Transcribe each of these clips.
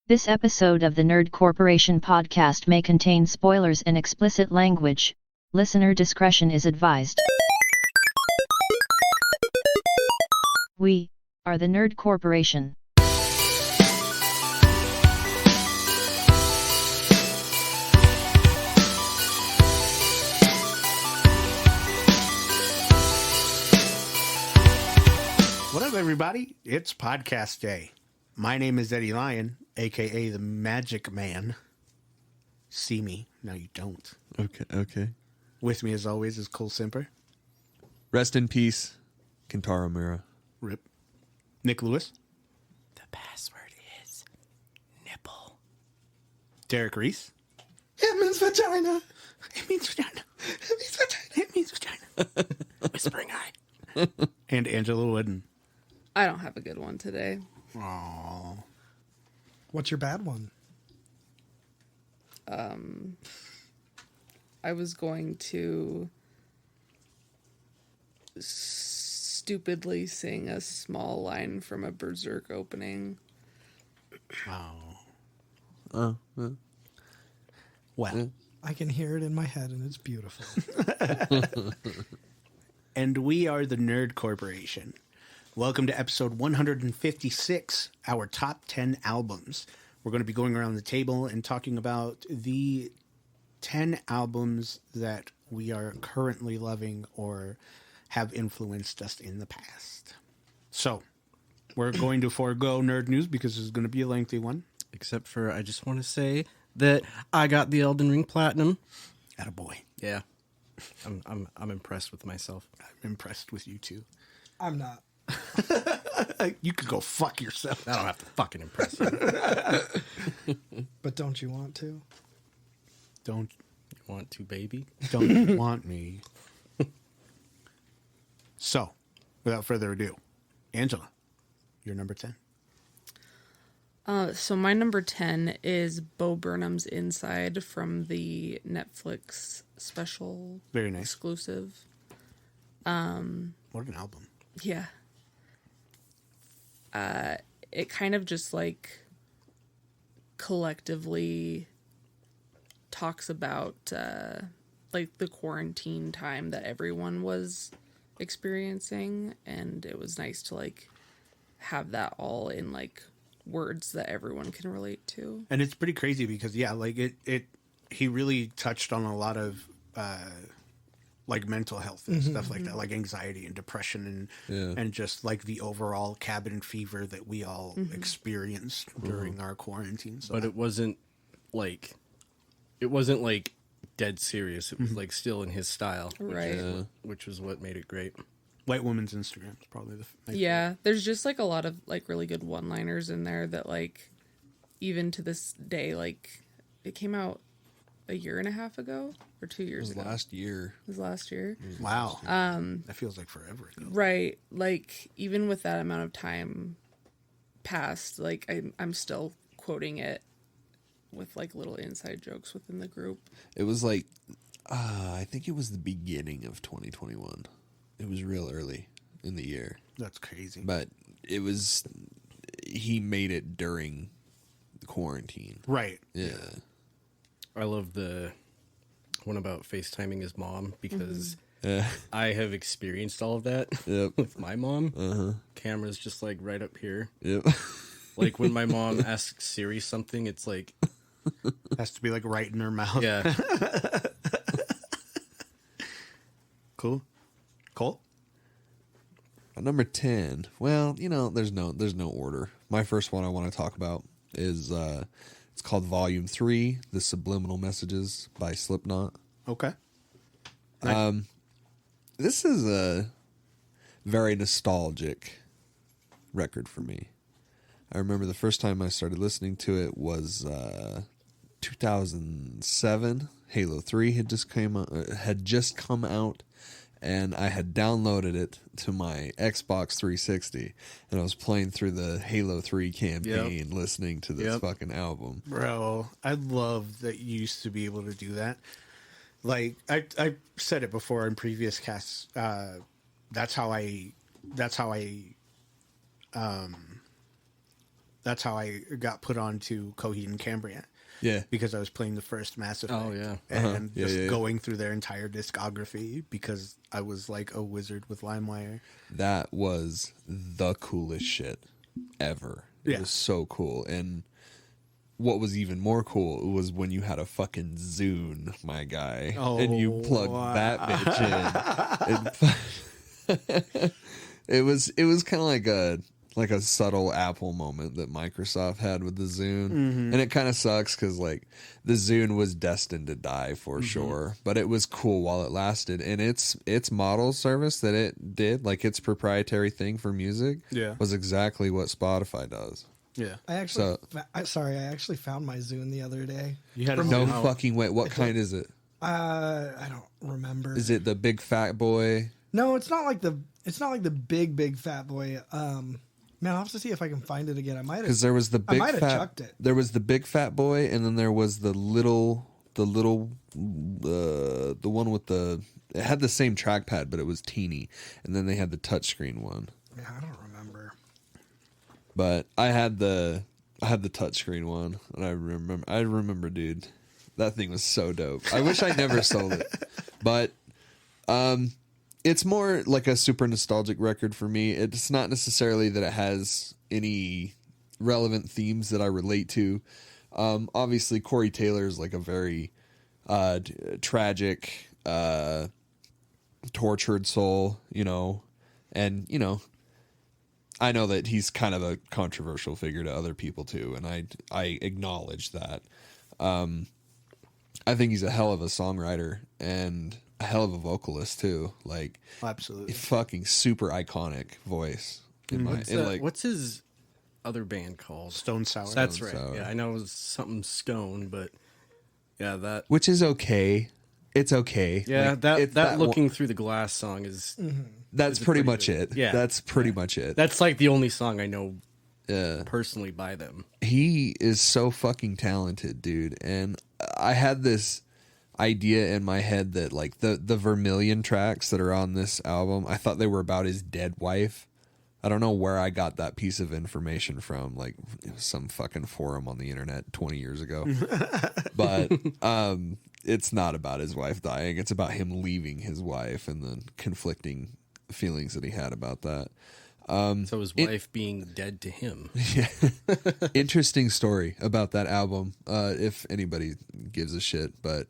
This episode of the Nerd Corporation podcast may contain spoilers and explicit language. Listener discretion is advised. We are the Nerd Corporation. What up, everybody? It's podcast day. My name is Eddie Lyon, a.k.a. the Magic Man. See me. No, you don't. Okay. With me, as always, is Cole Simper. Rest in peace, Kentaro Mira. Rip. Nick Lewis. The password is nipple. Derek Reese. It means vagina. It means vagina. It means vagina. It means vagina. Whispering eye. And Angela Wooden. I don't have a good one today. Aww. What's your bad one? I was going to stupidly sing a small line from a Berserk opening. Wow. Well. I can hear it in my head and it's beautiful. And we are the Nerd Corporation. Welcome to episode 156, our top 10 albums. We're going to be going around the table and talking about the 10 albums that we are currently loving or have influenced us in the past. So, we're going to forego nerd news because this is going to be a lengthy one. Except for, I just want to say that I got the Elden Ring Platinum. Attaboy. Yeah, I'm impressed with myself. I'm impressed with you too. I'm not. You could go fuck yourself. I don't have to fucking impress you. But don't you want to? Don't You want to, baby? want me. So, without further ado, Angela, you're number 10. So my number 10 is Bo Burnham's Inside from the Netflix special Very nice. exclusive. What an album. Yeah. It kind of just like collectively talks about like the quarantine time that everyone was experiencing, and it was nice to like have that all in like words that everyone can relate to. And it's pretty crazy because like he really touched on a lot of like mental health and stuff like that, like anxiety and depression and just like the overall cabin fever that we all experienced during our quarantine. So But it wasn't like dead serious. It was like still in his style, Right. which was what made it great. White Woman's Instagram is probably my Yeah, there's just like a lot of like really good one-liners in there that like even to this day, like it came out a year and a half ago or 2 years ago. Last year. It was last year. Wow. That feels like forever ago. Right. Like even with that amount of time passed, like I'm still quoting it with like little inside jokes within the group. It was like, I think it was the beginning of 2021. It was real early in the year. That's crazy. But he made it during the quarantine. Right. Yeah. I love the one about FaceTiming his mom because Yeah. I have experienced all of that Yep. with my mom. Camera's just like right up here. Yep. Like when my mom asks Siri something, it's like, Has to be like right in her mouth. yeah. Cool. Cole? Number 10. Well, there's no order. My first one I want to talk about is it's called Volume 3, The Subliminal Messages by Slipknot. Okay. This is a very nostalgic record for me. I remember the first time I started listening to it was 2007. Halo 3 had just come out, and I had downloaded it to my Xbox 360, and I was playing through the Halo 3 campaign, listening to this fucking album. Bro, I love that you used to be able to do that. Like, I said it before in previous casts. That's how I that's how I got put on to Coheed and Cambria. Yeah. Because I was playing the first Mass Effect. Oh, yeah. And Yeah, just yeah. going through their entire discography because I was like a wizard with LimeWire. That was the coolest shit ever. It Yeah. was so cool. And what was even more cool was when you had a fucking Zune, my guy, and you plugged that bitch in. It was kind of like a subtle Apple moment that Microsoft had with the Zune, and it kind of sucks because like the Zune was destined to die for sure, but it was cool while it lasted. And its model service that it did, like its proprietary thing for music, Yeah. was exactly what Spotify does. Yeah. I actually, I actually found my Zune the other day. You had a No Zune? fucking way. What kind is it? I don't remember. Is it the big fat boy? No, it's not like the big fat boy. Man, I'll have to see if I can find it again. I might have. Because there was the big might have fat. chucked it. There was the big fat boy, and then there was the one with the. It had the same trackpad, but it was teeny, and then they had the touchscreen one. Yeah, I don't remember. But I had the touchscreen one, and I remember, dude, that thing was so dope. I wish I never sold it, but it's more like a super nostalgic record for me. It's not necessarily that it has any relevant themes that I relate to. Obviously, Corey Taylor is like a very tragic, tortured soul, and I know that he's kind of a controversial figure to other people too, and I acknowledge that. I think he's a hell of a songwriter and a hell of a vocalist too. Like, Absolutely. fucking super iconic voice. What's his other band called? Stone Sour. That's right. Sour. Yeah, I know it was something Stone, but yeah, that. Which is okay. It's okay. Yeah, Like, that it's looking through the glass song is. That's is pretty pretty much good. it. Yeah. That's pretty much it. That's like the only song I know Yeah. personally by them. He is so fucking talented, dude. And I had this idea in my head that like the Vermilion tracks that are on this album, I thought they were about his dead wife. I don't know where I got that piece of information from, like it was some fucking forum on the internet 20 years ago. But it's not about his wife dying. It's about him leaving his wife and the conflicting feelings that he had about that. So his wife being dead to him. Interesting story about that album, if anybody gives a shit. But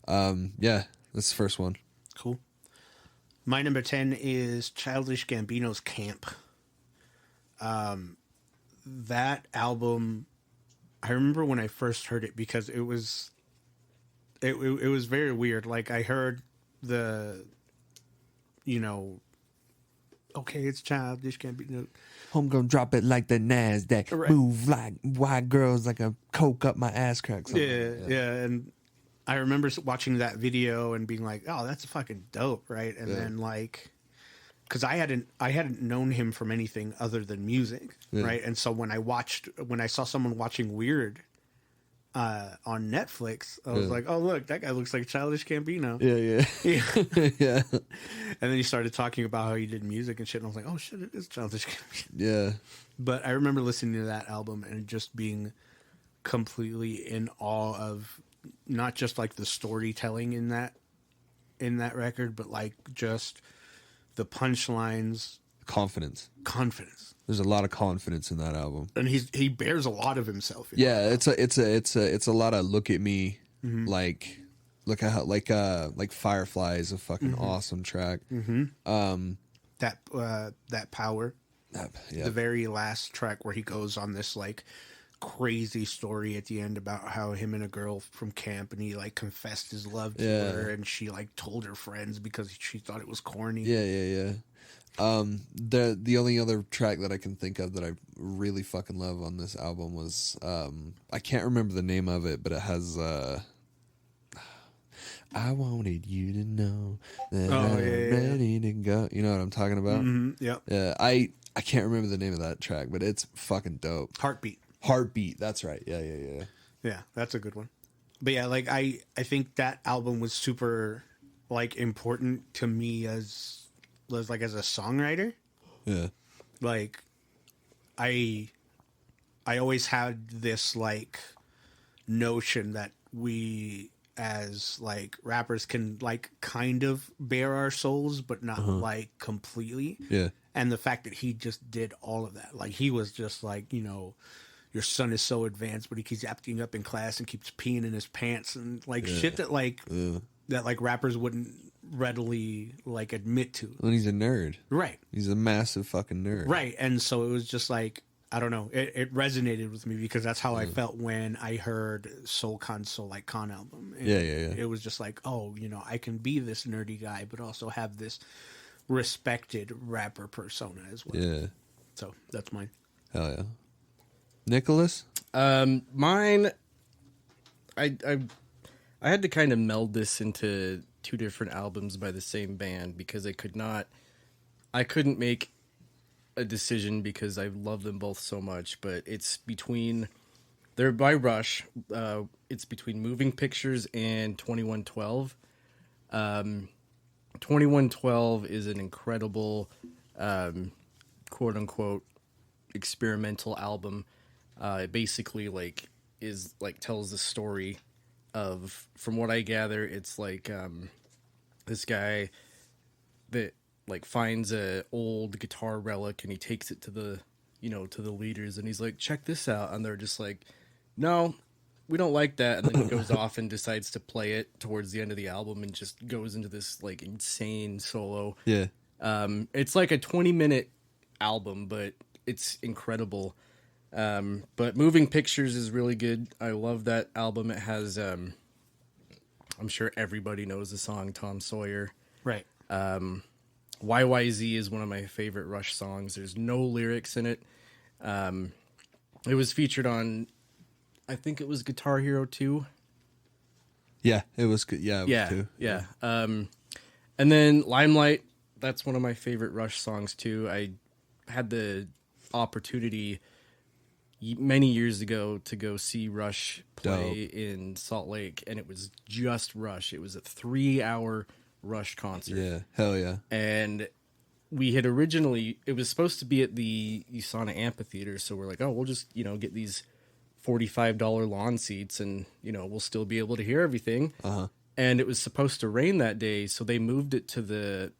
yeah, that's the first one. Cool. My number 10 is Childish Gambino's Camp. That album, I remember when I first heard it because it was very weird. Like I heard okay, it's Childish Gambino. I'm gonna drop it like the NASDAQ. Right. Move like white girls like a coke up my ass crack. Something Yeah, like that. yeah, and I remember watching that video and being like, "Oh, that's fucking dope," right? And then like, because I hadn't known him from anything other than music, right? And so when I saw someone watching Weird on Netflix, I was like, "Oh, look, that guy looks like Childish Gambino." Yeah. Yeah. And then he started talking about how he did music and shit, and I was like, "Oh shit, it is Childish Gambino." Yeah. But I remember listening to that album and just being completely in awe of not just like the storytelling in that record, but like just the punchlines, Confidence. confidence. There's a lot of confidence in that album. And he bears a lot of himself. Yeah, it's a lot of look at me, like look at how like Firefly is a fucking awesome track. That power. Yeah. The very last track where he goes on this like crazy story at the end about how him and a girl from camp, and he like confessed his love to her, and she like told her friends because she thought it was corny. Yeah. The only other track that I can think of that I really fucking love on this album was I can't remember the name of it, but it has I wanted you to know that I'm ready to go. You know what I'm talking about? Yep. Yeah, I can't remember the name of that track, but it's fucking dope. Heartbeat, that's right. Yeah. Yeah, that's a good one. But yeah, like I think that album was super like important to me as a songwriter. Yeah. Like I I always had this like notion that we as like rappers can like kind of bare our souls, but not like completely. Yeah. And the fact that he just did all of that, like he was just like, your son is so advanced, but he keeps acting up in class and keeps peeing in his pants and like shit that like that like rappers wouldn't readily like admit to. And he's a nerd. Right. He's a massive fucking nerd. Right. And so it was just like, I don't know. It resonated with me because that's how I felt when I heard Soul Like Con album. And Yeah. it was just like, oh, I can be this nerdy guy, but also have this respected rapper persona as well. Yeah. So that's mine. Hell yeah. Nicholas? Mine, I had to kind of meld this into two different albums by the same band because I couldn't make a decision because I love them both so much, but they're by Rush. It's between Moving Pictures and 2112. 2112 is an incredible, quote unquote, experimental album. It basically tells the story of, from what I gather, it's like this guy that like finds a old guitar relic and he takes it to the leaders and he's like, check this out, and they're just like, no, we don't like that, and then he goes off and decides to play it towards the end of the album and just goes into this like insane solo. Yeah. It's like a 20-minute album, but it's incredible. But Moving Pictures is really good. I love that album. It has I'm sure everybody knows the song Tom Sawyer. Right. YYZ is one of my favorite Rush songs. There's no lyrics in it. It was featured on, I think it was Guitar Hero 2. Yeah, it was good. Yeah, it was too. Yeah. And then Limelight, that's one of my favorite Rush songs too. I had the opportunity many years ago to go see Rush play in Salt Lake, and it was just Rush. It was a 3-hour Rush concert. Yeah, hell yeah. And we had originally, it was supposed to be at the USANA Amphitheater, so we're like, oh, we'll just, get these $45 lawn seats and, we'll still be able to hear everything. Uh-huh. And it was supposed to rain that day, so they moved it to the,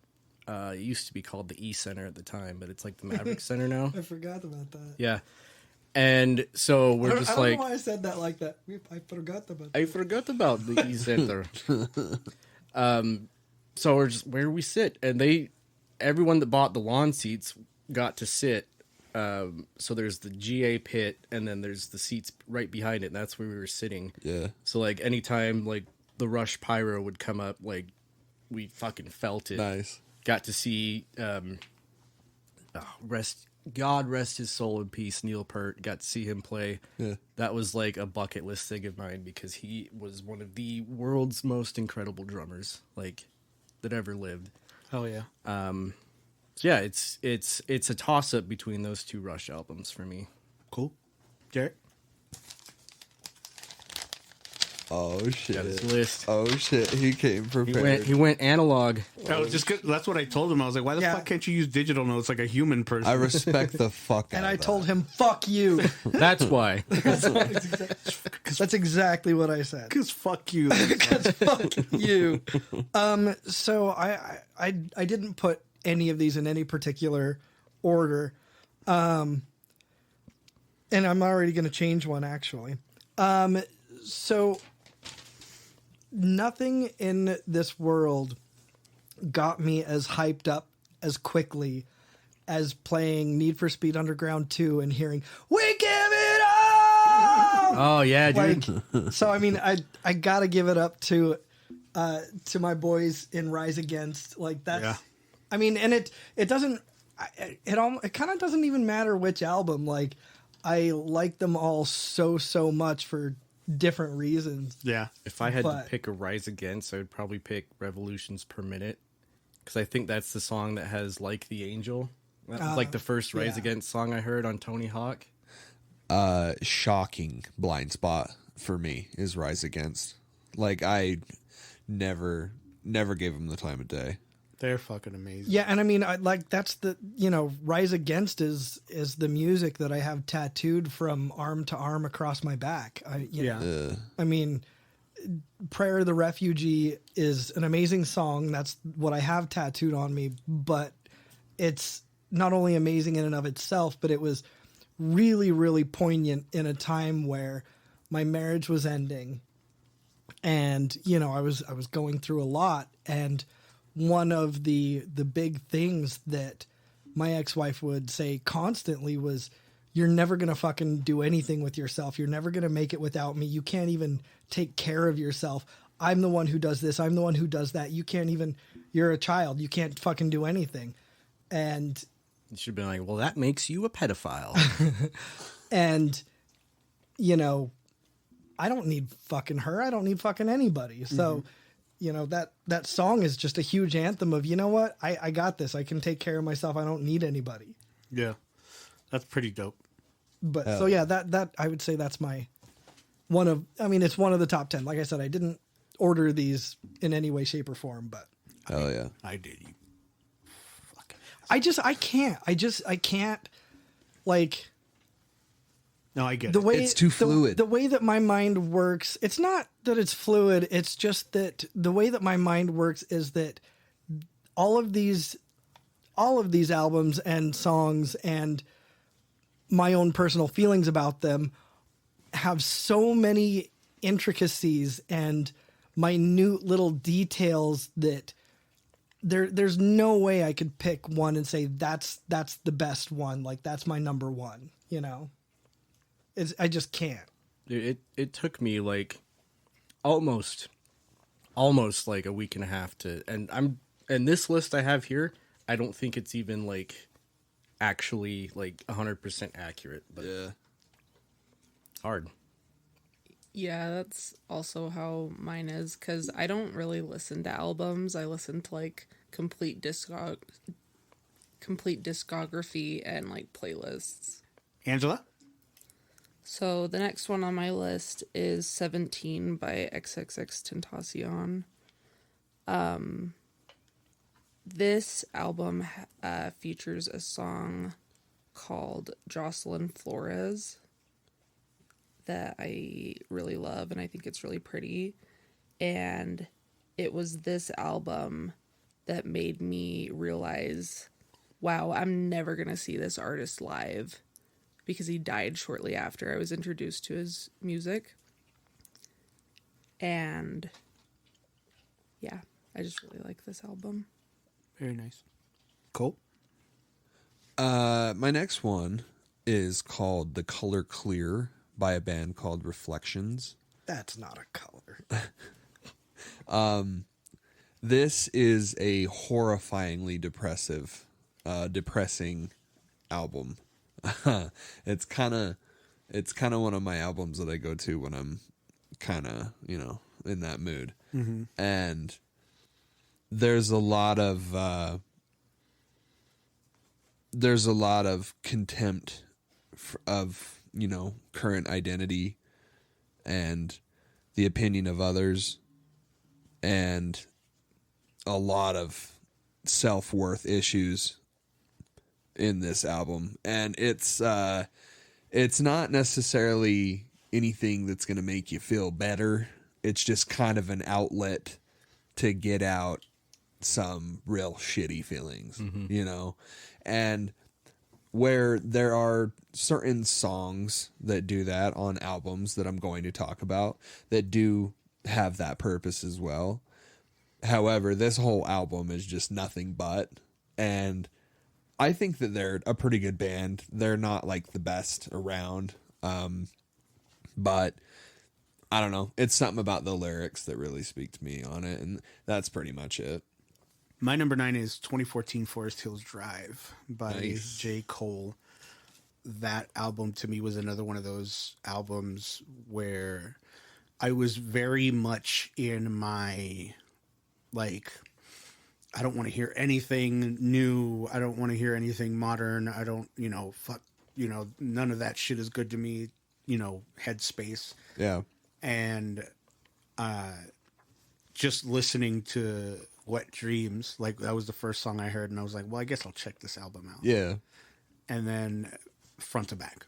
it used to be called the E Center at the time, but it's like the Maverick Center now. I forgot about that. Yeah. And so we're just I don't like, know why I said that like that. I forgot about that. I forgot about the E Center. So we're just, where we sit, and everyone that bought the lawn seats got to sit. So there's the GA pit, and then there's the seats right behind it, and that's where we were sitting. Yeah. So like anytime like the Rush pyro would come up, like we fucking felt it. Nice. Got to see God rest his soul in peace, Neil Peart. Got to see him play. Yeah. That was like a bucket list thing of mine because he was one of the world's most incredible drummers like that ever lived. Hell yeah. So yeah, it's a toss up between those two Rush albums for me. Cool. Jarrett? Oh shit. Got his list. Oh shit. He came prepared. He went analog. That's what I told him. I was like, why the fuck can't you use digital notes like a human person? I respect the fuck out And I of told that. him, "Fuck you." That's why. That's exactly what I said. Because fuck you. Fuck you. So I didn't put any of these in any particular order, and I'm already going to change one actually. So nothing in this world got me as hyped up as quickly as playing Need for Speed Underground 2 and hearing "We Give It All." Oh yeah, dude. Like, so I mean, I gotta give it up to my boys in Rise Against. Like that's, Yeah. I mean, and it doesn't, it kind of doesn't even matter which album. Like I like them all so much for different reasons. Yeah. If I had to But- pick a Rise Against, I would probably pick Revolutions Per Minute because I think that's the song that has Like the Angel. That was like the first Rise yeah. Against song I heard on Tony Hawk. Shocking blind spot for me is Rise Against. Like I never gave him the time of day. They're fucking amazing. Yeah, and I mean, that's the Rise Against is the music that I have tattooed from arm to arm across my back. I mean, Prayer of the Refugee is an amazing song. That's what I have tattooed on me. But it's not only amazing in and of itself, but it was really, really poignant in a time where my marriage was ending, and I was going through a lot. And one of the big things that my ex-wife would say constantly was, you're never going to fucking do anything with yourself. You're never going to make it without me. You can't even take care of yourself. I'm the one who does this. I'm the one who does that. You're a child. You can't fucking do anything. And you should be like, well, that makes you a pedophile. And, I don't need fucking her. I don't need fucking anybody. So, that song is just a huge anthem of, you know what? I got this. I can take care of myself. I don't need anybody. Yeah. That's pretty dope. But so yeah, that I would say that's it's one of the top 10. Like I said, I didn't order these in any way, shape, or form, but Oh yeah. I did. You fucking. I can't like No, I get the it. way It's too fluid. The way that my mind works, it's not that it's fluid. It's just that the way that my mind works is that all of these albums and songs and my own personal feelings about them have so many intricacies and minute little details that there's no way I could pick one and say that's the best one. Like that's my number one, I just can't. It took me like almost like a week and a half and this list I have here, I don't think it's even like actually like 100% accurate, but Yeah. it's hard. Yeah, that's also how mine is, because I don't really listen to albums. I listen to like complete discography and like playlists. Angela? So the next one on my list is 17 by XXXTentacion. This album features a song called Jocelyn Flores that I really love, and I think it's really pretty. And it was this album that made me realize, wow, I'm never going to see this artist live, because he died shortly after I was introduced to his music. And yeah, I just really like this album. Very nice. Cool. My next one is called The Color Clear by a band called Reflections. That's not a color. This is a horrifyingly depressing album. It's kind of one of my albums that I go to when I'm kind of, in that mood. Mm-hmm. And there's a lot of contempt of, current identity and the opinion of others, and a lot of self-worth issues in this album. And it's not necessarily anything that's going to make you feel better. It's just kind of an outlet to get out some real shitty feelings, and where there are certain songs that do that on albums that I'm going to talk about that do have that purpose as well. However, this whole album is just nothing but, and I think that they're a pretty good band. They're not like the best around, but I don't know. It's something about the lyrics that really speak to me on it, and that's pretty much it. My number 9 is 2014 Forest Hills Drive by Nice. J. Cole. That album to me was another one of those albums where I was very much in my, like, I don't want to hear anything new. I don't want to hear anything modern. I don't, none of that shit is good to me, headspace. Yeah. And just listening to Wet Dreams, like that was the first song I heard, and I was like, well, I guess I'll check this album out. Yeah. And then front to back.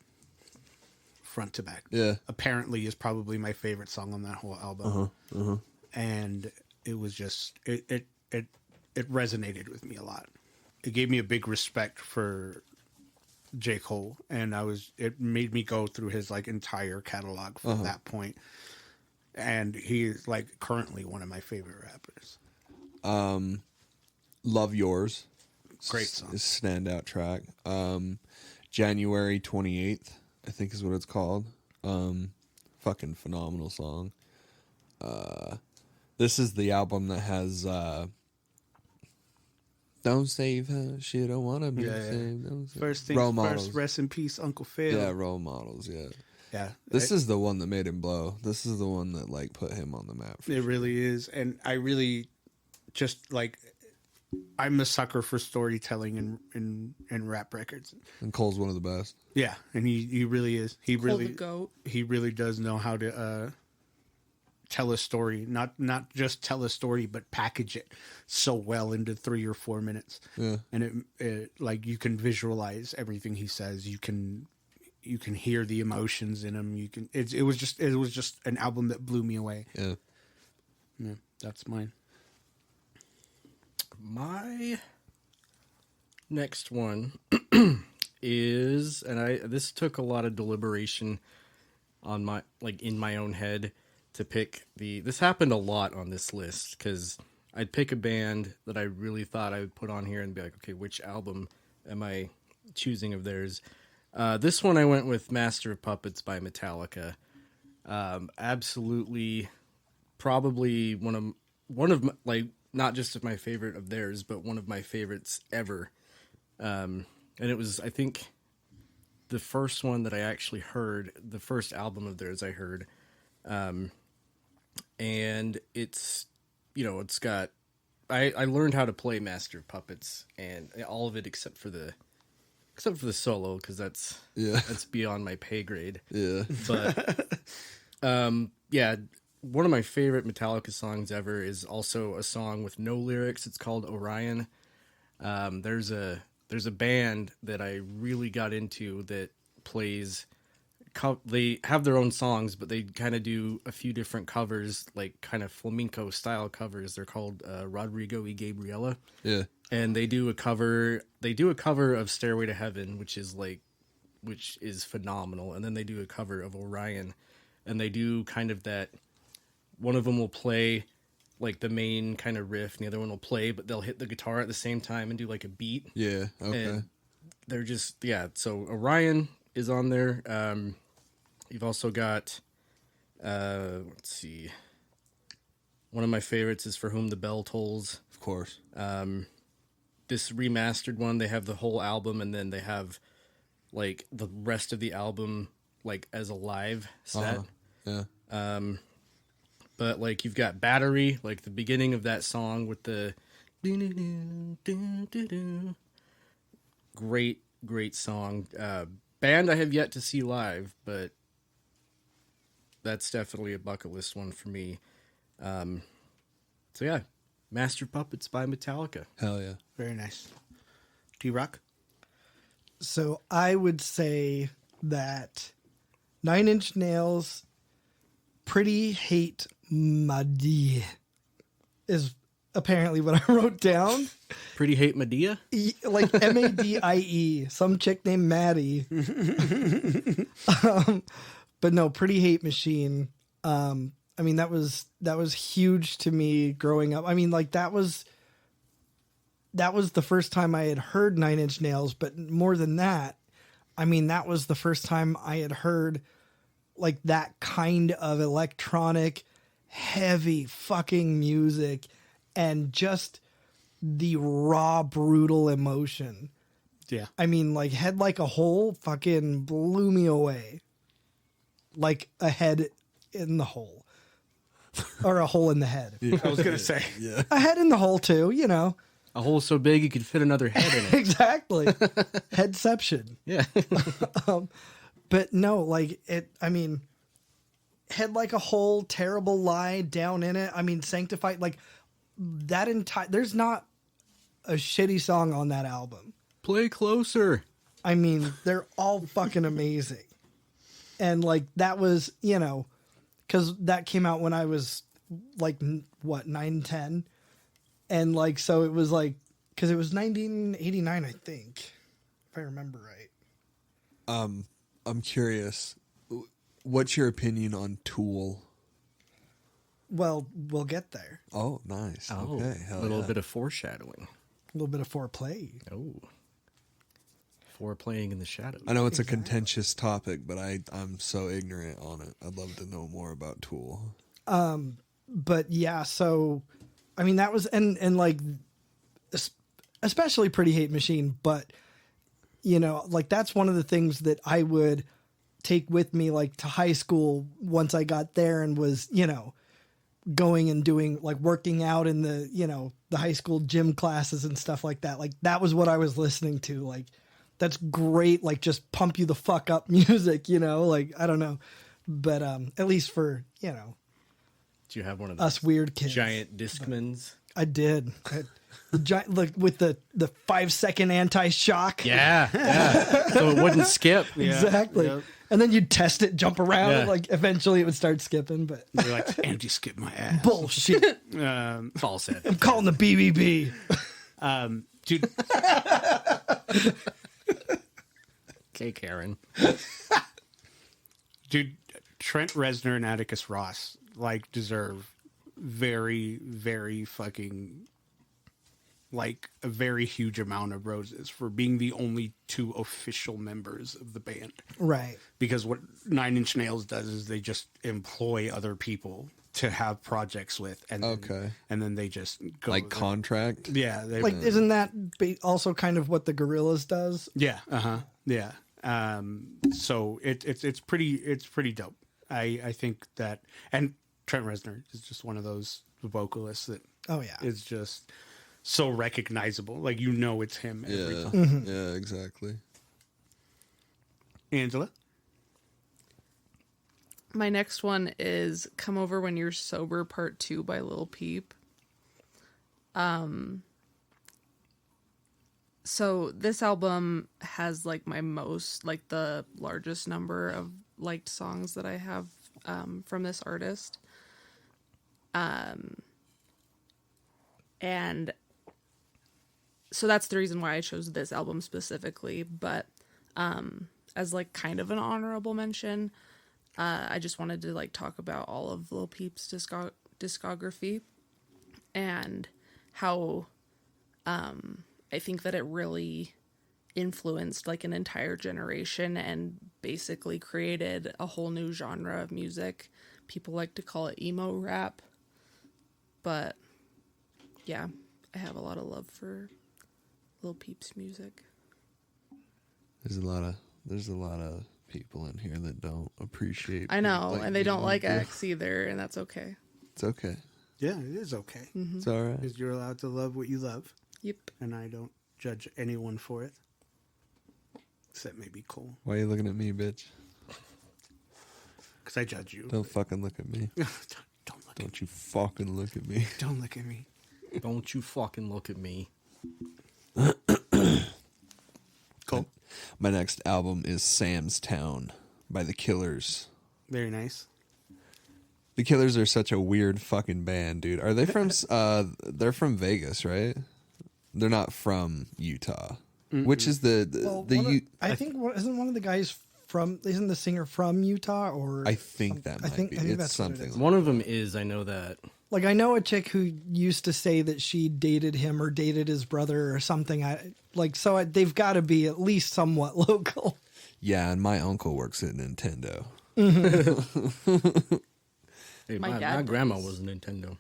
Yeah. Apparently is probably my favorite song on that whole album. And it was just it resonated with me a lot. It gave me a big respect for J. Cole, and it made me go through his like entire catalog from that point. And he is like currently one of my favorite rappers. Love Yours. Great song. Standout track. January 28th, I think is what it's called. Fucking phenomenal song. This is the album that has Don't Save Her, she don't wanna be saved. Don't save First things Role first, Models. rest in peace, Uncle Phil. Yeah, Role Models, yeah. Yeah. This is the one that made him blow. This is the one that like put him on the map. It really is. And I really just like, I'm a sucker for storytelling in rap records. And Cole's one of the best. Yeah. And he really is. He Cole really, the goat. he really does know how to tell a story, not just tell a story, but package it so well into 3 or 4 minutes. Yeah. And it like you can visualize everything he says. You can hear the emotions in him. It was just an album that blew me away. Yeah. Yeah, that's mine. My next one is, and this took a lot of deliberation on my, like, in my own head to pick this happened a lot on this list, because I'd pick a band that I really thought I would put on here and be like, okay, which album am I choosing of theirs? This one I went with Master of Puppets by Metallica. Absolutely, probably one of my, like, not just of my favorite of theirs, but one of my favorites ever. And it was, I think, the first one that I actually heard, the first album of theirs I heard. And it's, it's got, I learned how to play Master of Puppets, and all of it except for the solo, because that's beyond my pay grade. Yeah. But yeah, one of my favorite Metallica songs ever is also a song with no lyrics. It's called Orion. There's a band that I really got into that plays. They have their own songs, but they kind of do a few different covers, like kind of flamenco style covers. They're called Rodrigo y Gabriela. Yeah. And they do a cover of Stairway to Heaven, which is phenomenal. And then they do a cover of Orion, and they do kind of that, one of them will play like the main kind of riff, and the other one will play, but they'll hit the guitar at the same time and do like a beat. Yeah. Okay. And they're just, yeah. So Orion is on there. You've also got, let's see. One of my favorites is For Whom the Bell Tolls. Of course. This remastered one, they have the whole album, and then they have like the rest of the album like as a live set. Yeah. But like you've got Battery, like the beginning of that song with the great song. Band I have yet to see live, but that's definitely a bucket list one for me. So yeah, Master Puppets by Metallica. Hell yeah. Very nice. T-Rock? So I would say that 9 Inch Nails' Pretty Hate Madie is apparently what I wrote down. Pretty Hate Medea? Like Madie. Some chick named Maddie. But no, Pretty Hate Machine. I mean, that was huge to me growing up. I mean, like that was the first time I had heard 9 Inch Nails, but more than that, I mean, that was the first time I had heard like that kind of electronic, heavy fucking music, and just the raw, brutal emotion. Yeah. I mean, like Head Like a Hole fucking blew me away. Like a head in the hole. Or a hole in the head. I was going to say. Yeah. A head in the hole too, you know. A hole so big you could fit another head in it. Exactly. Headception. Yeah. But no, like it, I mean, Head Like a Hole, Terrible Lie, Down in It. I mean, Sanctified, like that entire, there's not a shitty song on that album. Play closer. I mean, they're all fucking amazing. And like, that was, you know, cause that came out when I was like, what, 9, 10. And like, so it was like, cause it was 1989, I think, if I remember right. I'm curious. What's your opinion on Tool? Well, we'll get there. Oh, nice. Oh, Okay. a little bit of foreshadowing. A little bit of foreplay. Oh. Foreplaying in the shadows. I know it's a contentious topic, but I'm so ignorant on it. I'd love to know more about Tool. But yeah, so I mean that was and like especially Pretty Hate Machine, but you know, like that's one of the things that I would take with me like to high school once I got there and was, you know, going and doing like working out in the, you know, the high school gym classes and stuff like that. Like that was what I was listening to. Like that's great, like just pump you the fuck up music, you know, like I don't know. But at least for, you know, Do you have one of us those weird kids. giant Discmans? I did. Look with the 5-second anti-shock. Yeah. So it wouldn't skip. Exactly. Yep. And then you'd test it, jump around, Yeah. and like eventually it would start skipping, but You're like, anti-skip my ass. bullshit. False head. I'm calling the BBB. Dude, Okay, Karen. dude, Trent Reznor and Atticus Ross like deserve very, very fucking like a very huge amount of roses for being the only two official members of the band. Right. Because what Nine Inch Nails does is they just employ other people to have projects with, and then, Okay. and then they just go Like contract? yeah, they Like, isn't that also kind of what the Gorillaz does? yeah, yeah. So it's pretty dope. I think that, and Trent Reznor is just one of those vocalists that Oh, yeah. is just so recognizable. Like, you know, it's him every Yeah. time. Yeah, exactly. Angela? My next one is Come Over When You're Sober Part 2 by Lil Peep. So this album has like my most, like the largest number of liked songs that I have from this artist. And so that's the reason why I chose this album specifically. But as like kind of an honorable mention, I just wanted to like talk about all of Lil Peep's discography and how I think that it really influenced like an entire generation and basically created a whole new genre of music. People like to call it emo rap, but yeah, I have a lot of love for Lil Peep's music. There's a lot of people in here that don't appreciate. I know, people and they you don't like do. X either, and that's okay. It's okay. Yeah, it is okay. It's all right. Because you're allowed to love what you love, Yep. and I don't judge anyone for it. Except maybe Cole. Why are you looking at me, bitch? Because I judge you. Don't fucking look at me. Don't look Don't you fucking look at me. Don't look at me. Don't you fucking look at me. Cole? My next album is Sam's Town by The Killers. Very nice. The Killers are such a weird fucking band, dude. Are they from they're from Vegas, right? They're not from Utah. Which is I think isn't one of the guys isn't the singer from Utah or I think that might be. I think It's that's what it something is. One of them is, I know that. Like I know a chick who used to say that she dated him or dated his brother or something. They've got to be at least somewhat local. Yeah, and my uncle works at Nintendo. Hey, My my dad grandma does. was Nintendo.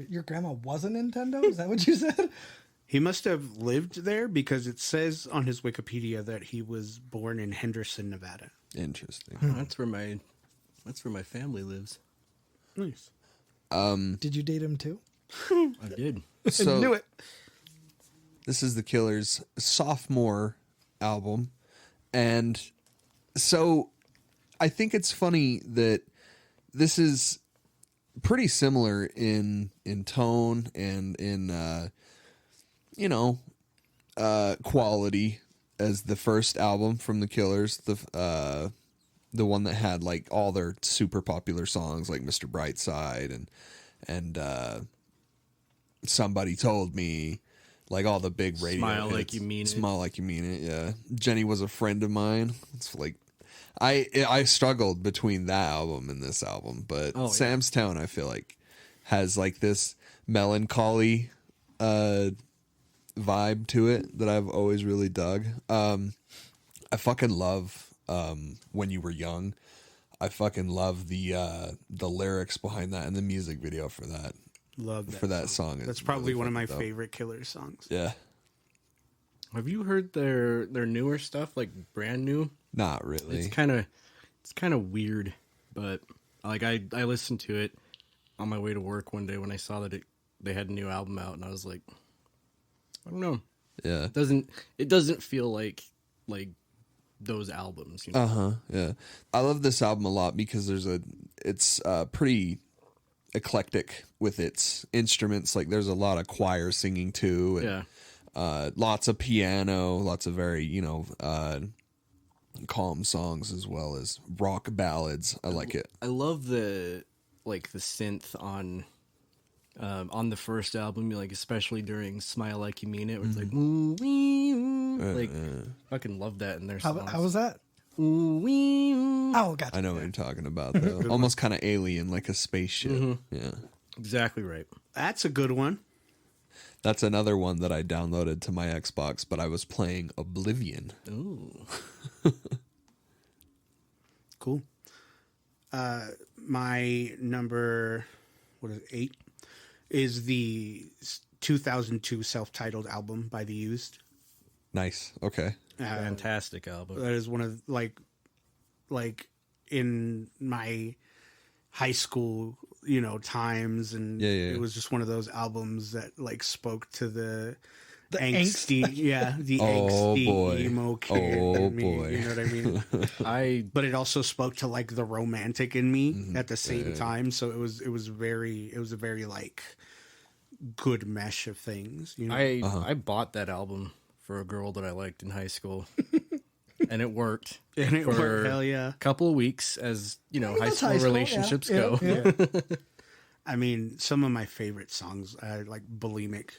Your grandma was a Nintendo? Is that what you said? He must have lived there because it says on his Wikipedia that he was born in Henderson, Nevada. Interesting. That's where my family lives. Nice. Did you date him too? I did. So I knew it. this is The Killers' sophomore album, and so I think it's funny that this is pretty similar in tone and in quality as the first album from the Killers, the one that had like all their super popular songs like Mr. Brightside and Somebody Told Me, like all the big radio Smile hits. Like You Mean It. Smile Like You Mean It, yeah. Jenny Was a Friend of Mine. It's like I struggled between that album and this album, but yeah. Sam's Town I feel like has like this melancholy vibe to it that I've always really dug. I fucking love When You Were Young. I fucking love the lyrics behind that and the music video for that. Love that for that song. That's It's probably really one of my fucking dope. favorite Killers songs. Yeah, Have you heard their newer stuff, like brand new? not really. It's kind of weird, but like I listened to it on my way to work one day when I saw that they had a new album out, and I was like, I don't know. Yeah. It doesn't feel like those albums, you know? Yeah. I love this album a lot because it's pretty eclectic with its instruments. Like there's a lot of choir singing too. And, Yeah. lots of piano, lots of very, calm songs as well as rock ballads. I like it. I love the synth on the first album, like especially during Smile Like You Mean It, where it's like ooh, wee, ooh. Like fucking love that in their songs. How was that? Ooh, wee, ooh. Oh, gotcha. I know what you're talking about though. Almost kind of alien, like a spaceship. Yeah. Exactly right. That's a good one. That's another one that I downloaded to my Xbox, but I was playing Oblivion. Ooh. Cool. My number, 8, is the 2002 self-titled album by The Used. Nice. Okay. Fantastic album. That is one of like in my high school, times, and Yeah. it was just one of those albums that like spoke to the angst. angsty, the Oh, angsty boy. emo kid Oh, in me, boy. you know what I mean? But it also spoke to like the romantic in me at the same time. So it was a very like good mesh of things. I bought that album for a girl that I liked in high school, and it worked. And it for worked, hell yeah. a couple of weeks, as high That's school high school, relationships yeah, go. yeah. I mean, some of my favorite songs, like Bulimic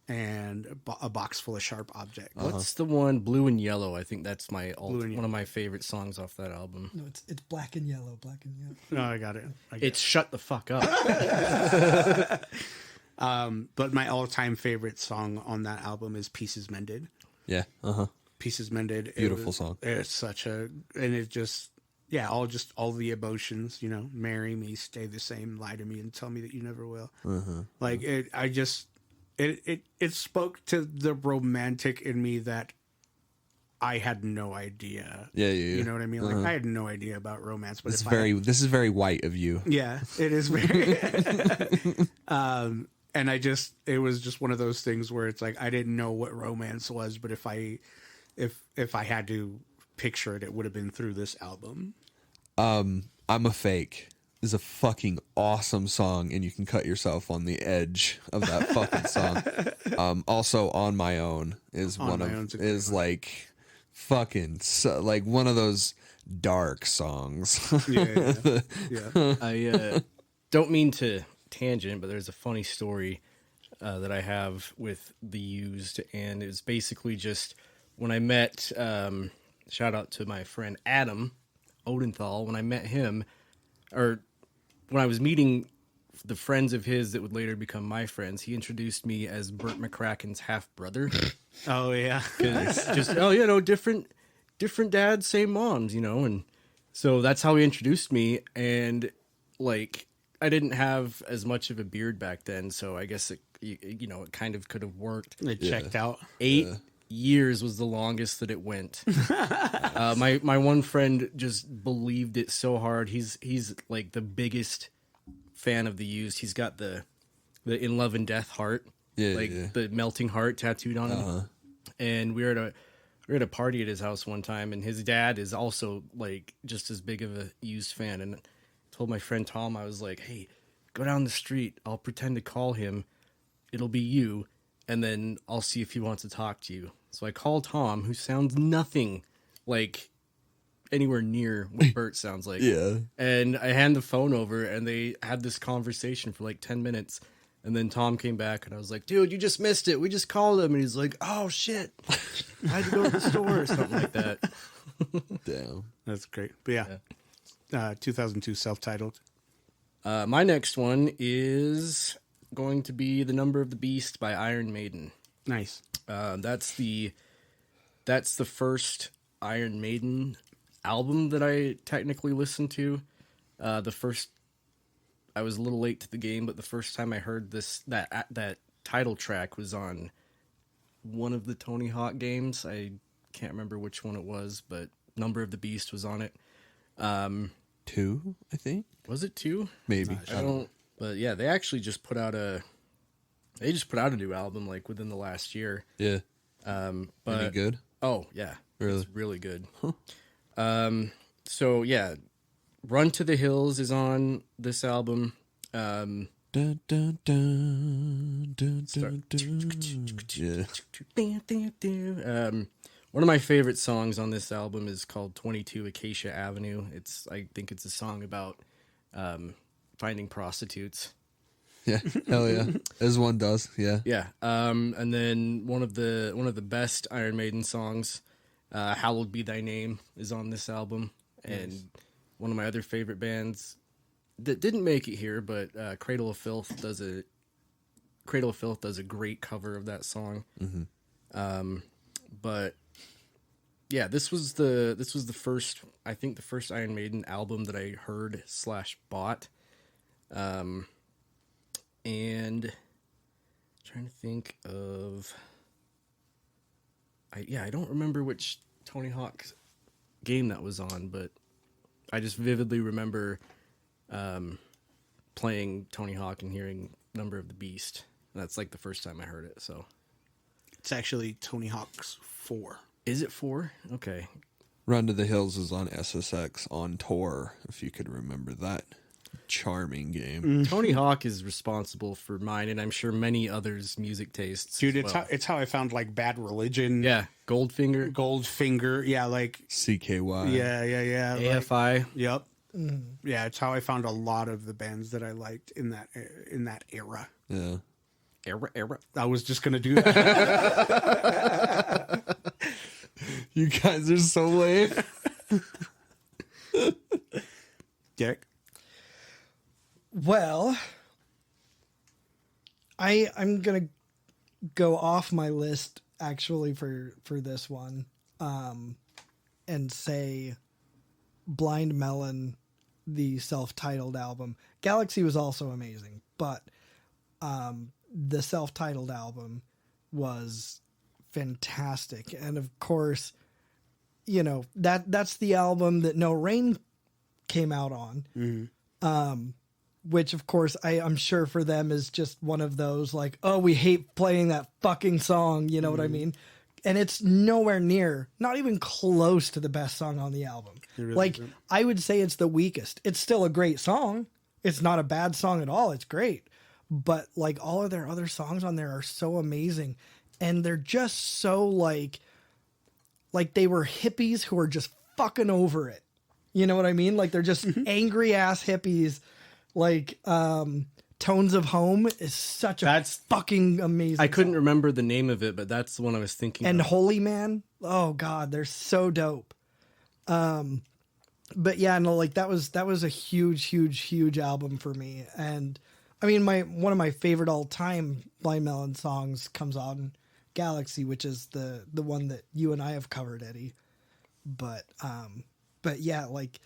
and A Box Full of Sharp Objects. What's the one, Blue and Yellow? I think that's my Blue and one of my favorite songs off that album. No, it's black and yellow. Black and yellow. No, I got it. It's Shut the Fuck Up. But my all-time favorite song on that album is Pieces Mended. Yeah. Pieces Mended. Beautiful song. It's such a, and it just, yeah, all the emotions, marry me, stay the same, lie to me, and tell me that you never will. Like it spoke to the romantic in me that I had no idea. Yeah. You know what I mean? Like I had no idea about romance, but This is very white of you. yeah, it is very. And it was just one of those things where it's like I didn't know what romance was, but if I had to picture it, it would have been through this album. I'm a Fake is a fucking awesome song, and you can cut yourself on the edge of that fucking song. Also, On My Own is like fucking like one of those dark songs. Yeah. I don't mean to tangent, but there's a funny story that I have with The Used, and it's basically just when I met, shout out to my friend Adam Odenthal, when I met him, or when I was meeting the friends of his that would later become my friends, he introduced me as Burt McCracken's half brother. Oh yeah. It's just different dads, same moms, and so that's how he introduced me. And like I didn't have as much of a beard back then, so I guess it kind of could have worked. It checked out. 8 years was the longest that it went. My one friend just believed it so hard. He's like the biggest fan of The Used. He's got the In Love and Death heart, the melting heart tattooed on him. And we were at a party at his house one time, and his dad is also like just as big of a Used fan. And I told my friend Tom, I was like, "Hey, go down the street. I'll pretend to call him. It'll be you. And then I'll see if he wants to talk to you. So I call Tom, who sounds nothing like anywhere near what Bert sounds like. Yeah. And I hand the phone over, and they had this conversation for like 10 minutes. And then Tom came back, and I was like, dude, you just missed it. We just called him. And he's like, oh, shit. I had to go to the store or something like that. Damn. That's great. But yeah. 2002 self-titled. My next one is going to be The Number of the Beast by Iron Maiden. Nice. That's the first Iron Maiden album that I technically listened to. I was a little late to the game, but the first time I heard that title track was on one of the Tony Hawk games. I can't remember which one it was, but Number of the Beast was on it. 2, I think. Was it 2? Maybe. I don't. But yeah, they actually just put out a new album like within the last year. Yeah. But Any good? Oh yeah, Really? it's really good. So yeah, Run to the Hills is on this album. Dun, dun, dun, dun, dun, dun. Yeah. One of my favorite songs on this album is called 22 Acacia Avenue. I think it's a song about finding prostitutes. Yeah. Hell yeah. As one does. Yeah. Yeah. And then one of the best Iron Maiden songs, Hallowed Be Thy Name, is on this album. Nice. And one of my other favorite bands that didn't make it here, but Cradle of Filth does a great cover of that song. Mm-hmm. But yeah, this was the first Iron Maiden album that I heard / bought. And trying to think of, I don't remember which Tony Hawk game that was on, but I just vividly remember playing Tony Hawk and hearing Number of the Beast. And that's like the first time I heard it. So It's actually Tony Hawk's 4. is it 4? Okay. Run to the Hills is on SSX on tour, if you could remember that charming game. Tony Hawk is responsible for mine, and I'm sure many others' music tastes. Dude, as well. it's how I found like Bad Religion. Yeah, Goldfinger, Goldfinger. Yeah, like CKY. yeah. Like, AFI. yep. Yeah, it's how I found a lot of the bands that I liked in that era. Yeah. Era. I was just gonna do that. You guys are so lame. Derek. Well, I'm gonna go off my list actually for this one, and say Blind Melon, the self-titled album. Galaxy was also amazing, but the self-titled album was fantastic, and of course, you know that's the album that No Rain came out on. Which, of course, I'm sure for them is just one of those, like, oh, we hate playing that fucking song, you know what I mean? And it's nowhere near, not even close to the best song on the album. Really like, isn't. I would say it's the weakest. It's still a great song. It's not a bad song at all. It's great. But, like, all of their other songs on there are so amazing. And they're just so, like they were hippies who are just fucking over it. You know what I mean? Like, they're just angry-ass hippies. Like, Tones of Home is such a fucking amazing I couldn't song. remember the name of it, but that's the one I was thinking And of. Holy Man, oh god, they're so dope. But yeah, no, like that was a huge album for me. And I mean, one of my favorite all time Blind Melon songs comes on Galaxy, which is the one that you and I have covered, Eddie. But yeah, like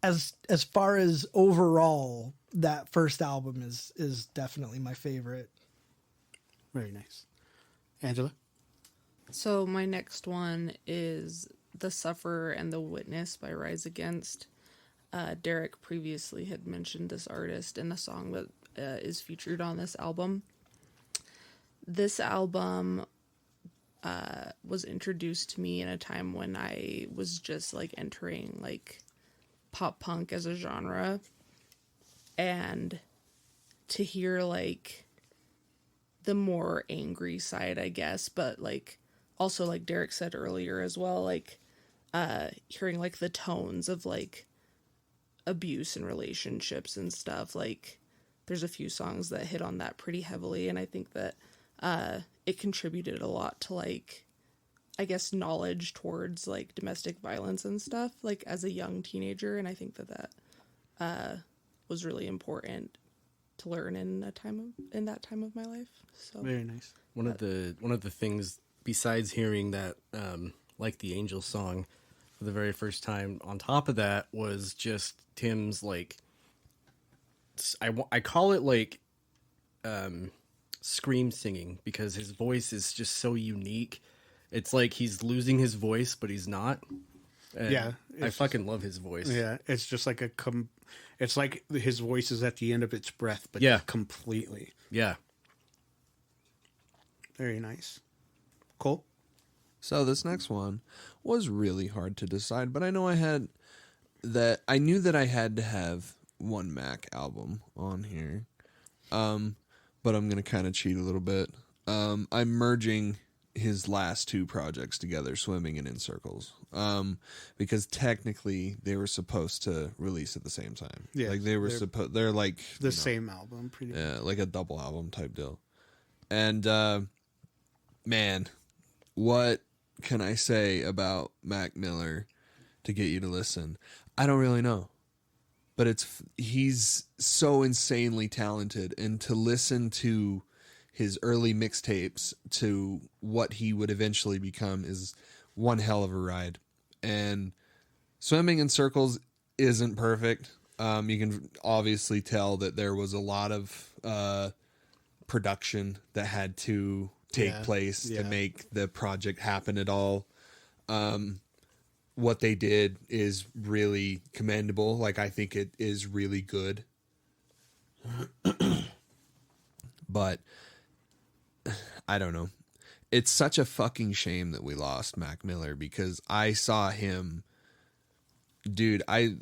as far as overall, that first album is definitely my favorite. Very nice. Angela? So my next one is The Sufferer and the Witness by Rise Against. Derek previously had mentioned this artist and a song that is featured on this album. This album was introduced to me in a time when I was just like entering like pop punk as a genre. and to hear like the more angry side, I guess, but like also like Derek said earlier as well, like hearing like the tones of like abuse in relationships and stuff. Like there's a few songs that hit on that pretty heavily, and I think that it contributed a lot to like, I guess, knowledge towards like domestic violence and stuff, like as a young teenager. And I think that was really important to learn in that time of my life. So Very nice. One of the things, besides hearing that like the Angel song for the very first time, on top of that was just Tim's like, I call it like scream singing, because his voice is just so unique. It's like he's losing his voice, but he's not. And Yeah, I fucking love his voice. Yeah, it's just like it's like his voice is at the end of its breath, but Yeah. completely. Yeah. Very nice. Cole? So this next one was really hard to decide, but I know I knew that I had to have one Mac album on here. But I'm going to kind of cheat a little bit. I'm merging his last two projects together, Swimming and In Circles. Because technically they were supposed to release at the same time. Yeah, like they're like The same album, pretty much. yeah, like a double album type deal. And man, what can I say about Mac Miller to get you to listen? I don't really know. But he's so insanely talented, and to listen to his early mixtapes to what he would eventually become is one hell of a ride. And Swimming in Circles isn't perfect. You can obviously tell that there was a lot of production that had to take place to make the project happen at all. What they did is really commendable. Like, I think it is really good. But I don't know. It's such a fucking shame that we lost Mac Miller, because I saw him, dude, I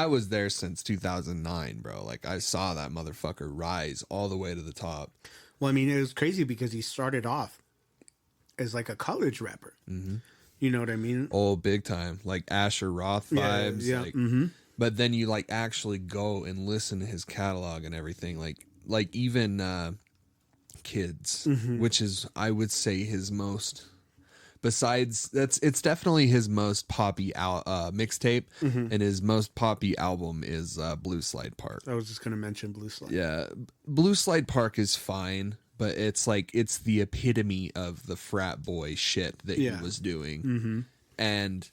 was there since 2009, bro. Like, I saw that motherfucker rise all the way to the top. Well, I mean, it was crazy because he started off as like a college rapper. Mm-hmm. You know what I mean? Oh, big time. Like Asher Roth vibes. Yeah. Like, Mm-hmm. But then you like actually go and listen to his catalog and everything. Like even Kids, which is, I would say, his most, besides it's definitely his most poppy mixtape, and his most poppy album is Blue Slide Park. I was just going to mention Blue Slide. Yeah, Blue Slide Park is fine, but it's like, it's the epitome of the frat boy shit that he was doing. Mm-hmm. And,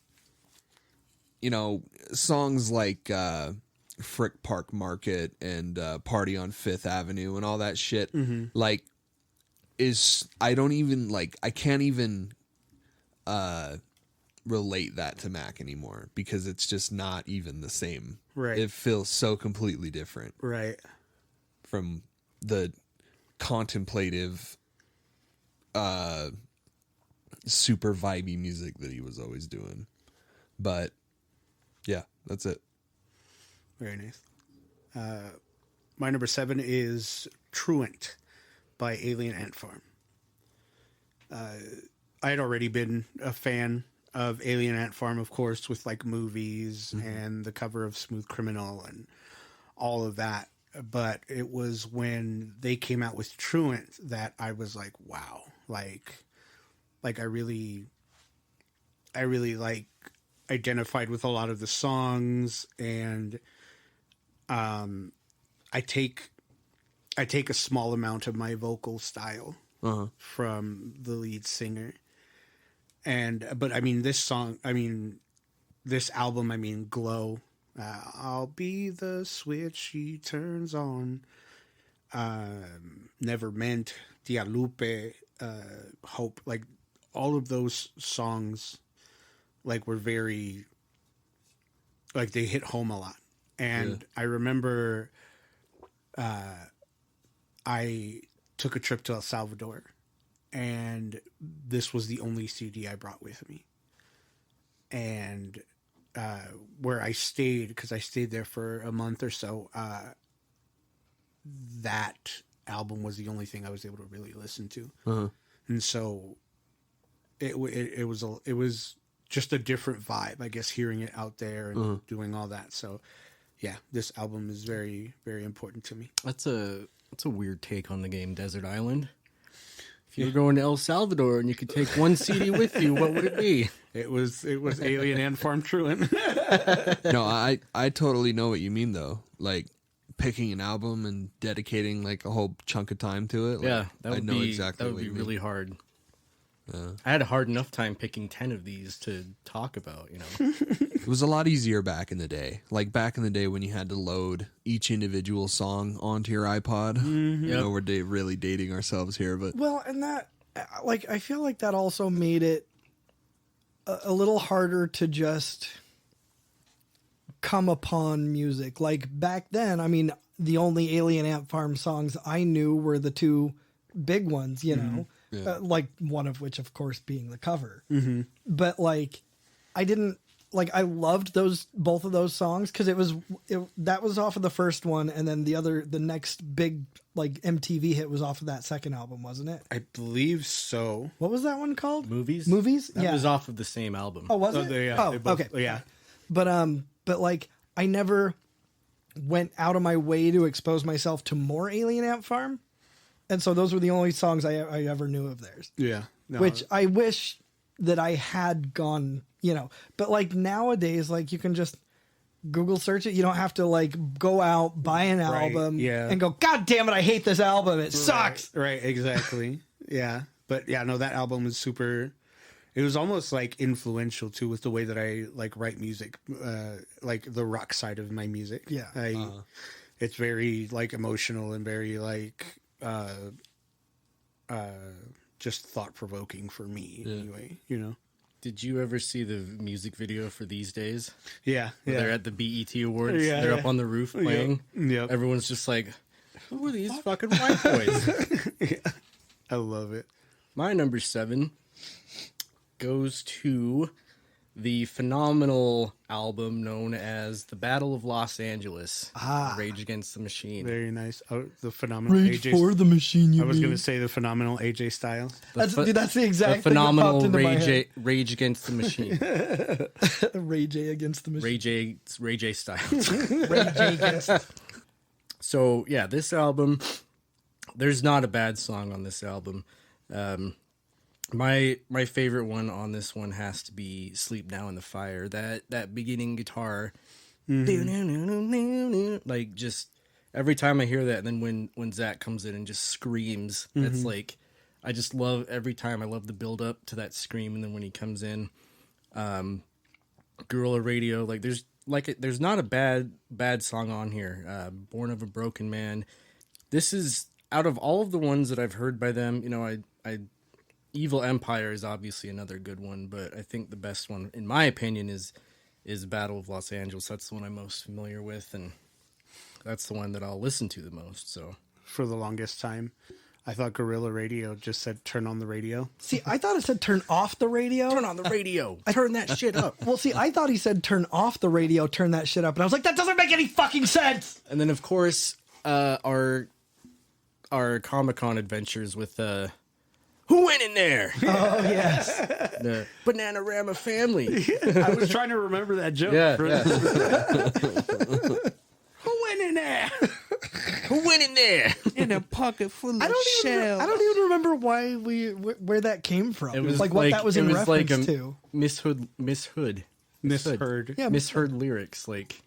you know, songs like Frick Park Market and Party on Fifth Avenue and all that shit, like, I can't even relate that to Mac anymore, because it's just not even the same. Right. It feels so completely different Right. from the contemplative, super vibey music that he was always doing. But yeah, that's it. Very nice. My number 7 is Truant by Alien Ant Farm. I had already been a fan of Alien Ant Farm, of course, with like movies and the cover of Smooth Criminal and all of that. But it was when they came out with Truant that I was like, wow, like I really like identified with a lot of the songs, and I take a small amount of my vocal style from the lead singer. But I mean, this album, Glow, I'll be the switch she turns on, Never Meant, Dialupe, Hope, like all of those songs, like were very, like they hit home a lot. And I remember I took a trip to El Salvador, and this was the only CD I brought with me. And where I stayed, because I stayed there for a month or so, that album was the only thing I was able to really listen to, and so it was just a different vibe, I guess, hearing it out there and doing all that. So yeah, this album is very, very important to me. That's a weird take on the game Desert Island. If you were going to El Salvador and you could take one CD with you, what would it be? It was Alien Ant Farm Truant. No, I totally know what you mean though. Like picking an album and dedicating like a whole chunk of time to it. Like, Yeah, that would I know be exactly that would what be you mean. really hard. I had a hard enough time picking 10 of these to talk about, you know. It was a lot easier back in the day. Like back in the day when you had to load each individual song onto your iPod. Mm-hmm. You know, we're really dating ourselves here, but Well, and that, like, I feel like that also made it a little harder to just come upon music. Like back then, I mean, the only Alien Ant Farm songs I knew were the two big ones, you know, like one of which, of course, being the cover. But like, I didn't like. I loved both of those songs because that was off of the first one, and then the next big like MTV hit was off of that second album, wasn't it? I believe so. What was that one called? Movies? Yeah. That was off of the same album. Oh, was Oh, it? they oh, both- okay. Yeah. But like, I never went out of my way to expose myself to more Alien Ant Farm, and so those were the only songs I ever knew of theirs. Yeah. No, Which I wish that I had gone, you know. But like nowadays, like you can just Google search it. You don't have to like go out, buy an album, yeah. and go, God damn it, I hate this album. It sucks. Right, exactly. Yeah. But yeah, no, that album is super. It was almost like influential too with the way that I like write music, like the rock side of my music. Yeah. It's very like emotional and very like just thought provoking for me anyway, you know? Did you ever see the music video for These Days? Yeah. Where Yeah. they're at the BET Awards. Yeah, They're yeah. up on the roof playing. Yep. Everyone's just like, who are these fucking white boys? I love it. My number 7 goes to the phenomenal album known as The Battle of Los Angeles. Rage Against the Machine. Very nice. Oh, the phenomenal AJ. the machine. I was going to say the phenomenal AJ Styles. That's the exact The thing that popped phenomenal into my head. Rage Against the Machine. Ray J against the machine. Ray J Styles. Ray J against. So yeah, this album, there's not a bad song on this album. My favorite one on this one has to be "Sleep Now in the Fire." That beginning guitar, like just every time I hear that, and then when Zach comes in and just screams, that's like I just love every time. I love the build up to that scream, and then when he comes in, Guerrilla Radio, like there's not a bad song on here. Born of a Broken Man. This is out of all of the ones that I've heard by them. You know, I Evil Empire is obviously another good one, but I think the best one, in my opinion, is Battle of Los Angeles. That's the one I'm most familiar with, and that's the one that I'll listen to the most. So For the longest time, I thought Guerrilla Radio just said "turn on the radio." See, I thought it said turn off the radio. turn on the radio, turn that shit up. Well, see, I thought he said turn off the radio, turn that shit up. And I was like, that doesn't make any fucking sense. And then, of course, our Comic-Con adventures with who went in there? Oh, yes. The Bananarama family. I was trying to remember that joke. Yeah, Who went in there? Who went in there? in a pocket full of I don't even remember why where that came from. It was like what that was in reference to. misheard Misheard. Yeah, misheard lyrics like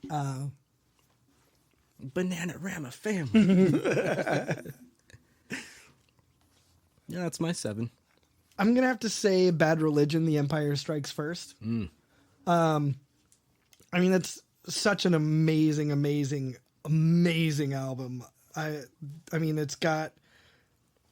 Bananarama family. Yeah, that's my 7. I'm gonna have to say Bad Religion, The Empire Strikes First. I mean, it's such an amazing album. I mean, it's got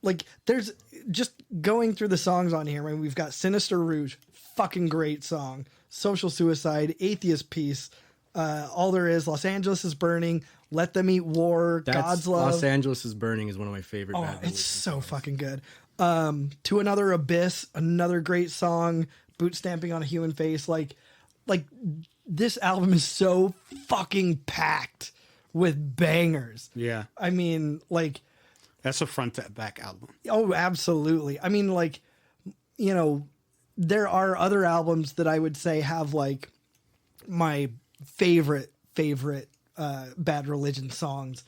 like there's just going through the songs on here. I mean, we've got Sinister Rouge, fucking great song. Social Suicide, Atheist Peace, All There Is, Los Angeles is Burning, Let Them Eat War, God's Love. Los Angeles is Burning is one of my favorite. Oh, Bad Religion it's so songs. fucking good. To Another Abyss, another great song. Boot Stamping on a Human Face. Like this album is so fucking packed with bangers. Yeah. I mean, like, That's a front to back album. oh, absolutely. I mean, like, you know, there are other albums that I would say have like my favorite Bad Religion songs.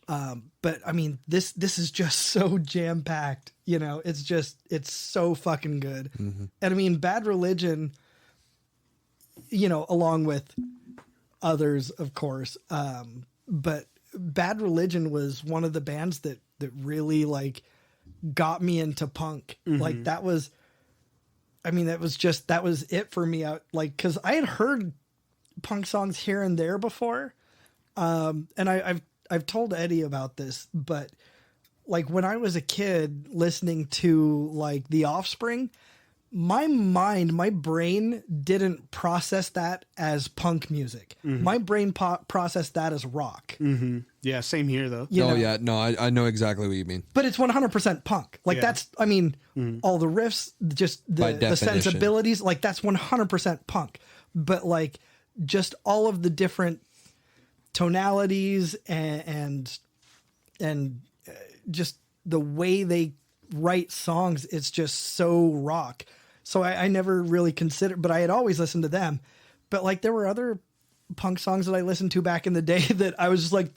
But I mean, this is just so jam packed, you know, it's so fucking good. And I mean, Bad Religion, you know, along with others, of course. But Bad Religion was one of the bands that really like got me into punk. Like that was, I mean, that was it for me. Like, cause I had heard punk songs here and there before. And I've told Eddie about this, but like when I was a kid listening to like The Offspring, my brain didn't process that as punk music. My brain processed that as rock. Yeah, same here though. You know? yeah, no, I know exactly what you mean. But it's 100% punk. Like that's, I mean, all the riffs, just By the definition. sensibilities, like that's 100% punk. But like just all of the different tonalities and just the way they write songs, it's just so rock. So I never really considered, but I had always listened to them. But like there were other punk songs that I listened to back in the day that I was just like,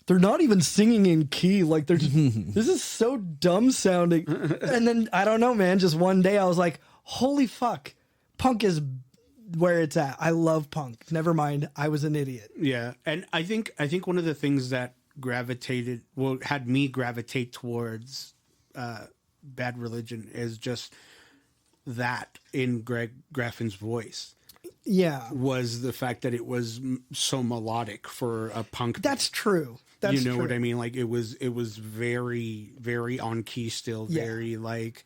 they're not even singing in key. Like they're just, this is so dumb sounding. And then I don't know, man, just one day I was like, holy fuck, punk is where it's at. I love punk. Never mind, I was an idiot. Yeah, and I think one of the things that had me gravitate towards Bad Religion is just that in Greg Graffin's voice Yeah, was the fact that it was so melodic for a punk. that's true. That's you know true. what I mean? Like it was very, very on key still, Yeah. very like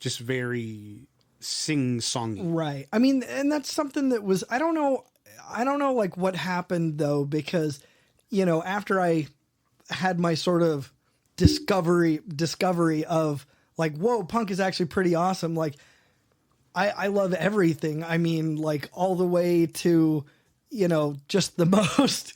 just very sing-songy. Right. I mean, and that's something that was, I don't know like what happened though, because, you know, after I had my sort of discovery of like, whoa, punk is actually pretty awesome. Like I love everything. I mean, like all the way to, you know, just the most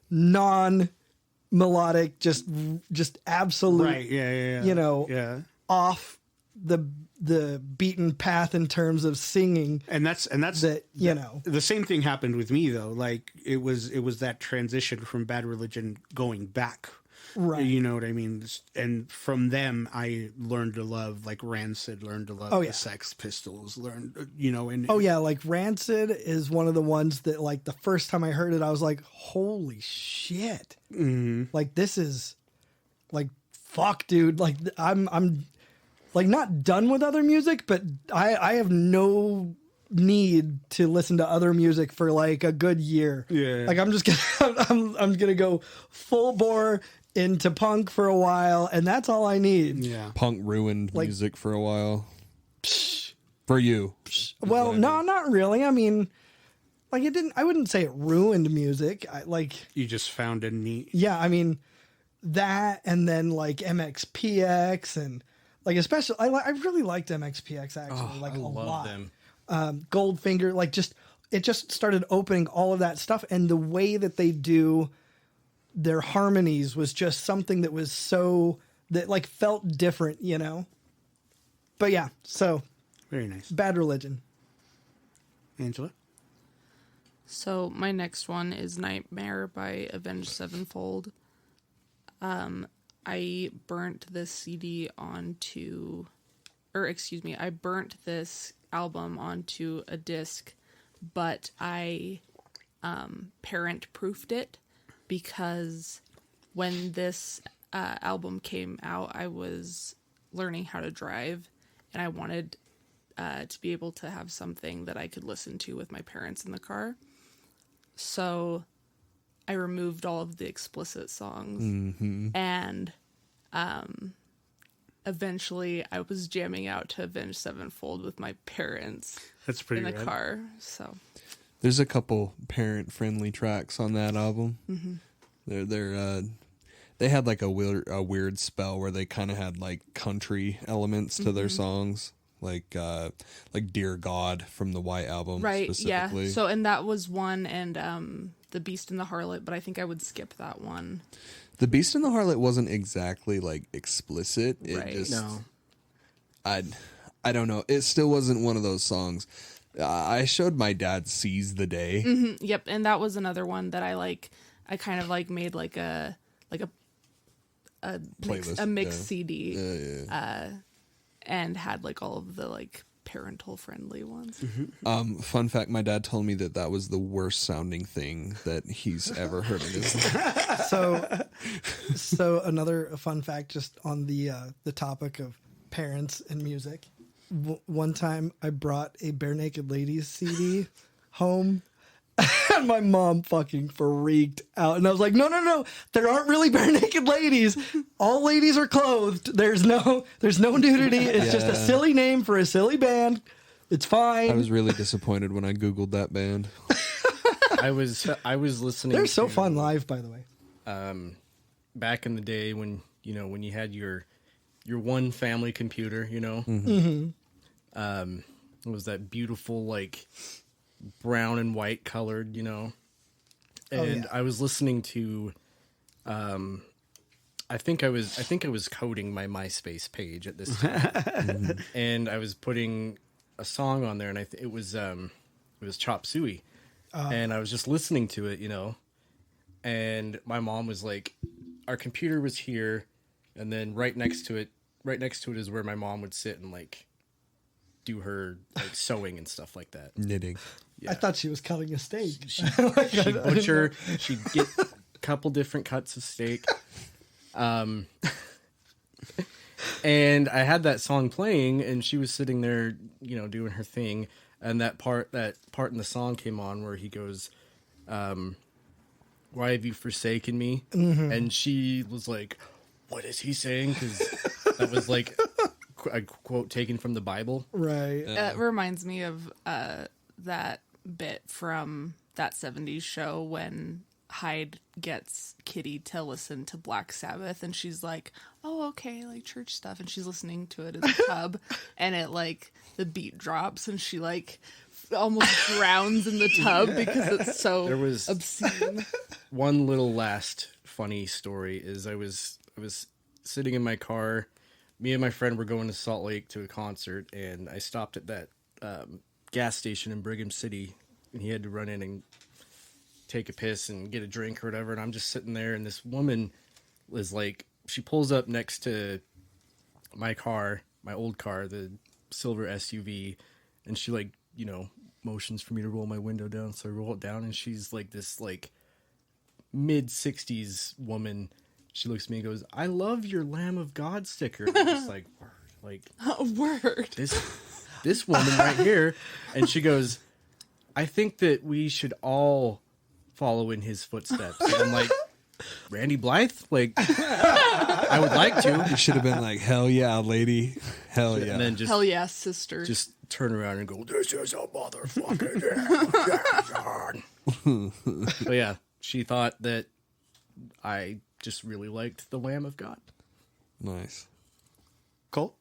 non-melodic, just absolute, Right. Yeah. you know, Yeah. off the beaten path in terms of singing. And that's That, you know. the same thing happened with me though. Like it was that transition from Bad Religion going back. Right. You know what I mean? And from them I learned to love like Rancid, learned to love Oh, yeah. the Sex Pistols, learned you know, and Oh yeah, like Rancid is one of the ones that like the first time I heard it I was like, holy shit. Like this is like fuck dude. Like I'm like not done with other music, but I have no need to listen to other music for like a good year. Yeah. Like I'm just gonna I'm gonna go full bore into punk for a while and that's all I need. yeah. Punk ruined Like- music for a while. For you. Well, no, not really. I mean, like I wouldn't say it ruined music. You just found a neat Yeah, I mean that, and then like MXPX, and like especially I really liked MXPX actually, like I a love lot. them. Goldfinger, like it just started opening all of that stuff, and the way that they do their harmonies was just something that was so that like felt different, you know. But yeah, so very nice. Bad Religion. Angela? So my next one is Nightmare by Avenged Sevenfold. I burnt this CD onto, or excuse me, I burnt this album onto a disc, but I parent-proofed it because when this album came out, I was learning how to drive, and I wanted to be able to have something that I could listen to with my parents in the car. So I removed all of the explicit songs, and eventually I was jamming out to Avenged Sevenfold with my parents That's pretty in the rad. car. So There's a couple parent-friendly tracks on that album. They had like a weird spell where they kind of had like country elements to their songs, like Dear God from the White Album, right, specifically. yeah. So and that was one, and The Beast and the Harlot, but I think I would skip that one. The Beast and the Harlot wasn't exactly like explicit. It Right. just No. I don't know. It still wasn't one of those songs. I showed my dad Seize the Day. Yep, and that was another one that I kind of like made like a Playlist, mix yeah. CD, and had like all of the like parental friendly ones. Fun fact, my dad told me that was the worst sounding thing that he's ever heard in his life. So another fun fact, just on the topic of parents and music. One time, I brought a Bare Naked Ladies CD home, and my mom fucking freaked out. And I was like, "No, there aren't really bare naked ladies. All ladies are clothed. There's no nudity. It's just a silly name for a silly band. It's fine." I was really disappointed when I Googled that band. I was listening. They're so to, fun live, by the way. back in the day when you had your one family computer, it was that beautiful like brown and white colored, and yeah. I was listening to I think I was coding my MySpace page at this time. And I was putting a song on there, and it was Chop Suey. And I was just listening to it, and my mom was like, our computer was here, and then right next to it is where my mom would sit and like do her like sewing and stuff like that. Knitting. I thought she was cutting a steak. She'd butcher, she'd get a couple different cuts of steak. And I had that song playing, and she was sitting there, doing her thing. And that part in the song came on where he goes, "Why have you forsaken me?" Mm-hmm. And she was like, "What is he saying?" Because that was like a quote taken from the Bible. Right. It reminds me of that bit from that 70s show when Hyde gets Kitty to listen to Black Sabbath, and she's like, "Oh, okay, like church stuff," and she's listening to it in the tub, and it like the beat drops, and she like almost drowns in the tub because it's so There was obscene. one little last funny story is I was sitting in my car. Me and my friend were going to Salt Lake to a concert, and I stopped at that gas station in Brigham City, and he had to run in and take a piss and get a drink or whatever. And I'm just sitting there, and this woman is like, she pulls up next to my car, my old car, the silver SUV, and she like, motions for me to roll my window down. So I roll it down, and she's like this like mid-60s woman. She looks at me and goes, "I love your Lamb of God sticker." And I'm just like, word. Like, Word. this woman right here. And she goes, "I think that we should all follow in his footsteps." And I'm like, Randy Blythe? Like, I would like to. You should have been like, "Hell yeah, lady. Hell yeah." And then just Hell yeah, sister. just turn around and go, "This is a motherfucking damn." But yeah, she thought that I just really liked the Lamb of God. Nice. Cole?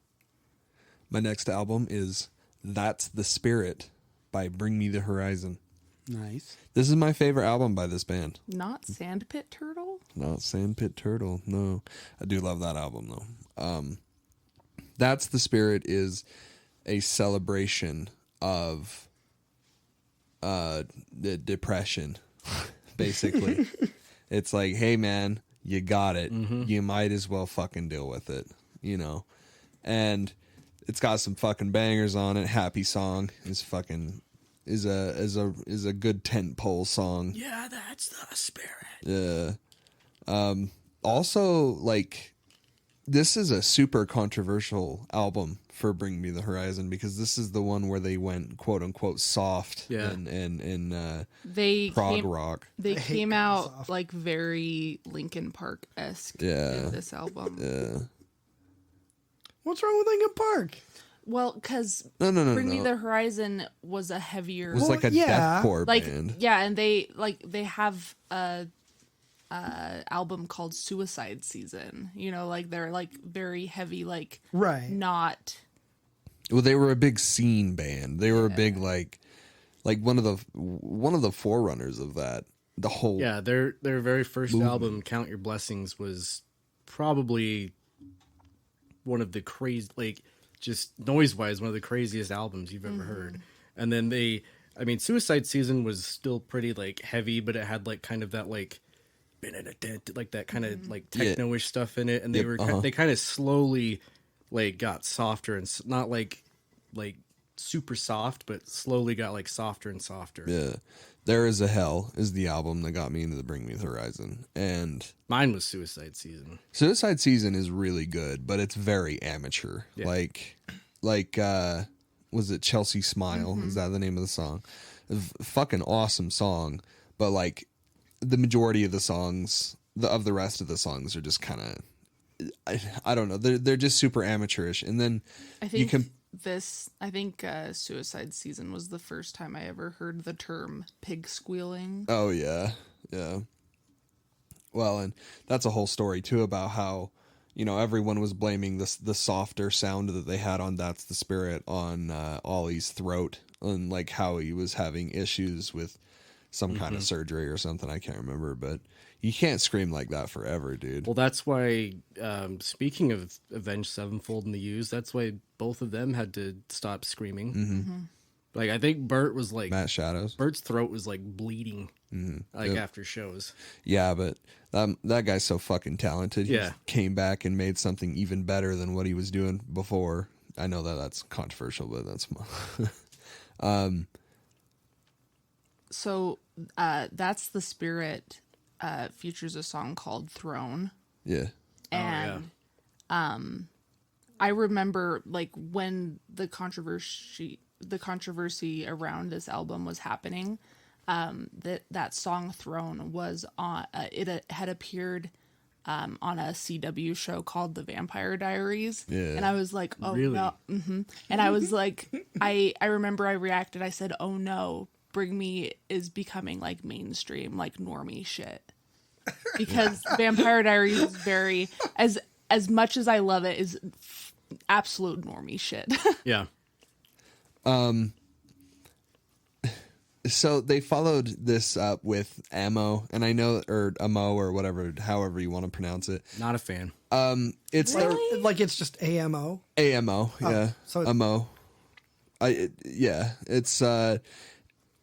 My next album is That's the Spirit by Bring Me the Horizon. Nice. This is my favorite album by this band. Not Sandpit Turtle? Not Sandpit Turtle. No. I do love that album, though. That's the Spirit is a celebration of the depression, basically. It's like, hey, man, you got it. Mm-hmm. You might as well fucking deal with it, And it's got some fucking bangers on it. Happy Song is fucking... is a good tentpole song. Yeah, that's the spirit. Yeah. Also, like, this is a super controversial album for Bring Me the Horizon because this is the one where they went quote unquote soft and They prog rock. They hate came going out soft. like very Linkin Park esque Yeah. in this album. Yeah. What's wrong with Linkin Park? Well, because No. Bring Me the Horizon was a heavier, It was Well, like a yeah. deathcore like band. yeah, and they have a album called Suicide Season. Like they're like very heavy, like Right. not. Well, they were a big scene band. They were a big like one of the forerunners of that. the whole Yeah, their very first album, Count Your Blessings, was probably one of the crazy, like, just noise-wise, one of the craziest albums you've ever heard. And then Suicide Season was still pretty, like, heavy, but it had, like, kind of that, like that kind of, like, techno-ish stuff in it. And they they kind of slowly, like, got softer and not, like super soft, but slowly got, like, softer and softer. Yeah. There Is a Hell is the album that got me into the Bring Me the Horizon. And Mine was Suicide Season. Suicide Season is really good, but it's very amateur. Yeah. Like was it Chelsea Smile? Is that the name of the song? Fucking awesome song, but like the majority of the songs, of the rest of the songs are just kind of, I don't know. They're just super amateurish. And then I think Suicide Season was the first time I ever heard the term pig squealing. Oh yeah. Well, and that's a whole story too about how, you know, everyone was blaming the softer sound that they had on That's the Spirit on Ollie's throat, and like how he was having issues with some kind of surgery or something. I can't remember, but you can't scream like that forever, dude. Well, that's why, speaking of Avenged Sevenfold and the Used, that's why both of them had to stop screaming. Like, I think Bert was like... Matt Shadows. Bert's throat was like bleeding, after shows. Yeah, but that guy's so fucking talented. He Yeah. came back and made something even better than what he was doing before. I know that's controversial, but that's... So That's the Spirit features a song called Throne. Yeah. And I remember, like, when the controversy around this album was happening, that song Throne was on it had appeared on a CW show called The Vampire Diaries. Yeah. And I was like, oh Really? no. And I was like, I remember I reacted, I said, oh no, Bring Me is becoming like mainstream, like normie shit. Because Vampire Diaries is very, as much as I love it, is absolute normie shit. Yeah. So they followed this up with Ammo, and I know, or Amo, or whatever, however you want to pronounce it. Not a fan. It's Really? Like it's just AMO. AMO, yeah. so Amo.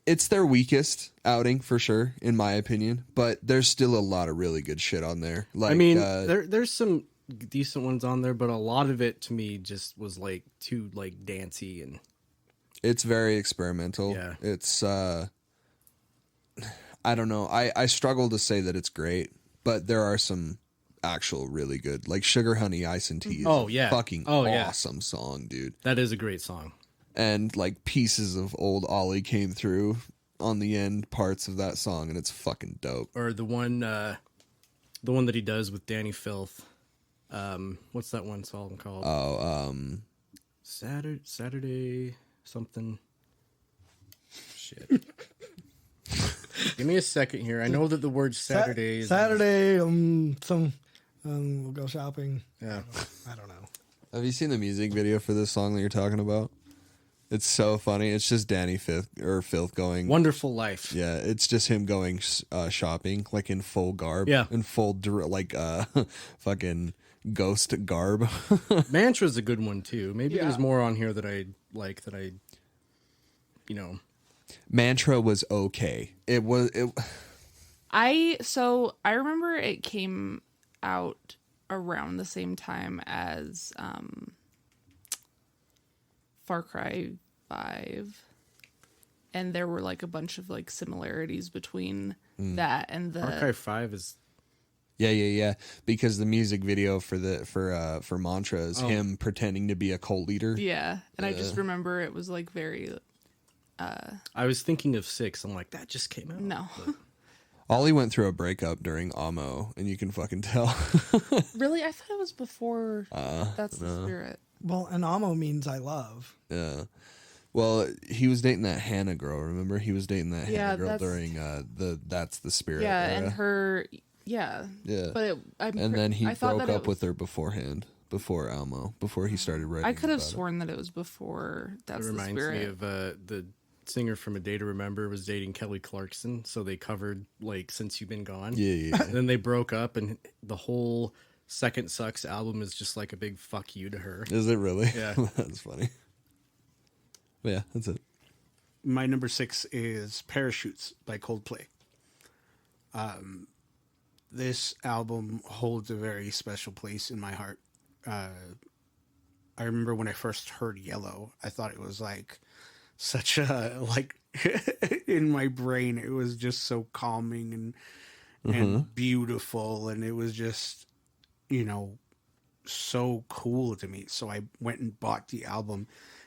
It's their weakest outing for sure, in my opinion. But there's still a lot of really good shit on there. Like, I mean, there's some decent ones on there, but a lot of it to me just was like too like dancey, and it's very experimental. Yeah. It's I don't know. I struggle to say that it's great, but there are some actual really good, like Sugar Honey Ice and Tea. Is Oh, a yeah. fucking Oh, yeah. awesome song, dude. that is a great song. And like pieces of old Ollie came through on the end parts of that song, and it's fucking dope. Or the one that he does with Danny Filth. What's that one song called? Oh, Saturday something. Shit. Give me a second here. I know that the word Saturday is Saturday. We'll go shopping. Yeah. I don't know. have you seen the music video for this song that you're talking about? It's so funny. It's just Danny Filth going. Wonderful Life. Yeah, it's just him going shopping, like in full garb. Yeah. In full, fucking ghost garb. Mantra's a good one too. Maybe there's more on here that I like that I, you know. Mantra was okay. It. I remember it came out around the same time as Far Cry 5, and there were like a bunch of like similarities between that and the Far Cry 5 is Yeah. Because the music video for Mantra is him pretending to be a cult leader. yeah, and I just remember it was like very I was thinking of 6. I'm like, that just came out. no. Ollie went through a breakup during Amo, and you can fucking tell. Really, I thought it was before That's the Spirit. Well, and Amo means I love. Yeah. Well, he was dating that Hannah girl. Remember, he was dating that Yeah, Hannah girl that's- during That's the Spirit. Yeah, era. and her yeah. Yeah. But And then he I thought broke that it up was- with her beforehand, before Almo, before he started writing. I could have about it. sworn that it was before That That's the reminds Spirit. me of the singer from A Day to Remember was dating Kelly Clarkson, so they covered like Since You've Been Gone. Yeah. And then they broke up, and the whole Second Sucks album is just like a big fuck you to her. Is it really? Yeah. That's funny. But yeah, that's it. My number 6 is Parachutes by Coldplay. This album holds a very special place in my heart. I remember when I first heard Yellow, I thought it was like such a, like, in my brain, it was just so calming and beautiful. And it was just, you know, so cool to me. So I went and bought the album,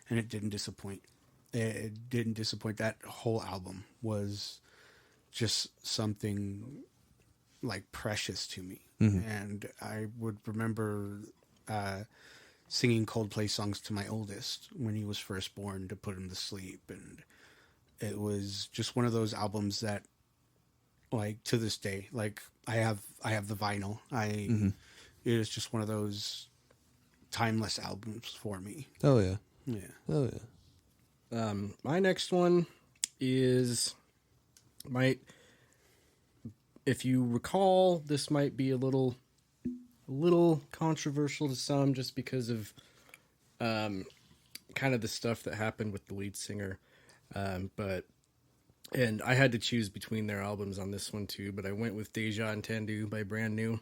and it didn't disappoint. It didn't disappoint. That whole album was just something like precious to me. And I would remember singing Coldplay songs to my oldest when he was first born to put him to sleep. And it was just one of those albums that, like, to this day, like, I have the vinyl. It is just one of those timeless albums for me. Oh yeah. Yeah. Oh yeah. My next one is if you recall, this might be a little controversial to some, just because of kind of the stuff that happened with the lead singer. And I had to choose between their albums on this one too, but I went with Deja Entendu by Brand New.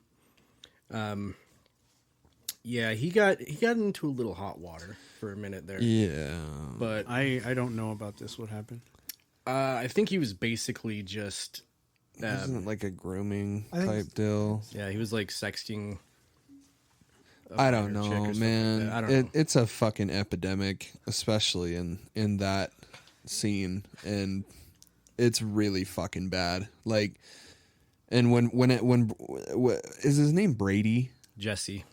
Yeah, he got into a little hot water for a minute there. Yeah. But I don't know about this. What happened? I think he was basically just Isn't it like a grooming I think type deal? yeah, he was like sexting. I don't minor chick or know, something man. like that. I don't know. It's a fucking epidemic, especially in that scene, and it's really fucking bad. Like, and when is his name Brady? Jesse.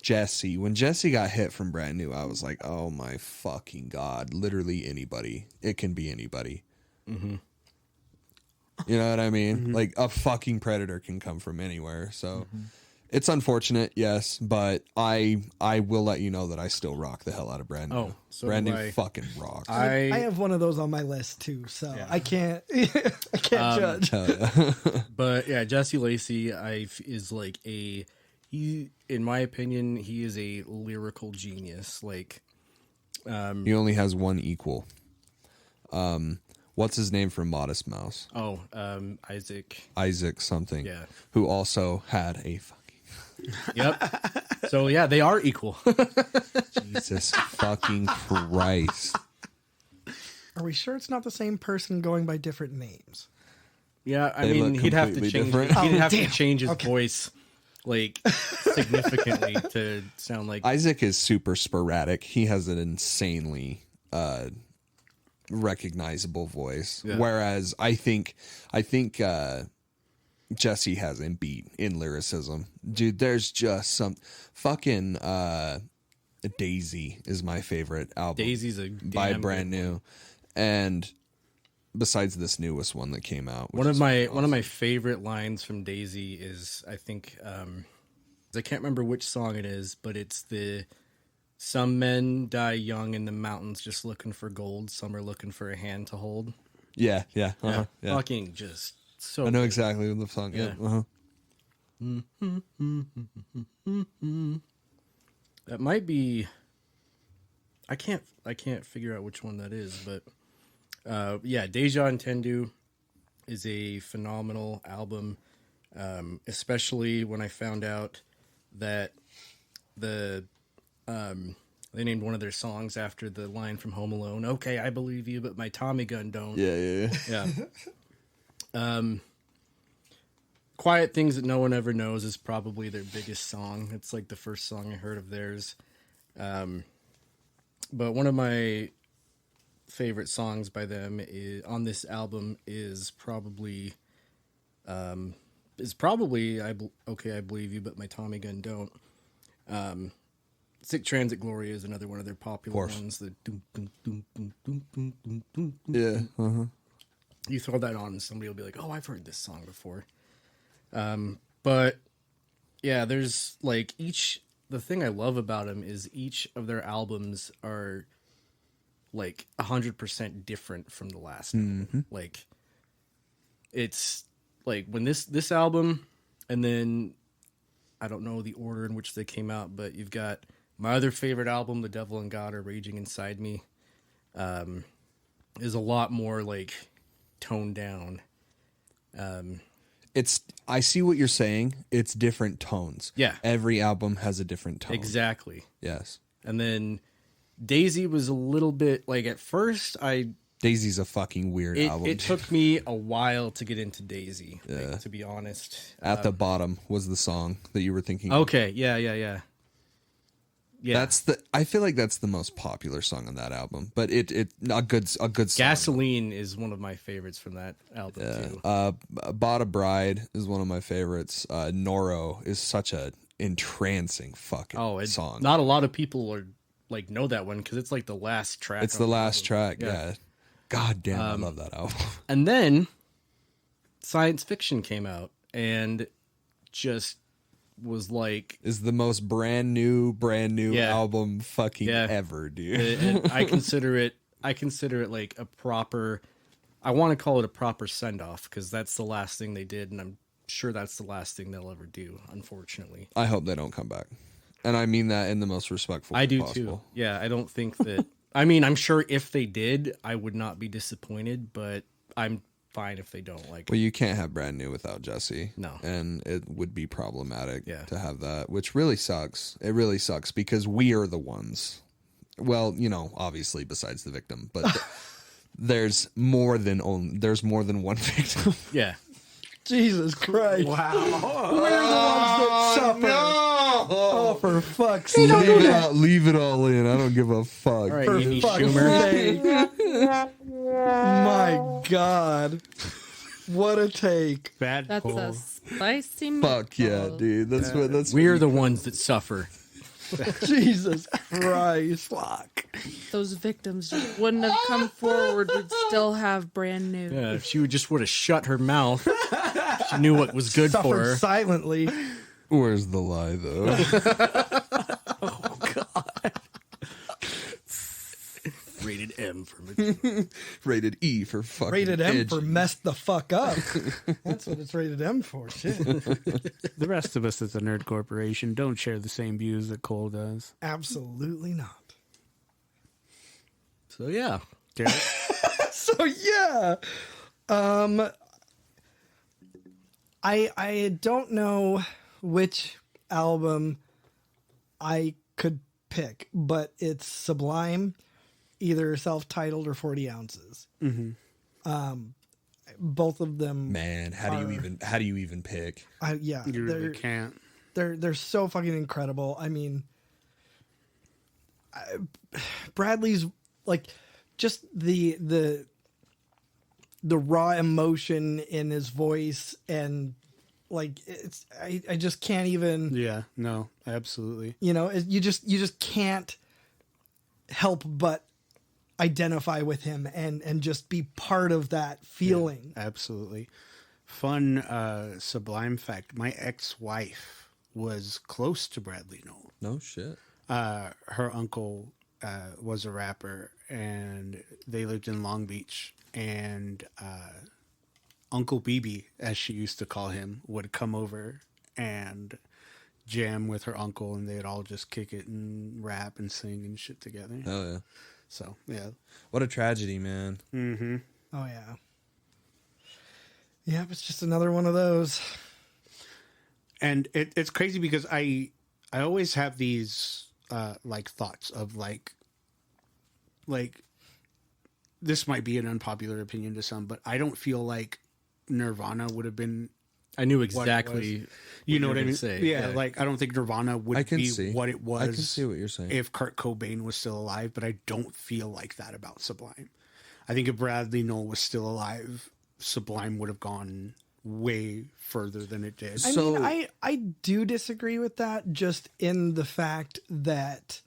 When Jesse got hit from Brand New, I was like, oh my fucking God. Literally anybody. It can be anybody. Mm-hmm. You know what I mean? Mm-hmm. Like, a fucking predator can come from anywhere. So it's unfortunate, yes, but I will let you know that I still rock the hell out of Brand New. Oh, so Brand do New I. fucking rocks. I have one of those on my list too, so I can't I can't judge. Hell yeah. But yeah, Jesse Lacey is like he, in my opinion, he is a lyrical genius. Like, He only has one equal. What's his name from Modest Mouse? Isaac something. Yeah. Who also had a fucking Yep. So yeah, they are equal. Jesus fucking Christ. Are we sure it's not the same person going by different names? Yeah, I They mean, look he'd have to completely change. different. He'd have to damn. change his Okay. voice like significantly to sound like. Isaac is super sporadic. He has an insanely recognizable voice. Yeah. Whereas I think Jesse has him beat in lyricism. Dude, there's just some fucking Daisy is my favorite album. Daisy's a by damn Brand good New. And besides this newest one that came out. which One of is my awesome. one of my favorite lines from Daisy is, I think, I can't remember which song it is, but it's the "Some men die young in the mountains just looking for gold. Some are looking for a hand to hold." Yeah. Uh-huh, yeah. Fucking just so. I know good. exactly what the song is. Yeah. That might be. I can't figure out which one that is, but yeah, Deja Entendu is a phenomenal album, especially when I found out that they named one of their songs after the line from Home Alone. Okay, I believe you, but my Tommy gun don't. Yeah. Yeah. Quiet Things That No One Ever Knows is probably their biggest song. It's like the first song I heard of theirs. But one of my favorite songs by them on this album is probably Okay, I Believe You, but my Tommy gun don't. Sick Transit Glory is another one of their popular ones. The doom, doom, doom, doom, doom, doom, doom, doom, doom. Yeah. Uh-huh. You throw that on and somebody will be like, oh, I've heard this song before. But yeah, there's like the thing I love about them is each of their albums are like 100% different from the last album. Like it's like when this album, and then I don't know the order in which they came out, but you've got my other favorite album, The Devil and God Are Raging Inside Me, is a lot more like toned down. I see what you're saying. It's different tones. Yeah. Every album has a different tone. Exactly. Yes. And then Daisy was a little bit like at first Daisy's a fucking weird album. it took me a while to get into Daisy, like, to be honest. At the Bottom was the song that you were thinking of. Okay, yeah. I feel like that's the most popular song on that album, but it a good song. Gasoline is one of my favorites from that album too. Bought a Bride is one of my favorites. Noro is such a entrancing fucking song. Not a lot of people are like know that one because it's like the last track. It's the last track. Yeah. God damn, I love that album. And then Science Fiction came out and just was like is the most brand new album fucking ever, dude. I consider it like a proper, I want to call it a proper send off because that's the last thing they did, and I'm sure that's the last thing they'll ever do, unfortunately. I hope they don't come back, and I mean that in the most respectful way I do possible. too. Yeah, I don't think that I mean, I'm sure if they did I would not be disappointed, but I'm fine if they don't. Like, well, you can't have Brand New without Jesse. No. And it would be problematic to have that, which really sucks. It really sucks because we are the ones. Well, you know, obviously besides the victim, but there's more than one victim. Yeah. Jesus Christ. Wow. We're the ones that suffer. No! Oh, for fuck's sake. Leave it all in. I don't give a fuck. All right, For Amy fuck's Schumer. sake. My God. What a take. Bad That's pull. a spicy Fuck yeah, meatball. dude. That's We're the ones that suffer. Jesus Christ. Fuck. Those victims just wouldn't have come forward. We'd still have brand new. Yeah, if she just would have shut her mouth, she knew what was good for Suffered her. silently. Where's the lie, though? Rated M for Rated E for fucking Rated M edgy. for messed the fuck up. That's what it's rated M for. Shit. The rest of us at the Nerd Corporation don't share the same views that Cole does. Absolutely not. So yeah. Derek? So yeah. I don't know which album I could pick, but it's Sublime, either self-titled or 40 ounces. Both of them. Man, how do you even pick? Yeah, You really can't. they're so fucking incredible. I mean, Bradley's like just the raw emotion in his voice, and like it's I just can't even. Yeah, no, absolutely. You know, you just can't help but identify with him and just be part of that feeling. Yeah, absolutely. Fun Sublime fact. My ex-wife was close to Bradley Nowell. No shit. Her uncle was a rapper, and they lived in Long Beach, and Uncle BB, as she used to call him, would come over and jam with her uncle, and they'd all just kick it and rap and sing and shit together. Oh yeah. So yeah. What a tragedy, man. Mm-hmm. Oh yeah. Yep, it's just another one of those. And it's crazy because I always have these like thoughts of like this might be an unpopular opinion to some, but I don't feel like Nirvana would have been. I knew what it was. exactly. You know what I gonna mean? say. Yeah, like I don't think Nirvana would be what it was. I can see what you're saying. If Kurt Cobain was still alive, but I don't feel like that about Sublime. I think if Bradley Nowell was still alive, Sublime would have gone way further than it did. I do disagree with that, just in the fact that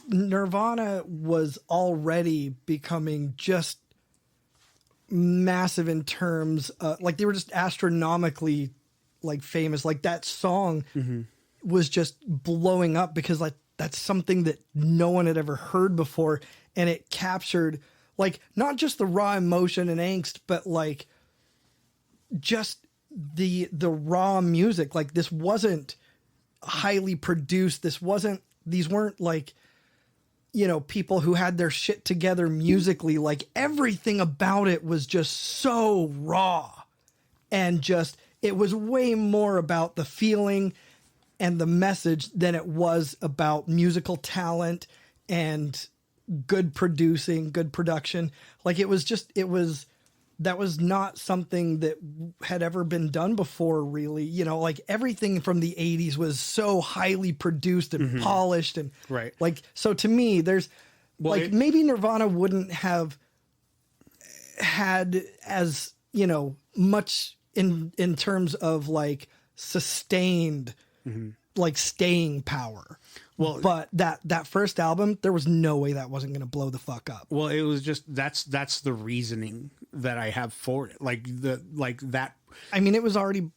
Nirvana was already becoming just massive in terms like they were just astronomically like famous. Like that song was just blowing up because like that's something that no one had ever heard before, and it captured like not just the raw emotion and angst, but like just the raw music. Like this wasn't highly produced. These weren't like, you know, people who had their shit together musically. Like everything about it was just so raw, and just it was way more about the feeling and the message than it was about musical talent and good producing, good production. Like that was not something that had ever been done before, really. You know, like everything from the 80s was so highly produced and polished, and Right. like, so to me, there's maybe Nirvana wouldn't have had as, you know, much in terms of like sustained, like staying power. Well, but that first album, there was no way that wasn't going to blow the fuck up. Well, it was just that's the reasoning that I have for it. Like that. I mean, it was already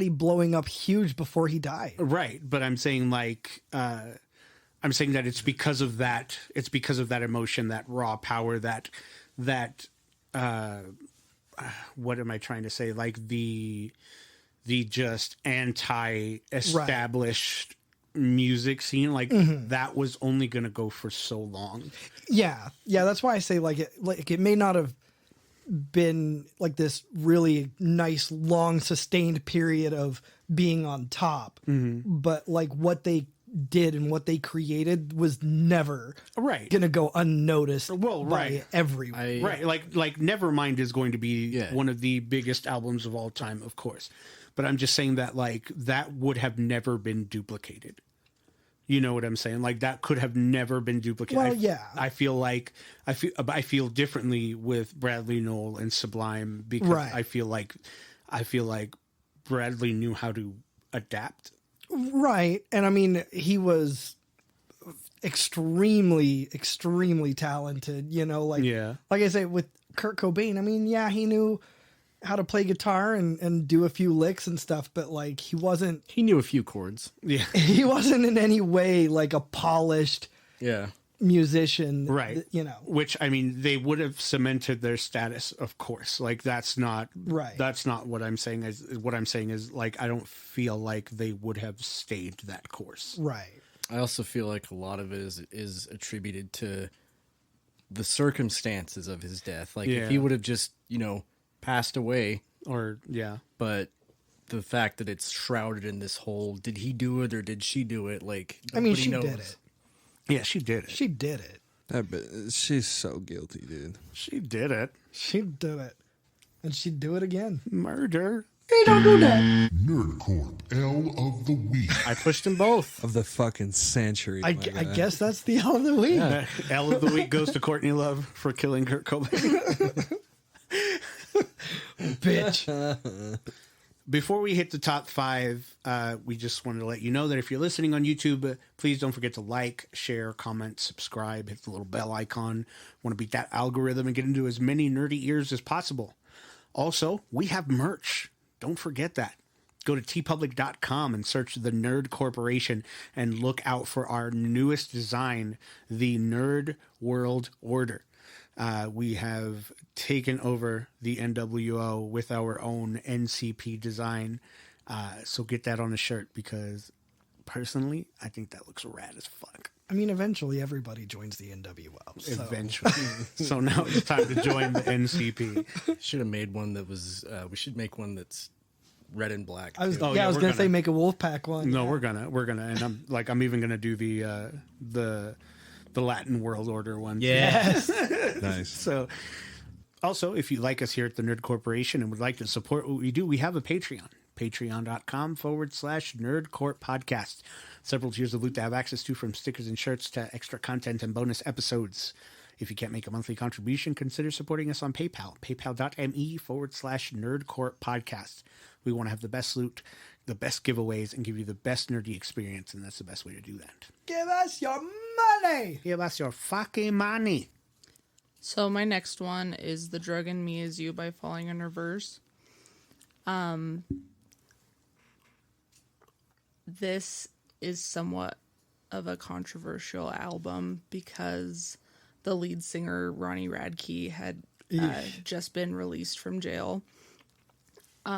blowing up huge before he died. Right, but I'm saying that it's because of that. It's because of that emotion, that raw power, that what am I trying to say? Like the just anti-established music scene, like that was only going to go for so long. Yeah, that's why I say like it may not have been like this really nice long sustained period of being on top, but like what they did and what they created was never gonna go unnoticed. By everyone. Right, like Nevermind is going to be one of the biggest albums of all time, of course. But I'm just saying that like that would have never been duplicated. You know what I'm saying? Like that could have never been duplicated. Well, I feel differently with Bradley Nowell and Sublime, because I feel like Bradley knew how to adapt. Right. And I mean, he was extremely, extremely talented, you know, like I say with Kurt Cobain, I mean, he knew how to play guitar and do a few licks and stuff, but like he knew a few chords. Yeah. He wasn't in any way like a polished musician. Right. You know. Which, I mean, they would have cemented their status, of course. Like that's not that's not what I'm saying. What I'm saying is like I don't feel like they would have stayed that course. Right. I also feel like a lot of it is attributed to the circumstances of his death. Like if he would have just, you know, passed away, but the fact that it's shrouded in this whole did he do it or did she do it, like I mean she did it. Yeah, she did it. She did it. She's so guilty, dude. She did it. She did it. And she'd do it again. Murder. Hey, don't do that. Nerdcorp L of the Week. I pushed them both. Of the fucking century. I guess that's the L of the Week. Yeah. L of the Week goes to Courtney Love for killing Kurt Cobain. Bitch. Before we hit the top 5, we just wanted to let you know that if you're listening on YouTube, please don't forget to like, share, comment, subscribe, hit the little bell icon. Want to beat that algorithm and get into as many nerdy ears as possible. Also, we have merch. Don't forget that. Go to tpublic.com and search the Nerd Corporation and look out for our newest design, the Nerd World Order. We have taken over the NWO with our own NCP design. So get that on a shirt, because personally, I think that looks rad as fuck. I mean, eventually everybody joins the NWO. So. Eventually. So now it's time to join the NCP. Should have made one that was, we should make one that's red and black. I was going to say make a Wolfpack one. No, we're gonna, and I'm even gonna do the Latin World Order one. Yes. Nice. So, also, if you like us here at the Nerd Corporation and would like to support what we do, we have a Patreon. Patreon.com/NerdCorp Podcast. Several tiers of loot to have access to, from stickers and shirts to extra content and bonus episodes. If you can't make a monthly contribution, consider supporting us on PayPal. PayPal.me/NerdCorp Podcast. We want to have the best loot, the best giveaways, and give you the best nerdy experience, and that's the best way to do that. Give us your money. Give us your fucking money. So my next one is The Drug in Me Is You by Falling in Reverse. This is somewhat of a controversial album because the lead singer Ronnie Radke had just been released from jail. He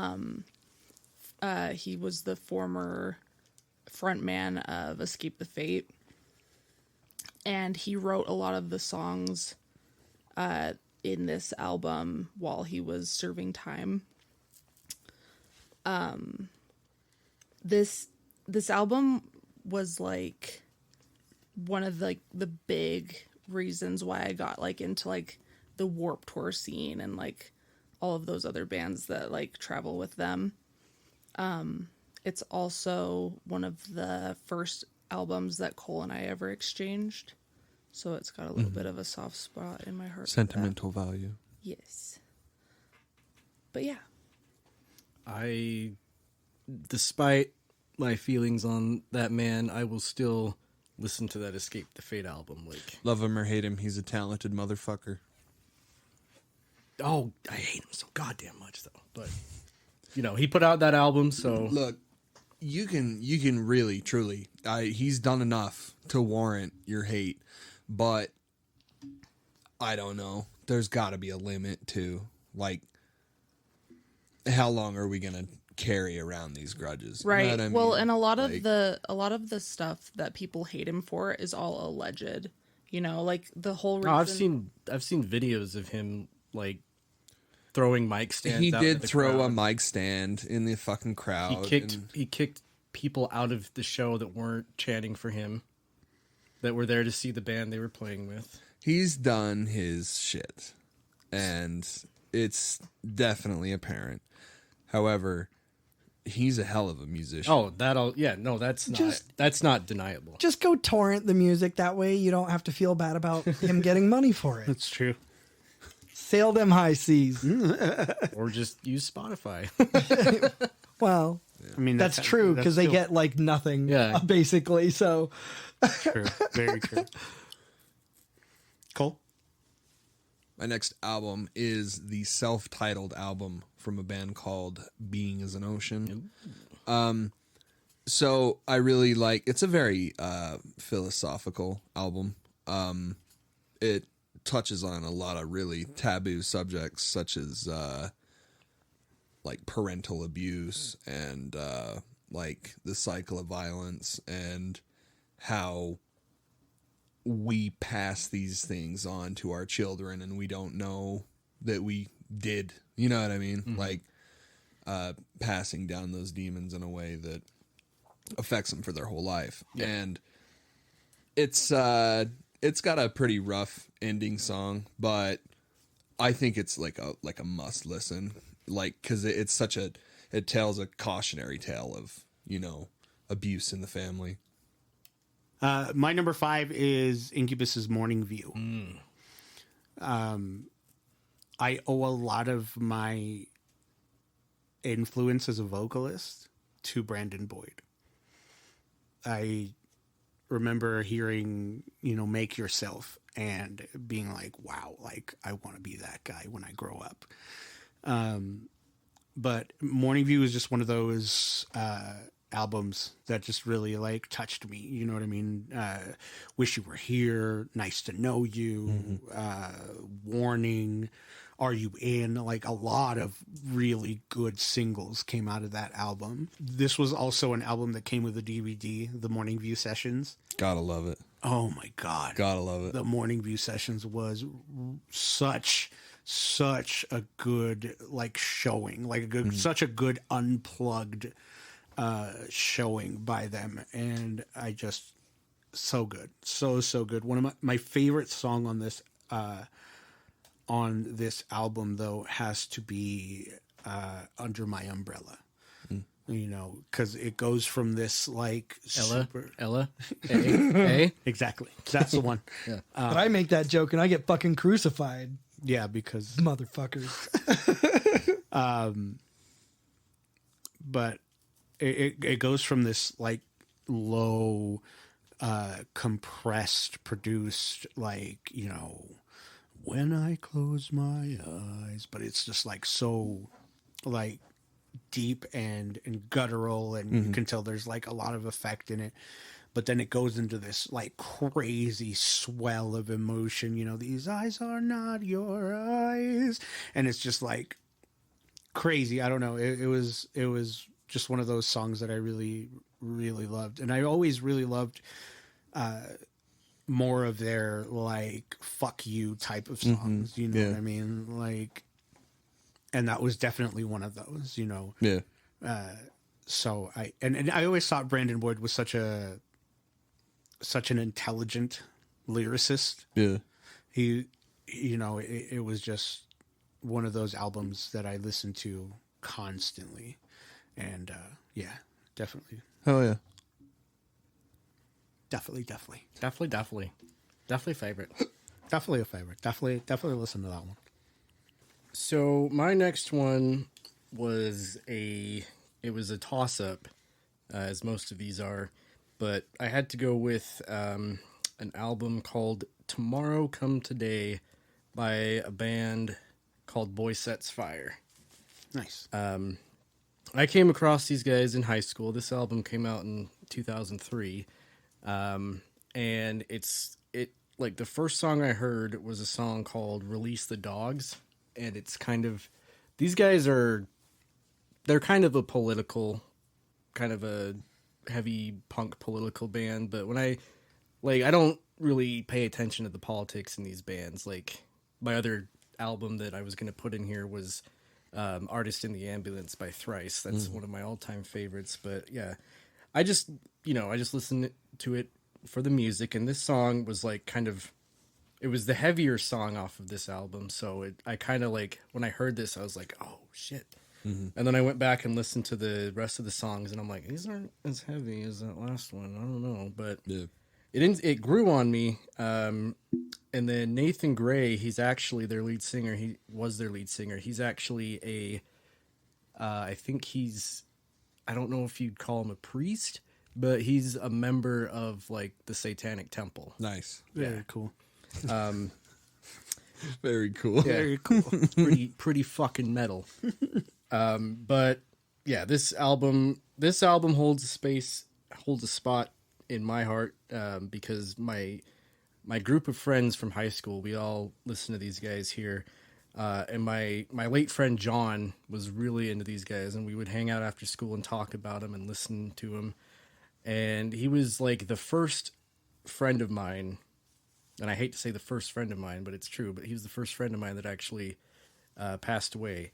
was the former frontman of Escape the Fate, and he wrote a lot of the songs in this album while he was serving time. This album was like one of the big reasons why I got like into like the Warped Tour scene and like all of those other bands that like travel with them. It's also one of the first albums that Cole and I ever exchanged, so it's got a little bit of a soft spot in my heart. Sentimental value. Yes. But yeah. Despite my feelings on that man, I will still listen to that Escape the Fate album. Like, Love him or hate him, he's a talented motherfucker. oh, I hate him so goddamn much though. But you know, he put out that album, so Look, you can really, truly, he's done enough to warrant your hate, but I don't know. There's got to be a limit to, like, how long are we gonna carry around these grudges? You know Right. what I Well, mean? and a lot Like, of the stuff that people hate him for is all alleged. You know, like the whole reason. no, I've seen videos of him like throwing mic stands. he out did at the throw a crowd. mic stand in the fucking crowd. He kicked people out of the show that weren't chanting for him, that were there to see the band they were playing with. He's done his shit, and it's definitely apparent. However, he's a hell of a musician. Oh, that's not deniable. Just go torrent the music. That way you don't have to feel bad about him getting money for it. That's true. Sail them high seas. Or just use Spotify. Well, I mean, that's true because they still get like nothing, Yeah. basically. So true. Very true. Cole? My next album is the self-titled album from a band called Being is an Ocean. So I really like, it's a very philosophical album. It touches on a lot of really taboo subjects such as like parental abuse and like the cycle of violence and how we pass these things on to our children and we don't know that we did. You know what I mean? Like passing down those demons in a way that affects them for their whole life. Yeah. And it's got a pretty rough ending song, but I think it's like a must listen, like, cause it's such it tells a cautionary tale of, you know, abuse in the family. My number 5 is Incubus's Morning View. I owe a lot of my influence as a vocalist to Brandon Boyd. I remember hearing, Make Yourself and being like, wow, like I want to be that guy when I grow up. But Morning View is just one of those albums that just really like touched me. You know what I mean? Wish You Were Here, Nice to Know You, Warning, Are You In? Like a lot of really good singles came out of that album. This was also an album that came with a DVD, the Morning View Sessions. Gotta love it. Oh my God. Gotta love it. The Morning View Sessions was such a good like showing, like a good, such a good unplugged showing by them, and I just so good, so good. One of my favorite song on this album though has to be Under My Umbrella. Because it goes from this like Ella, A. exactly, that's the one. but I make that joke and I get fucking crucified, Yeah, because motherfuckers. but it goes from this like low compressed produced like when I close my eyes, but it's just like so like deep and guttural, and you can tell there's like a lot of effect in it. but then it goes into this like crazy swell of emotion. You know, these eyes are not your eyes, and it's just like crazy. I don't know. It was just one of those songs that I really, really loved, and I always really loved more of their like "fuck you" type of songs. You know what I mean? Like, and that was definitely one of those. You know. Yeah. So and I always thought Brandon Boyd was such an intelligent lyricist. Yeah. He, you know, it was just one of those albums that I listened to constantly, and yeah, definitely, Oh yeah. definitely Definitely favorite. definitely a favorite. Definitely listen to that one. So my next one was a toss up, as most of these are, but I had to go with an album called Tomorrow Come Today by a band called Boy Sets Fire. Nice. I came across these guys in high school. This album came out in 2003. And it like the first song I heard was a song called Release the Dogs. And it's kind of, these guys they're kind of a political, kind of a heavy punk political band. But when I don't really pay attention to the politics in these bands. Like my other album that I was going to put in here was Artist in the Ambulance by Thrice. That's one of my all-time favorites. But yeah, I just listened to it for the music, and this song was like kind of, it was the heavier song off of this album. So I kind of like, when I heard this, I was like, oh shit. And then I went back and listened to the rest of the songs, and I'm like, these aren't as heavy as that last one. I don't know, but it grew on me. And then Nathan Gray, he's actually their lead singer. He was their lead singer. He's actually I think I don't know if you'd call him a priest, but he's a member of like the Satanic Temple. Nice. Very cool. Very cool. Very cool. pretty fucking metal. But yeah, this album holds a spot in my heart, because my group of friends from high school, we all listen to these guys here. And my late friend John was really into these guys, and we would hang out after school and talk about them and listen to them. And he was like the first friend of mine, and I hate to say the first friend of mine, but it's true, but he was the first friend of mine that actually passed away.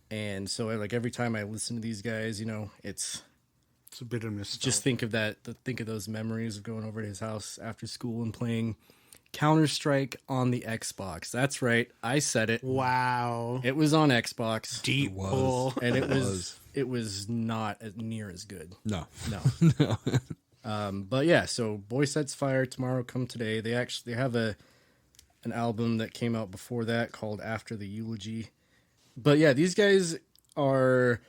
And so like every time I listen to these guys, you know, it's a bit of nostalgia. just think of those memories of going over to his house after school and playing Counter-Strike on the Xbox. That's right, I said it. Wow. It was on Xbox. Deep pull. And it was not near as good. No. But yeah, so Boy Sets Fire, Tomorrow Come Today. They have an album that came out before that called After the Eulogy. But yeah, these guys are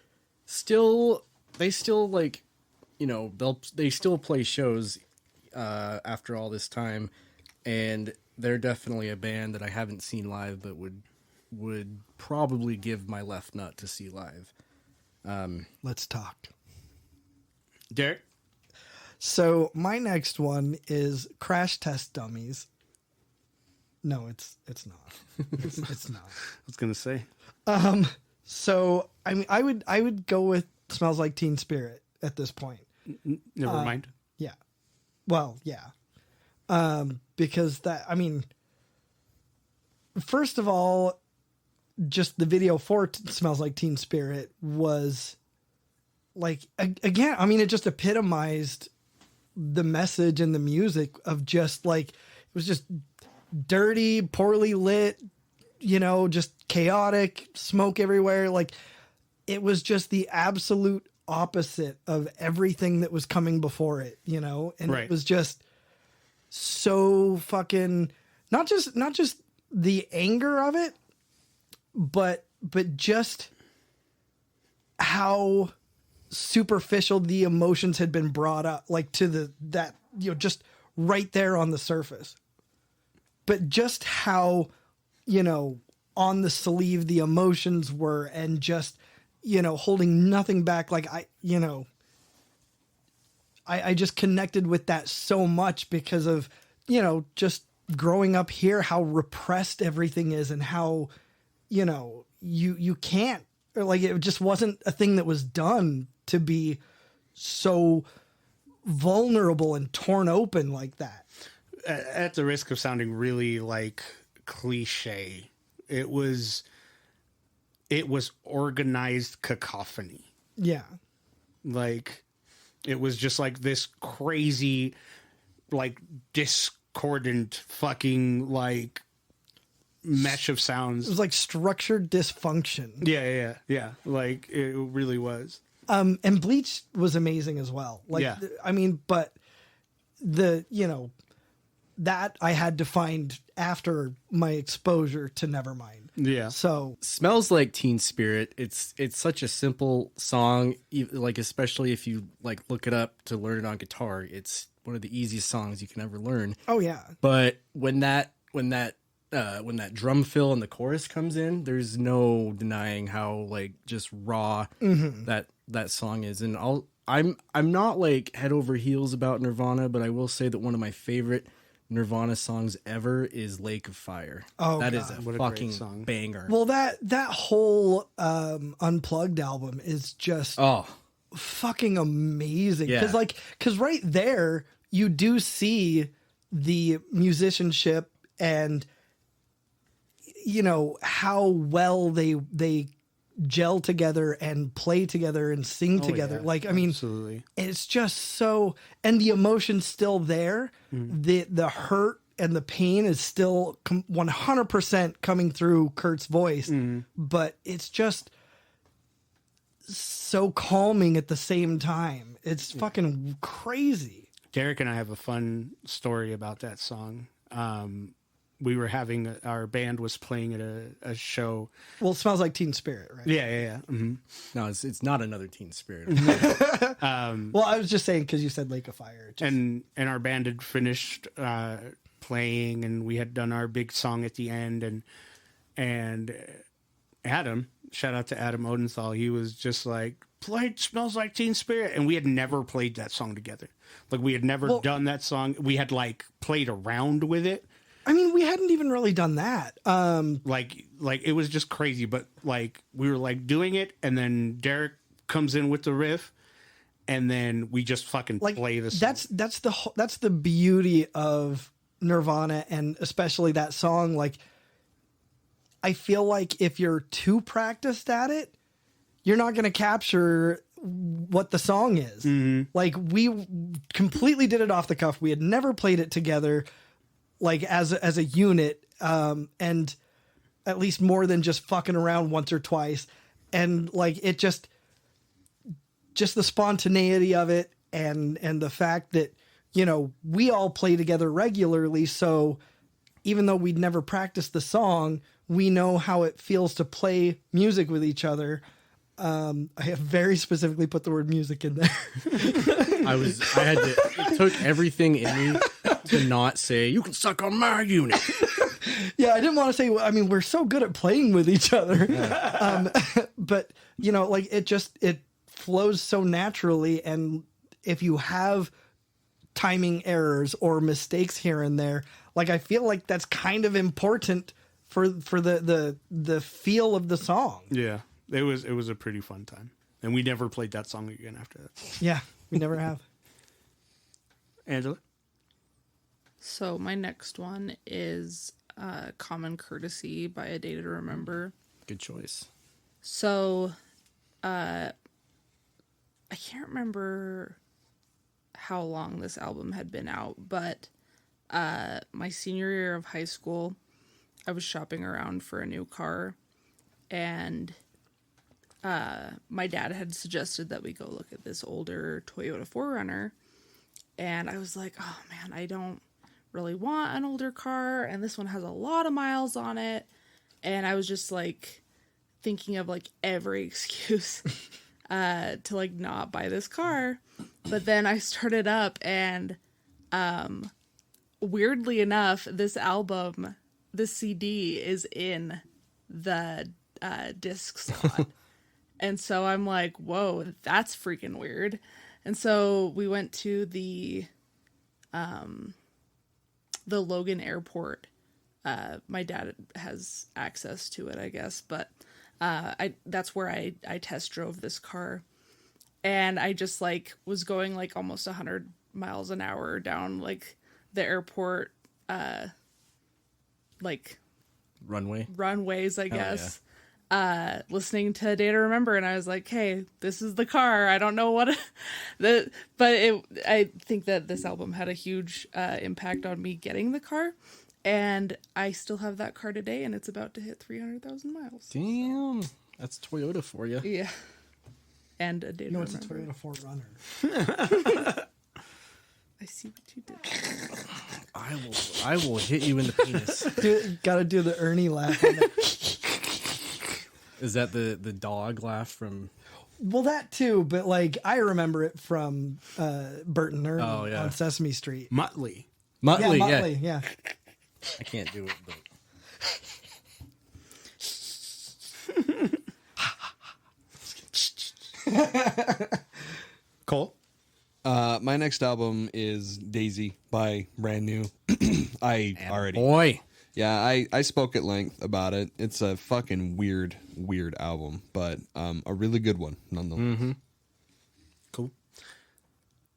they still like, you know, they still play shows after all this time, and they're definitely a band that I haven't seen live, but would probably give my left nut to see live. Let's talk. Derek? So my next one is Crash Test Dummies. No, it's not. It's not. I was going to say. So I mean, I would go with Smells Like Teen Spirit at this point. Never mind. Yeah. Well, yeah. Because that, I mean, first of all, just the video for Smells Like Teen Spirit was like, again, I mean, it just epitomized the message and the music of just like, it was just dirty, poorly lit, you know, just chaotic, smoke everywhere. Like, it was just the absolute opposite of everything that was coming before it, you know? And right. It was just so fucking, not just the anger of it, but just how superficial the emotions had been brought up, like to that, you know, just right there on the surface. But just how, you know, on the sleeve the emotions were, and just, you know, holding nothing back. Like, I just connected with that so much because of, you know, just growing up here, how repressed everything is and how, you know, you can't, or like, it just wasn't a thing that was done to be so vulnerable and torn open like that. At the risk of sounding really like cliche, it was organized cacophony. Yeah. Like, it was just like this crazy, like, discordant fucking, like, mesh of sounds. It was like structured dysfunction. Yeah. Like, it really was. And Bleach was amazing as well. Like, Yeah. I mean, but you know, that I had to find after my exposure to Nevermind. Yeah. So Smells Like Teen Spirit. It's such a simple song, like especially if you like look it up to learn it on guitar. It's one of the easiest songs you can ever learn. oh yeah. But when that drum fill in the chorus comes in, there's no denying how like just raw that song is. And I'm not like head over heels about Nirvana, but I will say that one of my favorite Nirvana songs ever is Lake of Fire. Oh, that God. is a What a great fucking song. banger. Well, that whole Unplugged album is just Oh, fucking amazing. Yeah. Because right there, you do see the musicianship and, you know, how well they gel together and play together and sing together. yeah. Like, I mean, Absolutely. it's just so, and the emotion's still there. The hurt and the pain is still 100% coming through Kurt's voice, but it's just so calming at the same time. It's fucking crazy. Derek and I have a fun story about that song. We were having our band was playing at a show. Well, it smells like Teen Spirit, right? Yeah. Mm-hmm. no, it's not another Teen Spirit. Well, I was just saying because you said Lake of Fire. Just- And our band had finished playing, and we had done our big song at the end, and Adam, shout out to Adam Odenthal, he was just like, played Smells Like Teen Spirit, and we had never played that song together. Like, we had never done that song. We had like played around with it. I mean, we hadn't even really done that. Like it was just crazy, but like we were like doing it, and then Derek comes in with the riff, and then we just fucking Like play the song. that's the beauty of Nirvana, and especially that song. Like, I feel like if you're too practiced at it, you're not going to capture what the song is. Like, we completely did it off the cuff. We had never played it together, like as a unit, and at least more than just fucking around once or twice. And like, it just the spontaneity of it, and the fact that, you know, we all play together regularly. So even though we'd never practiced the song, we know how it feels to play music with each other. I have very specifically put the word music in there. It took everything in me to not say, you can suck on my unit. Yeah, I didn't want to say, I mean, we're so good at playing with each other. But, you know, like, it flows so naturally. And if you have timing errors or mistakes here and there, like, I feel like that's kind of important for the feel of the song. Yeah, it was a pretty fun time, and we never played that song again after that. Yeah, we never have. Angela, So my next one is Common Courtesy by A Day to Remember. Good choice. So I can't remember how long this album had been out, but my senior year of high school, I was shopping around for a new car, and my dad had suggested that we go look at this older Toyota 4Runner, and I was like, oh man, I don't really want an older car, and this one has a lot of miles on it, and I was just like thinking of like every excuse to like not buy this car. But then I started up, and weirdly enough, this album, the CD is in the disc slot. And so I'm like, whoa, that's freaking weird. And so we went to the Logan Airport. My dad has access to it, I guess, but that's where I test drove this car. And I just like was going like almost 100 miles an hour down like the airport like runways, I guess. Listening to Day to Remember, and I was like, hey, this is the car. I don't know what I think that this album had a huge impact on me getting the car, and I still have that car today, and it's about to hit 300,000 miles. Damn, that's Toyota for you. Yeah. And a Day to No, it's a Remember. Toyota 4Runner. I see what you did. I will hit you in the penis. Gotta do the Ernie laugh on it. Is that the dog laugh from? Well, that too, but like I remember it from Bert and Ernie on Sesame Street. Muttley. Muttley, yeah. Muttley, yeah. I can't do it, but Cole? My next album is Daisy by Brand New. boy, I spoke at length about it. It's a fucking weird album, but a really good one nonetheless. Cool.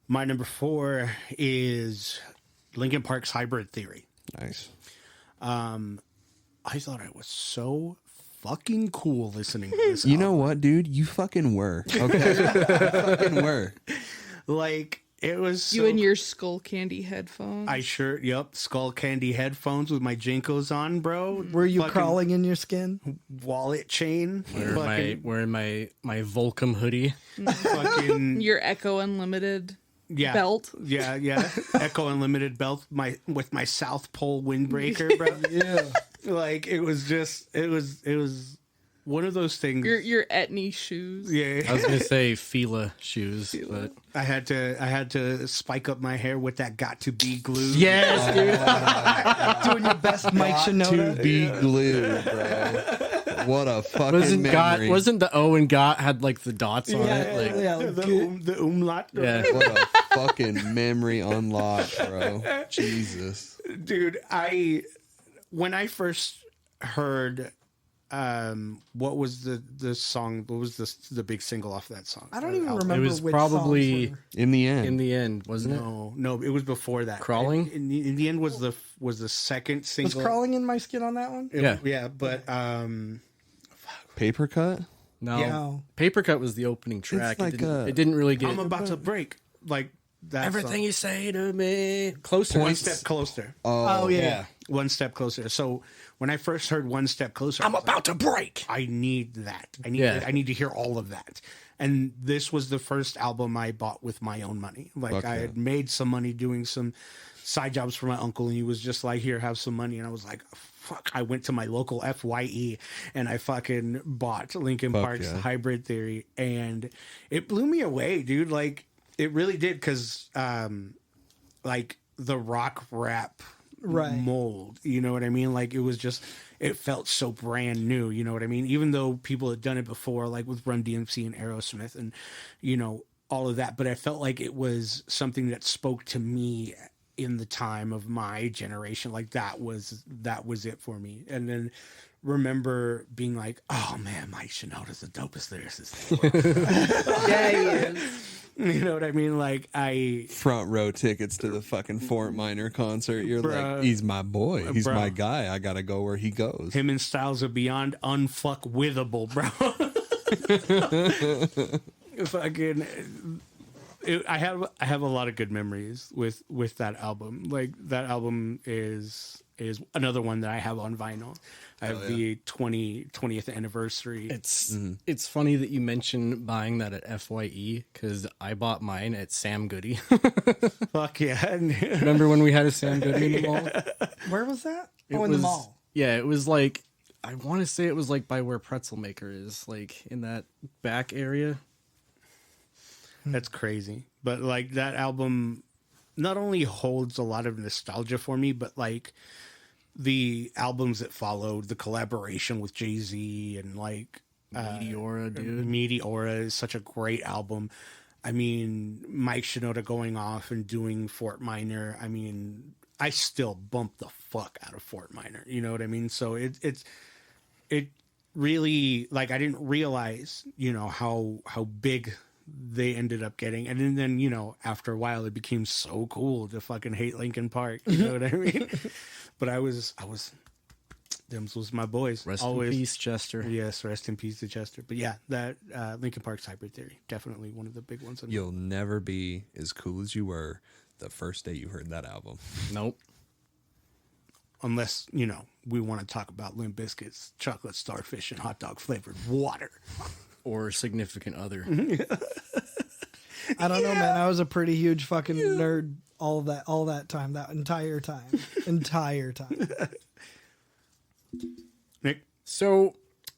My number 4 is Linkin Park's Hybrid Theory. Nice. I thought I was so fucking cool listening to this You album. know what, dude? You fucking were. Okay. You fucking were. Like, it was You so and your Skull Candy headphones. Skull Candy headphones with my Jinkos on, bro. Were you Fucking crawling in your skin? wallet chain? wearing my Volcom hoodie. Fucking Your Echo Unlimited yeah, belt. Yeah. Echo Unlimited belt, with my South Pole windbreaker, bro. Yeah. Like, it was one of those things. Your Etney shoes. Yeah, I was gonna say Fila shoes, but I had to spike up my hair with that Got to Be glue. yes, dude. Doing your best Mike To Shinoda. be glued, bro. What a fucking memory. Wasn't the O and Got had like the dots on Yeah, it? Like, yeah, the umlaut. yeah. What a fucking memory unlocked, bro. Jesus. Dude, when I first heard what was the song, what was the big single off that song? I don't even Album? remember It was which probably- songs were. In the end. In the end, wasn't it? No, it was before that. Crawling? In the end was the second Was single. Crawling in My Skin on that one? Yeah, but Paper Cut? No. Yeah. No. Paper Cut was the opening track. like it didn't really get I'm about to break, like that. everything song. you say to me. Closer. One step closer. Oh, yeah. One step closer. So when I first heard One Step Closer, I'm about to break. I need that. I need Yeah. I need to hear all of that. And this was the first album I bought with my own money. Like, Fuck I yeah. had made some money doing some side jobs for my uncle, and he was just like, here, have some money. And I was like, fuck. I went to my local FYE and I fucking bought Linkin Fuck Park's yeah. Hybrid Theory, and it blew me away, dude. Like, it really did, because like the rock rap Right. mold, you know what I mean? Like, it felt so brand new, you know what I mean? Even though people had done it before, like with Run DMC and Aerosmith and, you know, all of that, but I felt like it was something that spoke to me in the time of my generation. Like, that was it for me. And then remember being like, oh man, Mike Shinoda's the dopest lyricist in the world. Yeah, he is. You know what I mean? Like, Front row tickets to the fucking Fort Minor concert. You're Bruh. like, he's my boy. He's Bruh. my guy. I gotta go where he goes. him and Styles are beyond unfuckwithable, bro. Fucking, I have a lot of good memories with that album. Like, that album is another one that I have on vinyl. I have the 20th anniversary. It's funny that you mentioned buying that at FYE because I bought mine at Sam Goody. Fuck yeah. Remember when we had a Sam Goody in the mall? Where was that? It Oh, in the was- mall. Yeah, it was like, I want to say it was like by where Pretzel Maker is, like in that back area. That's crazy. But like, that album not only holds a lot of nostalgia for me, but like the albums that followed, the collaboration with Jay-Z and like Meteora, dude. Meteora is such a great album. I mean, Mike Shinoda going off and doing Fort Minor. I mean, I still bump the fuck out of Fort Minor. You know what I mean? So it really, like, I didn't realize, you know, how big they ended up getting. And then, you know, after a while, it became so cool to fucking hate Linkin Park. You know what I mean? But I was, them was my boys. Rest Always. in peace, Chester. Yes, rest in peace to Chester. But yeah, that Linkin Park's Hybrid Theory, definitely one of the big ones. You'll never be as cool as you were the first day you heard that album. Nope. Unless, you know, we want to talk about Limp Bizkit's Chocolate Starfish and Hot Dog Flavored Water. Or significant other. I don't know, man. I was a pretty huge fucking nerd all that time, that entire time. Nick? So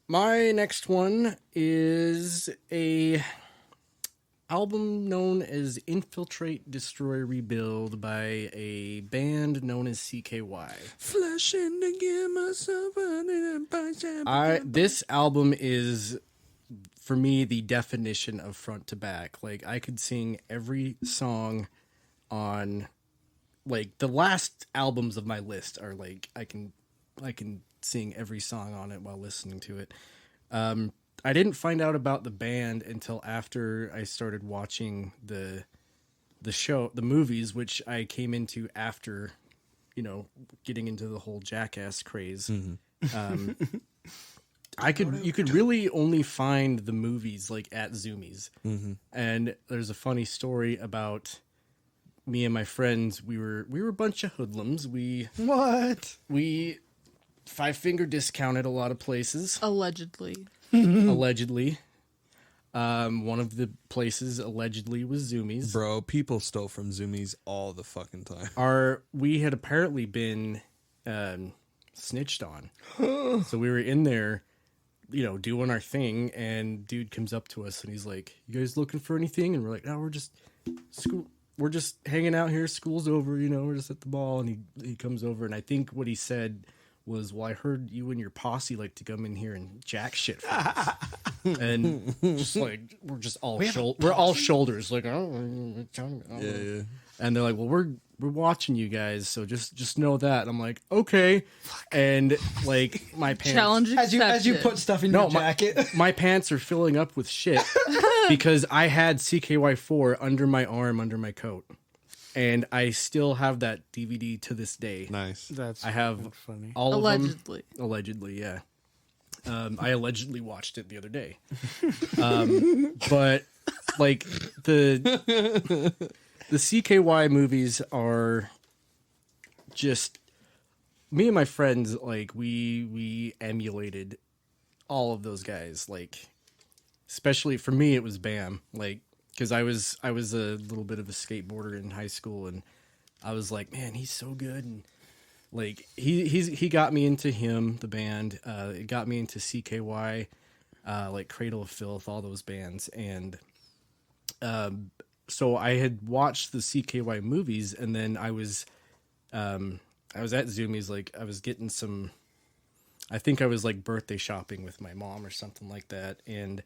my next one is a album known as Infiltrate, Destroy, Rebuild by a band known as CKY. Flashing to give myself This album is, for me, the definition of front to back. Like, I could sing every song on, like, the last albums of my list are like, I can sing every song on it while listening to it. I didn't find out about the band until after I started watching the show, the movies, which I came into after, you know, getting into the whole Jackass craze. Mm-hmm. You could really only find the movies like at Zoomies. Mm-hmm. And there's a funny story about me and my friends. We were a bunch of hoodlums. We five-finger discounted a lot of places. Allegedly. Allegedly. One of the places allegedly was Zoomies. Bro, people stole from Zoomies all the fucking time. We had apparently been snitched on. So we were in there, you know, doing our thing, and dude comes up to us and he's like, "You guys looking for anything?" And we're like, "No, we're just hanging out here. School's over, you know, we're just at the mall." And he comes over, and I think what he said was, "Well, I heard you and your posse like to come in here and jack shit for us." And just like, we're just all shoulders, like, "Oh, Yeah. And they're like, "Well, we're watching you guys, so just know that." And I'm like, "Okay." And like, my pants, Challenge accepted. As you put stuff in your jacket. my pants are filling up with shit because I had CKY4 under my arm, under my coat. And I still have that DVD to this day. Nice. I have funny. all Allegedly. of them. Allegedly, yeah. I allegedly watched it the other day. But like the CKY movies are just, me and my friends, like we emulated all of those guys. Like, especially for me, it was Bam. Like, because I was a little bit of a skateboarder in high school, and I was like, man, he's so good. And like, he got me into him, the band. It got me into CKY, like Cradle of Filth, all those bands. And so I had watched the CKY movies, and then I was at Zoomies, like I was getting some, I think I was like birthday shopping with my mom or something like that. And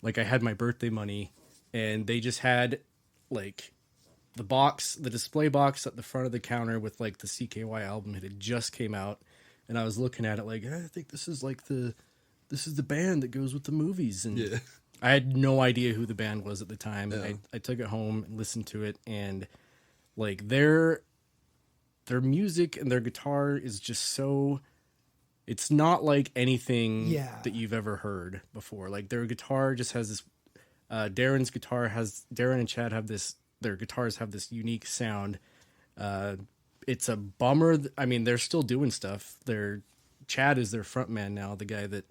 like, I had my birthday money, and they just had like the display box at the front of the counter with like the CKY album. It had just came out, and I was looking at it like, I think this is the band that goes with the movies. And Yeah. I had no idea who the band was at the time. Yeah. I took it home and listened to it, and like their music and their guitar is just so, it's not like anything that you've ever heard before. Like, their guitar just has this, Darren and Chad have this, their guitars have this unique sound. It's a bummer. I mean, they're still doing stuff. Chad is their frontman now, the guy that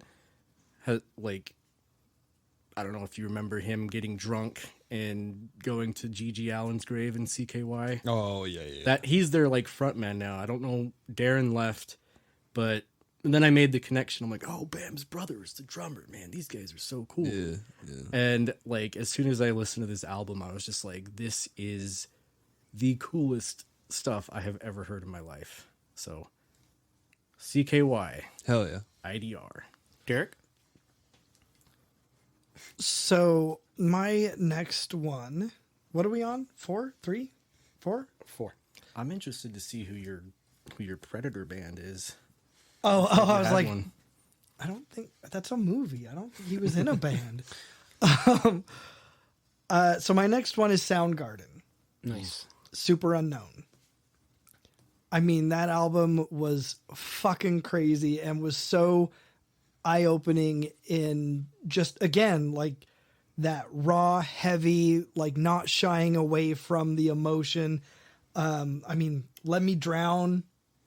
has, like, I don't know if you remember him getting drunk and going to Gigi Allen's grave in CKY. Oh, yeah. That he's their like frontman now. I don't know. Darren left, but and then I made the connection. I'm like, oh, Bam's brother is the drummer. Man, these guys are so cool. Yeah. And like, as soon as I listened to this album, I was just like, this is the coolest stuff I have ever heard in my life. So, CKY. Hell yeah. IDR. Derek? So My next one. What are we on? 4? 3? 4? 4. I'm interested to see who your Predator band is. Oh, I was Had like, one. I don't think that's a movie. I don't think he was in a band. So my next one is Soundgarden, Nice. Super Unknown. I mean, that album was fucking crazy and was so eye-opening in just, again, like that raw, heavy, like not shying away from the emotion. I mean, Let Me Drown,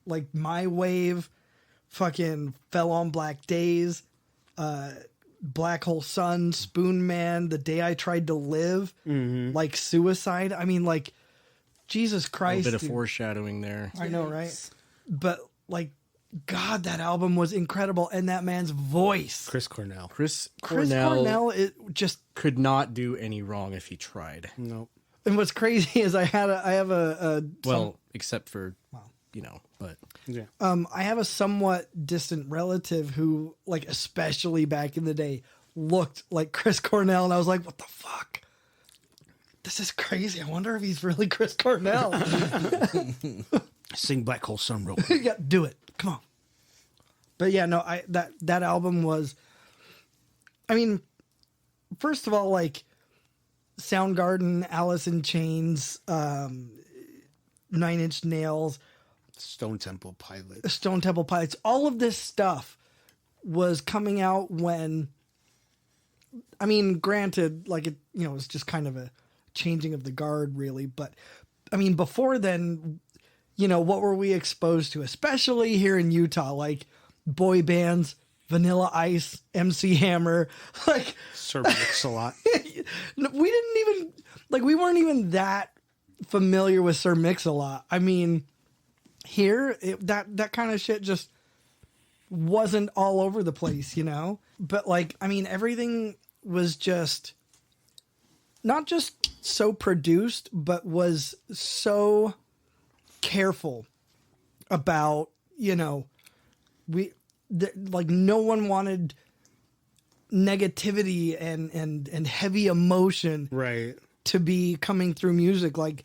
like My Wave, fucking Fell on Black Days, Black Hole Sun, Spoon Man, The Day I Tried to Live, like Suicide. I mean, like, Jesus A Christ. bit of dude. foreshadowing there. I know, right? But, like, God, that album was incredible. And that man's voice. Chris Cornell. Chris Chris Cornell Cornell, it just. could not do any wrong if he tried. Nope. And what's crazy is I have a Well, except for, but Yeah. I have a somewhat distant relative who, like, especially back in the day, looked like Chris Cornell, and I was like, "What the fuck? This is crazy. I wonder if he's really Chris Cornell." Sing Black Hole Sun real quick. Yeah, do it. Come on. But yeah, no, that album was. I mean, first of all, like Soundgarden, Alice in Chains, 9 Inch Nails, Stone Temple Pilots. Stone Temple Pilots, all of this stuff was coming out when, I mean, granted, like it, it was just kind of a changing of the guard, really. But I mean, before then, what were we exposed to, especially here in Utah? Like boy bands, Vanilla Ice, MC Hammer, like Sir Mix-a-Lot. we didn't even, like, we weren't even that familiar with Sir Mix-a-Lot. I mean, here, that kind of shit just wasn't all over the place, But, like, I mean, everything was just not just so produced, but was so careful about, like, no one wanted negativity and heavy emotion Right. to be coming through music. Like,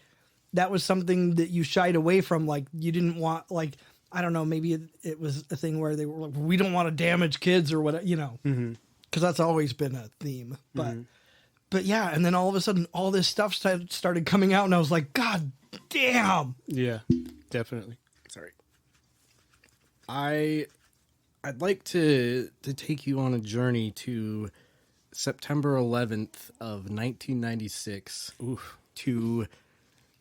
that was something that you shied away from. Like, you didn't want, like, I don't know, maybe it was a thing where they were like, we don't want to damage kids or whatever, because that's always been a theme. But yeah, and then all of a sudden, all this stuff started coming out, and I was like, God damn. Yeah, definitely. sorry. I'd like to take you on a journey to September 11th of 1996 to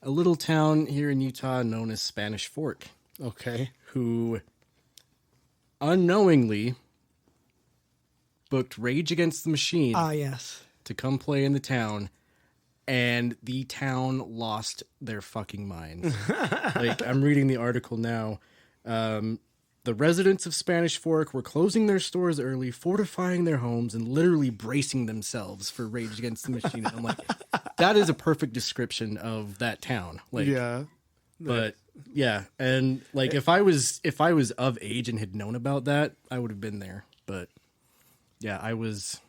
a little town here in Utah known as Spanish Fork, Okay. who unknowingly booked Rage Against the Machine Ah, yes. to come play in the town, and the town lost their fucking minds. Like, I'm reading the article now. The residents of Spanish Fork were closing their stores early, fortifying their homes, and literally bracing themselves for Rage Against the Machine. And I'm like, that is a perfect description of that town. Like, Yeah. but yeah, and like if I was of age and had known about that, I would have been there. But yeah, I was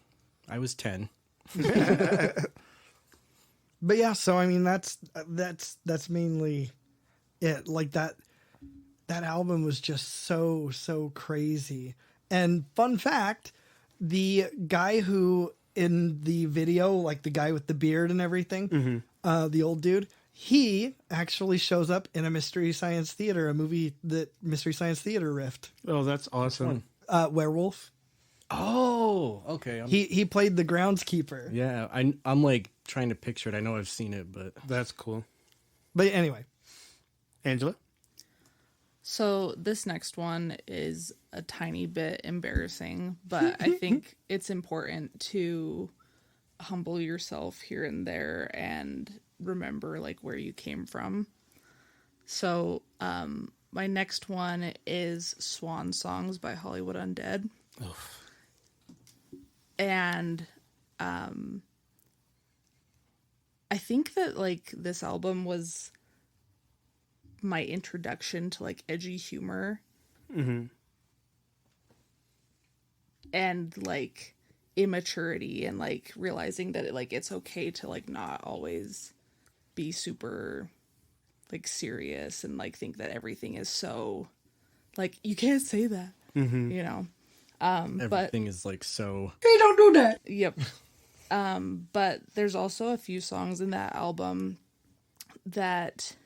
10. But yeah, so I mean, that's mainly it. Like, that album was just so crazy. And fun fact, the guy who in the video, like the guy with the beard and everything, the old dude, he actually shows up in a Mystery Science Theater, a movie that Mystery Science Theater riffed. Oh, that's awesome. Werewolf. Oh, okay. He played the groundskeeper. Yeah, I'm like trying to picture it. I know I've seen it, but That's cool. But anyway, Angela? So this next one is a tiny bit embarrassing, but I think it's important to humble yourself here and there and remember like where you came from. So my next one is Swan Songs by Hollywood Undead. And I think that like this album was my introduction to like edgy humor. And like immaturity and like realizing that it's okay to like not always be super like serious and like think that everything is so like you can't say that, you know. Everything is like so. Hey, don't do that. Yep. But there's also a few songs in that album that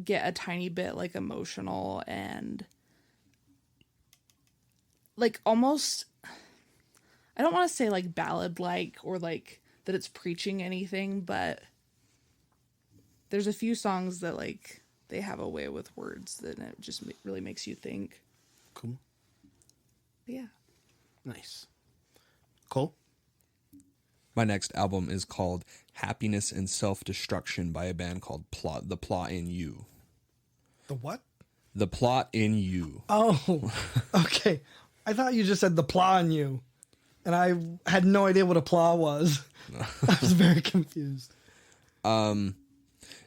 get a tiny bit like emotional and like almost, I don't want to say like ballad like or like that it's preaching anything, but there's a few songs that like they have a way with words that it just really makes you think. Cool. Yeah. Nice. Cole? My next album is called Happiness and Self-Destruction by a band called The Plot in You. The what? The Plot in You. Oh, okay. I thought you just said the plah on you, and I had no idea what a plah was. I was very confused.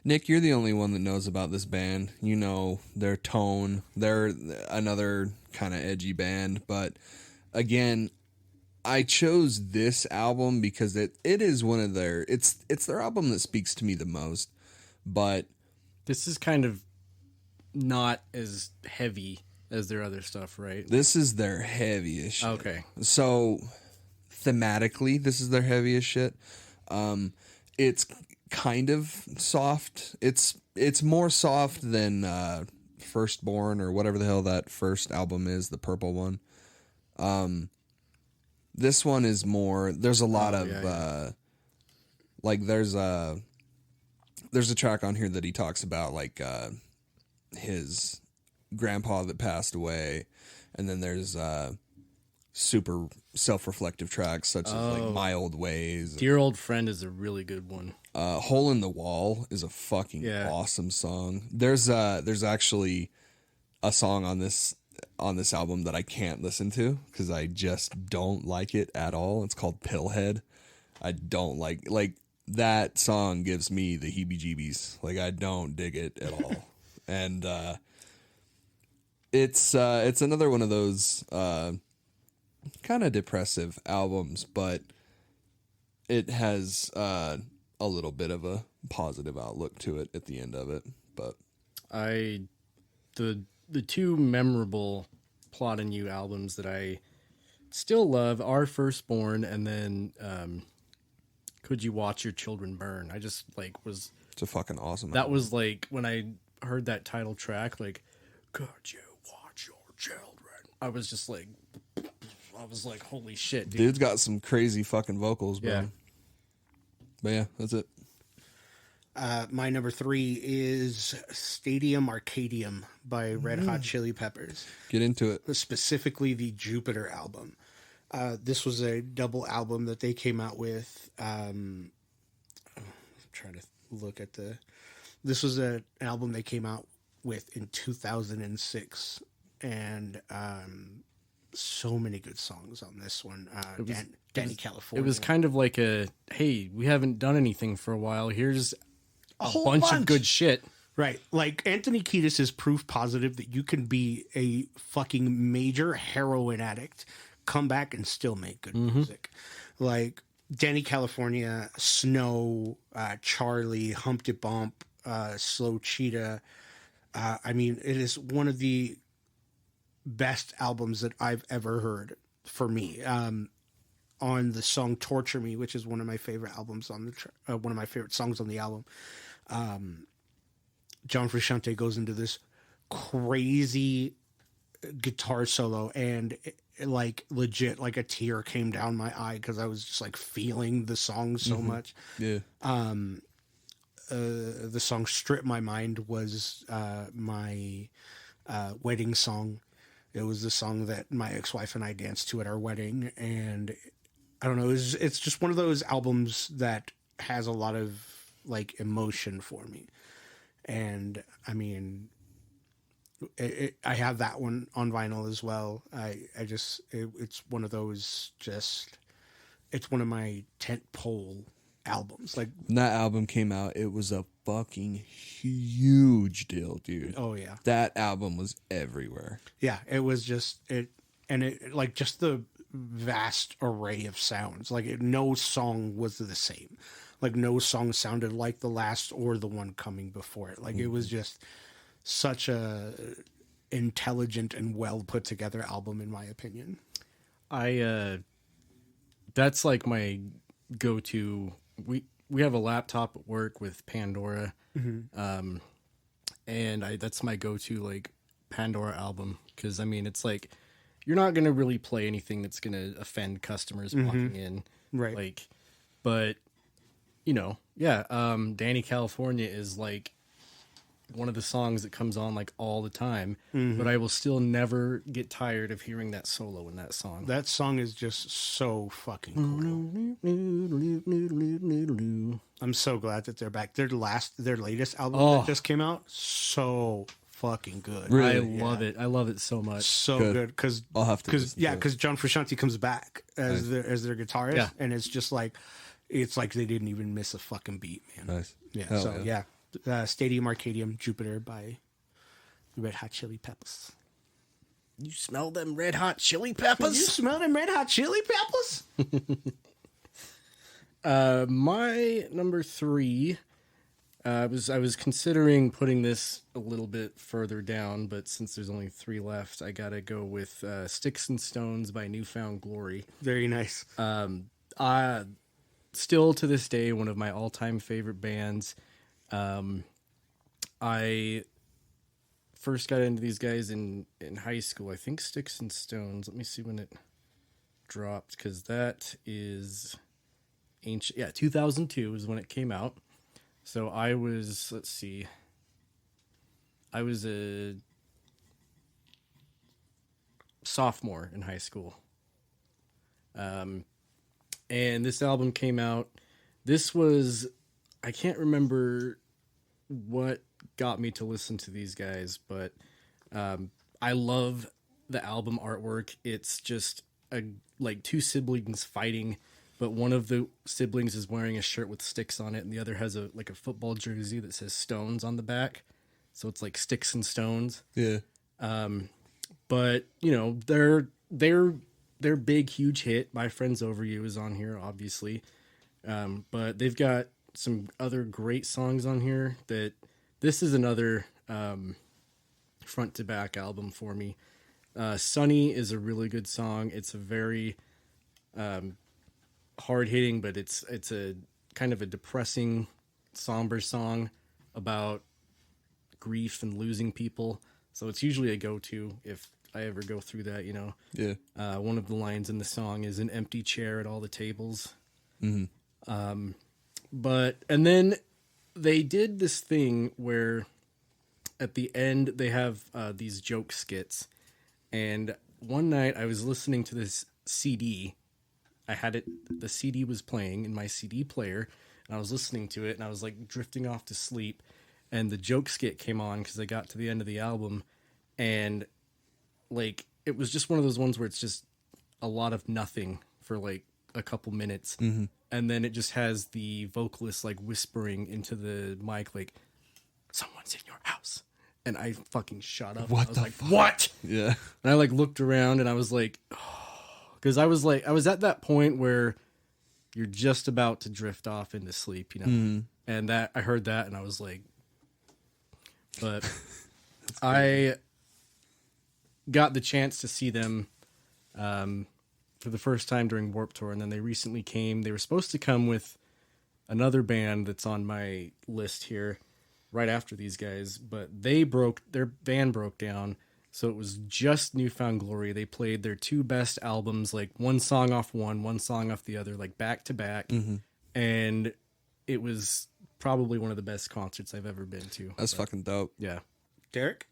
Nick, you're the only one that knows about this band. You know their tone. They're another kind of edgy band, but again, I chose this album because it is one of their it's their album that speaks to me the most. But This is kind of not as heavy as their other stuff, right? this is their heaviest shit. Okay. So thematically, this is their heaviest shit. It's kind of soft. It's more soft than Firstborn or whatever the hell that first album is, the purple one. This one is more. There's a lot of like there's a track on here that he talks about like his grandpa that passed away, and then there's super self-reflective tracks such as like My Old Ways. Dear Old Friend is a really good one. Hole in the Wall is a fucking awesome song. There's actually a song on this album that I can't listen to because I just don't like it at all. It's called Pillhead. I don't like that song gives me the heebie-jeebies. Like I don't dig it at all. And it's another one of those kind of depressive albums, but it has a little bit of a positive outlook to it at the end of it. But the two memorable Plot in You albums that I still love are Firstborn and then Could You Watch Your Children Burn. I just like was it's a fucking awesome that album. was like when I heard that title track, like Could You Watch Your Children? I was just like holy shit, dude. Dude's got some crazy fucking vocals, bro. Yeah. But yeah, that's it. My number 3 is Stadium Arcadium by Red Hot Chili Peppers. Get into it. Specifically the Jupiter album. This was a double album that they came out with. I'm trying to look at this was an album they came out with in 2006, and so many good songs on this one. Danny California. It was kind of like a, hey, we haven't done anything for a while. Here's a bunch of good shit. Right. Like Anthony Kiedis is proof positive that you can be a fucking major heroin addict, come back and still make good music. Like Danny California, Snow, Charlie, Humpty Bump, Slow Cheetah. I mean, it is one of the best albums that I've ever heard for me. On the song "Torture Me," which is one of my favorite albums on the one of my favorite songs on the album, John Frusciante goes into this crazy guitar solo, and like legit, like a tear came down my eye because I was just like feeling the song so much. Yeah. The song "Strip My Mind" was my wedding song. It was the song that my ex-wife and I danced to at our wedding, and I don't know. It's just one of those albums that has a lot of like emotion for me, and I mean, I have that one on vinyl as well. It's one of those it's one of my tentpole albums. Like When that album came out, it was a fucking huge deal, dude. oh yeah, That album was everywhere. yeah. It was just it, and it like just the vast array of sounds. Like no song was the same. Like no song sounded like the last or the one coming before it. Like it was just such a intelligent and well put together album, in my opinion. That's like my go-to. We have a laptop at work with Pandora, and that's my go-to like Pandora album, because I mean it's like you're not gonna really play anything that's gonna offend customers walking in, Right. Like, but you know, yeah, Danny California is like one of the songs that comes on like all the time, but I will still never get tired of hearing that solo in that song. That song is just so fucking cool. I'm so glad that they're back. Their latest album that just came out, so fucking good. I love it. I love it so much. So good because I'll have to listen to it. because John Frusciante comes back as their guitarist, Yeah. and it's just like they didn't even miss a fucking beat, man. Nice. Yeah. Hell So Stadium Arcadium Jupiter by Red Hot Chili Peppers. You smell them red hot chili You peppers? smell them Red Hot Chili Peppers? My number 3, I was considering putting this a little bit further down, but since there's only 3 left, I gotta go with Sticks and Stones by Newfound Glory. Very nice. Still to this day, one of my all-time favorite bands. I first got into these guys in high school. I think Sticks and Stones. Let me see when it dropped, because that is ancient. Yeah, 2002 is when it came out. So I was, let's see, I was a sophomore in high school. And this album came out. This was, I can't remember what got me to listen to these guys, but I love the album artwork. It's just like 2 siblings fighting, but one of the siblings is wearing a shirt with sticks on it, and the other has a football jersey that says Stones on the back. So it's like Sticks and Stones. Yeah. But you know, their big huge hit, My Friends Over You, is on here, obviously. But they've got some other great songs on here. This is another front to back album for me. Sunny is a really good song. It's a very hard hitting, but it's a kind of a depressing, somber song about grief and losing people. So it's usually a go-to if I ever go through that, you know. Yeah. One of the lines in the song is an empty chair at all the tables. And then they did this thing where at the end they have these joke skits. And one night I was listening to this CD. I had it, the CD was playing in my CD player, and I was listening to it, and I was like drifting off to sleep. And the joke skit came on because I got to the end of the album, and like it was just one of those ones where it's just a lot of nothing for like a couple minutes, and then it just has the vocalist like whispering into the mic like, "Someone's in your house," and I fucking shut up. What I was the like, fuck? "What?" Yeah. And I like looked around, and I was like, because I was at that point where you're just about to drift off into sleep, you know, and that I heard that, and I was like, but I got the chance to see them for the first time during Warped Tour, and then they recently came. They were supposed to come with another band that's on my list here right after these guys, but their band broke down, so it was just Newfound Glory. They played their 2 best albums, like one song off one song off the other, like back to back, and it was probably one of the best concerts I've ever been to. That's fucking dope. Yeah. Derek?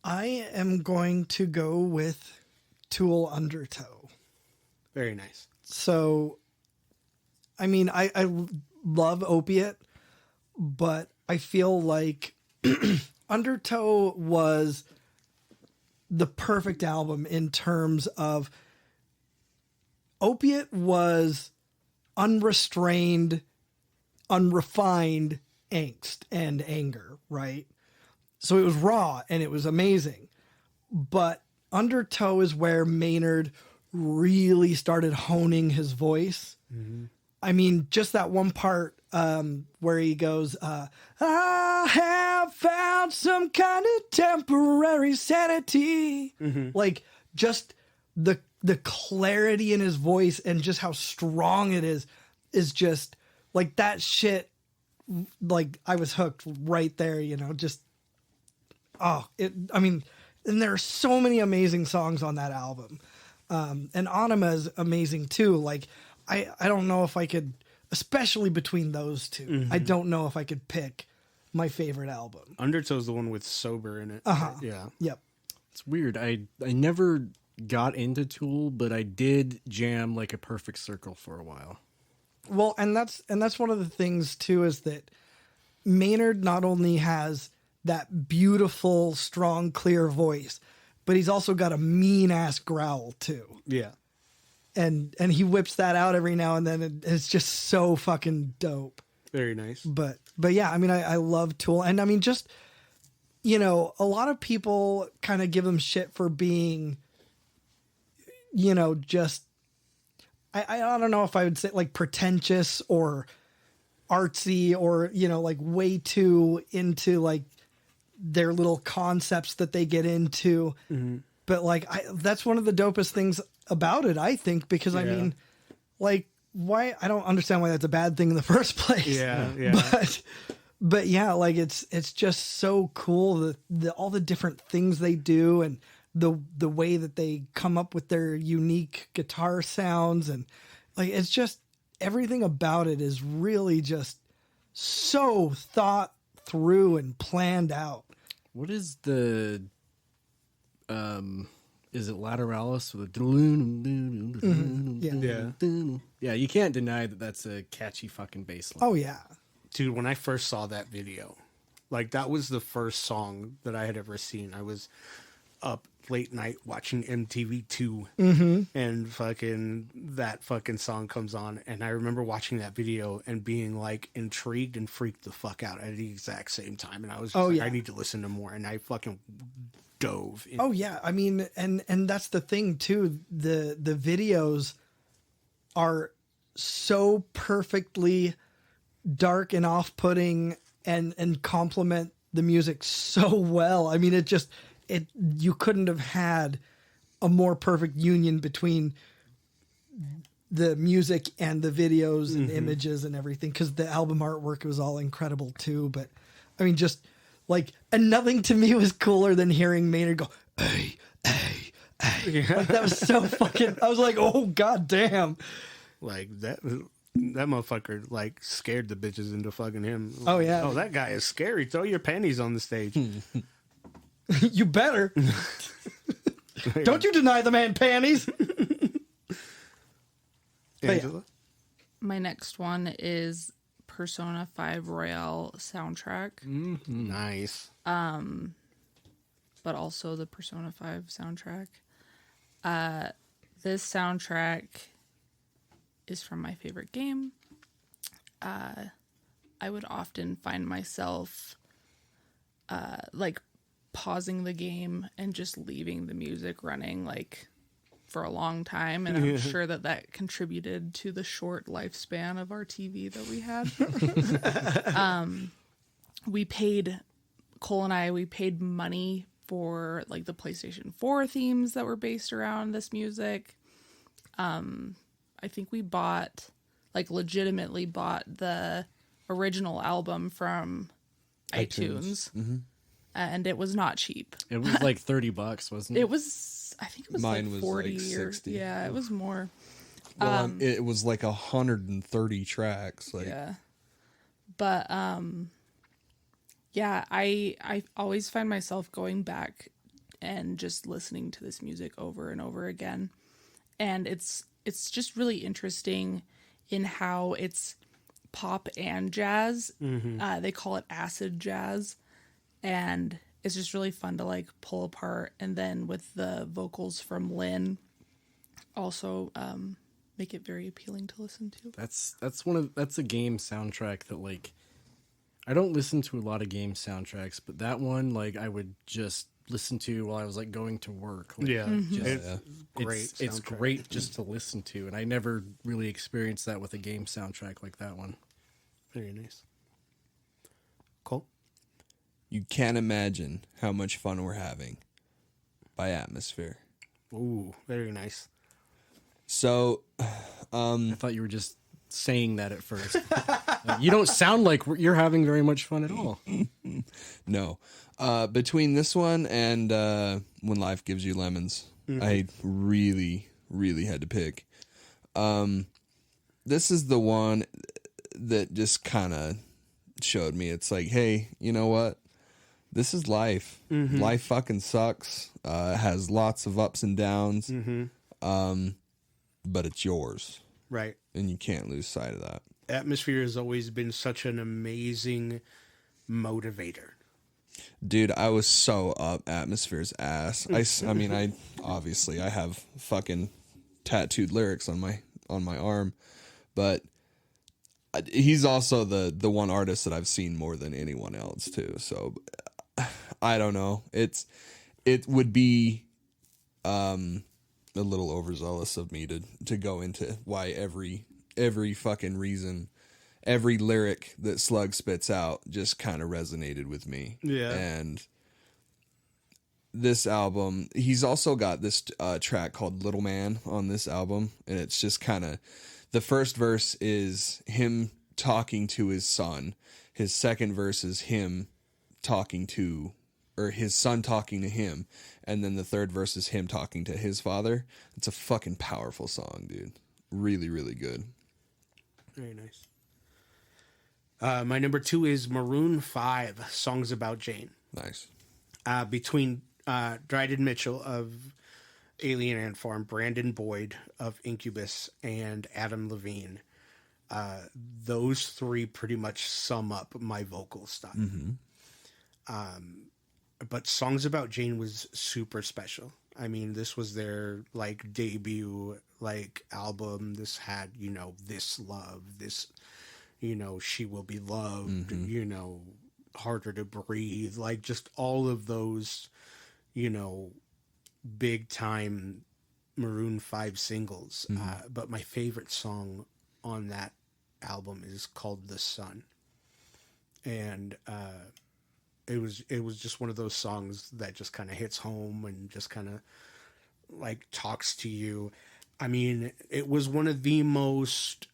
I am going to go with Tool Undertow. Very nice. So, I mean, I love Opiate, but I feel like Undertow was the perfect album in terms of Opiate was unrestrained, unrefined angst and anger, right? So it was raw and it was amazing. But Undertow is where Maynard really started honing his voice. I mean, just that one part where he goes, I have found some kind of temporary sanity. Like, just the clarity in his voice and just how strong it is just like that shit. Like, I was hooked right there, you know, just, I mean, and there are so many amazing songs on that album. And Anima is amazing too. Like, I don't know if I could, especially between those two, I don't know if I could pick my favorite album. Undertow's the one with Sober in it. Yeah. Yep. It's weird. I never got into Tool, but I did jam like a Perfect Circle for a while. Well, and that's one of the things too, is that Maynard not only has that beautiful, strong, clear voice, but he's also got a mean ass growl too. Yeah. And he whips that out every now and then. It's just so fucking dope. Very nice. But yeah, I mean, I love Tool. And I mean, just, you know, a lot of people kind of give them shit for being, you know, just, I don't know if I would say like pretentious or artsy or, you know, like way too into like their little concepts that they get into. But like, that's one of the dopest things about it, I think, because I mean, like, why, I don't understand why that's a bad thing in the first place. Yeah. But yeah, like it's just so cool, all the different things they do and the way that they come up with their unique guitar sounds, and like it's just everything about it is really just so thought through and planned out. What is the is it Lateralis with a yeah, you can't deny that that's a catchy fucking bass line. Oh yeah. Dude, when I first saw that video, like that was the first song that I had ever seen. I was up late night watching MTV2 and fucking that fucking song comes on, and I remember watching that video and being like intrigued and freaked the fuck out at the exact same time, and I was just I need to listen to more, and I fucking dove in. Oh yeah, I mean, and that's the thing too, the videos are so perfectly dark and off-putting and complement the music so well. I mean, you couldn't have had a more perfect union between the music and the videos and images and everything, because the album artwork was all incredible too. But I mean, just like, and nothing to me was cooler than hearing Maynard go, hey, hey, hey. Yeah. Like, that was so fucking, I was like, oh, god damn. Like that motherfucker like scared the bitches into fucking him. Oh, yeah. Oh, that guy is scary. Throw your panties on the stage. You better. Don't you deny the man panties. Angela? My next one is Persona 5 Royale soundtrack, Nice. but also the Persona 5 soundtrack. This soundtrack is from my favorite game. I would often find myself like pausing the game and just leaving the music running like for a long time, and I'm sure that contributed to the short lifespan of our TV that we had. Cole and I paid money for like the PlayStation 4 themes that were based around this music. I think we legitimately bought the original album from iTunes. And it was not cheap. It was like $30, wasn't it? I think it was Mine like was 40 like 60. Yeah, it was more. Well, it was like 130 tracks. Like, Yeah. But yeah, I always find myself going back and just listening to this music over and over again. And it's just really interesting in how it's pop and jazz. They call it acid jazz. And it's just really fun to like pull apart. And then with the vocals from Lynn, also make it very appealing to listen to. That's a game soundtrack that like I don't listen to a lot of game soundtracks, but that one, like, I would just listen to while I was like going to work. Like, Yeah, just, great. It's soundtrack. great just to listen to, and I never really experienced that with a game soundtrack like that one. Very nice. Cool. You can't imagine how much fun we're having by Atmosphere. Ooh, very nice. So, I thought you were just saying that at first. You don't sound like you're having very much fun at all. no. Between this one and When Life Gives You Lemons, I really, really had to pick. This is the one that just kind of showed me. It's like, hey, you know what? This is life. Life fucking sucks. Has lots of ups and downs. But it's yours. Right. And you can't lose sight of that. Atmosphere has always been such an amazing motivator. Dude, I was so up Atmosphere's ass. I mean, I obviously I have fucking tattooed lyrics on my arm, but he's also the one artist that I've seen more than anyone else too. So I don't know. It would be a little overzealous of me to go into why every fucking reason, every lyric that Slug spits out just kind of resonated with me. Yeah. And this album, he's also got this track called Little Man on this album, and it's just kind of, the first verse is him talking to his son. His second verse is him talking to, or his son talking to him. And then the third verse is him talking to his father. It's a fucking powerful song, dude. Really, really good. Very nice. My number 2 is Maroon 5, Songs About Jane. Nice. Between Dryden Mitchell of Alien Ant Farm, Brandon Boyd of Incubus, and Adam Levine. Those three pretty much sum up my vocal style. But Songs About Jane was super special. I mean, this was their like debut like album. This had, you know, This Love, this, you know, She Will Be Loved, you know, Harder to Breathe, like just all of those, you know, big time Maroon 5 singles. But my favorite song on that album is called The Sun. And it was just one of those songs that just kind of hits home and just kind of like talks to you. I mean, it was one of the most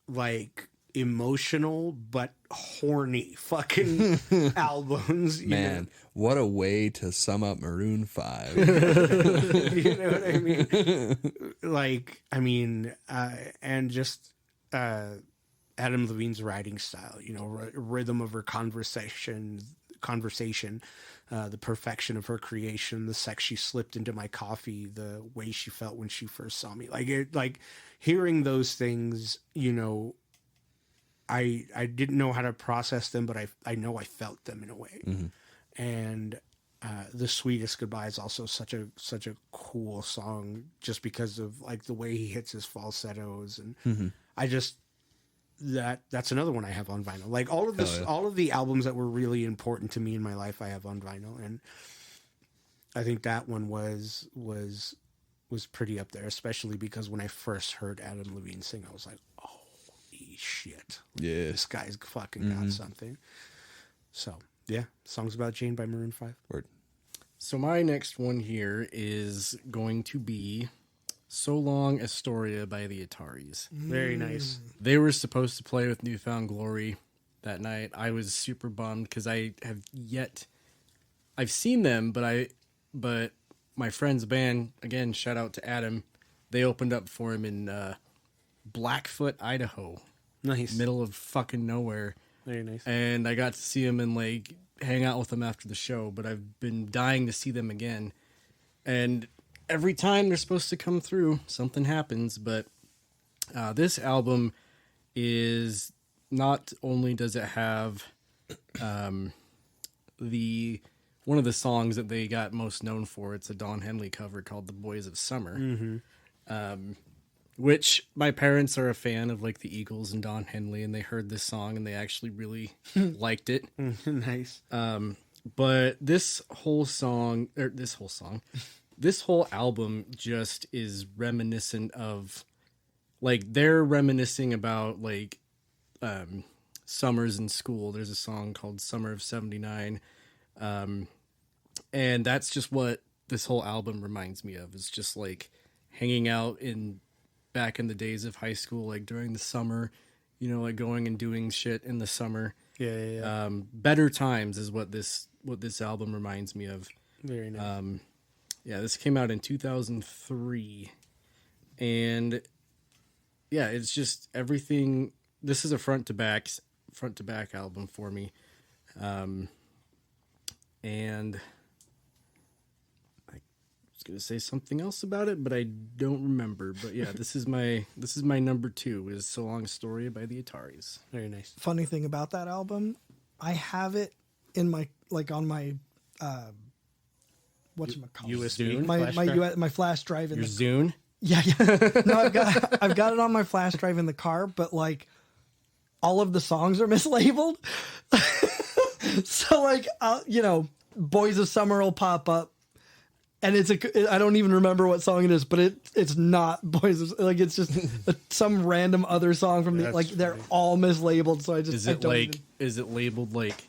like emotional but horny fucking albums. Man, what a way to sum up Maroon 5. You know what I mean? Like, I mean, and just Adam Levine's writing style, you know, rhythm of her conversation, the perfection of her creation, the sex she slipped into my coffee, the way she felt when she first saw me. Like hearing those things, you know, I didn't know how to process them, but I know I felt them in a way. And The Sweetest Goodbye is also such a cool song just because of like the way he hits his falsettos, and I just that's another one I have on vinyl. Like all of this, all of the albums that were really important to me in my life, I have on vinyl, and I think that one was pretty up there, especially because when I first heard Adam Levine sing, I was like, holy shit, Yeah. this guy's fucking got something. So yeah, Songs About Jane by Maroon 5. Word. So my next one here is going to be So Long Astoria by the Ataris. Very nice. They were supposed to play with Newfound Glory that night. I was super bummed because I've seen them, but my friend's band, again, shout out to Adam, they opened up for him in Blackfoot, Idaho. Nice. Middle of fucking nowhere. Very nice. And I got to see him and like hang out with them after the show, but I've been dying to see them again. And every time they're supposed to come through, something happens. But this album is, not only does it have one of the songs that they got most known for, it's a Don Henley cover called The Boys of Summer. which my parents are a fan of, like the Eagles and Don Henley, and they heard this song and they actually really liked it. Nice. But this whole album just is reminiscent of, like, they're reminiscing about, like, summers in school. There's a song called Summer of 79. And that's just what this whole album reminds me of. It's just like hanging out back in the days of high school, like during the summer, you know, like going and doing shit in the summer. Yeah. Better times is what this album reminds me of. Very nice. Yeah, this came out in 2003, and yeah, it's just everything. This is a front to back album for me, and I was gonna say something else about it, but I don't remember. But yeah, this is my number 2 is "So Long Story" by the Ataris. Very nice. Funny thing about that album, I have it in my on my whatchamacallit? USB my flash drive in Your the Zune. Yeah. No, I've got it on my flash drive in the car, but like all of the songs are mislabeled. So like, you know, Boys of Summer will pop up, and I don't even remember what song it is, but it's not Boys of, like, it's just some random other song from they're all mislabeled. So I just Is it labeled like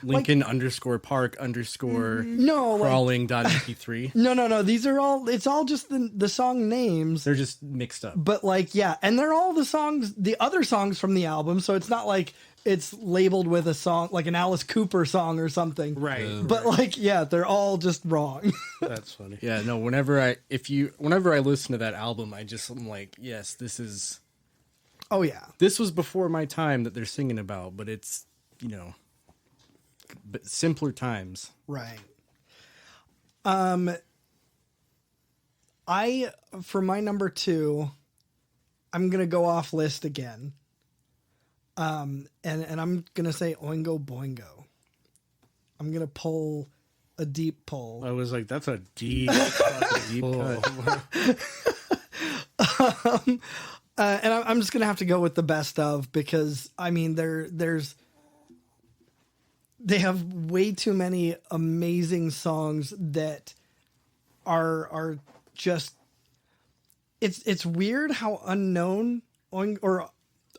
Lincoln _Park _ no crawling.mp3? No. These are all. It's all just the song names. They're just mixed up. But like, yeah, and they're all the other songs from the album. So it's not like it's labeled with a song like an Alice Cooper song or something. Right. But like, yeah, they're all just wrong. That's funny. Yeah, no, whenever I listen to that album, I'm like, yes, this is. Oh yeah. This was before my time that they're singing about, but it's, you know, but simpler times. Right. For my number 2, I'm gonna go off list again. And I'm gonna say Oingo Boingo. I'm gonna pull a deep pull. I was like, that's a deep cut. And I'm just gonna have to go with the best of, because I mean they have way too many amazing songs that are just it's weird how unknown or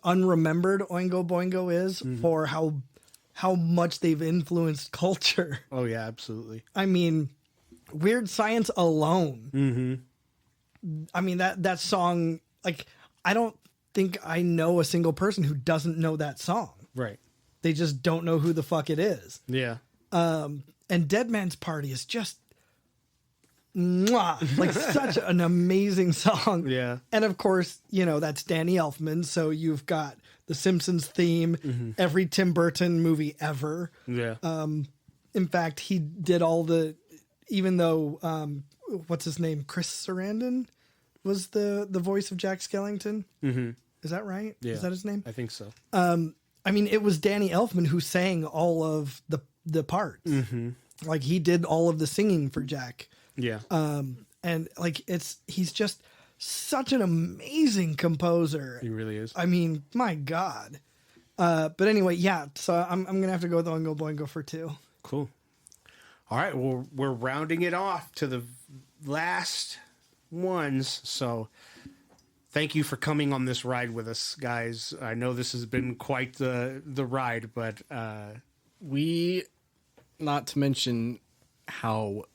unremembered Oingo Boingo is for how much they've influenced culture. Oh yeah, absolutely. I mean, Weird Science alone. Mm-hmm. I mean, that song, like, I don't think I know a single person who doesn't know that song. Right. They just don't know who the fuck it is. Yeah. And Dead Man's Party is just mwah, like such an amazing song. Yeah. And of course, you know, that's Danny Elfman. So you've got the Simpsons theme, every Tim Burton movie ever. Yeah. In fact, he did all even though, what's his name? Chris Sarandon was the voice of Jack Skellington. Mm-hmm. Is that right? Yeah. Is that his name? I think so. I mean, it was Danny Elfman who sang all of the parts. Mm-hmm. Like, he did all of the singing for Jack. Yeah. And like, he's just such an amazing composer. He really is. I mean, my God. But anyway, yeah. So I'm gonna have to go with Oingo Boingo for 2. Cool. All right. Well, we're rounding it off to the last ones. So thank you for coming on this ride with us, guys. I know this has been quite the ride, but not to mention how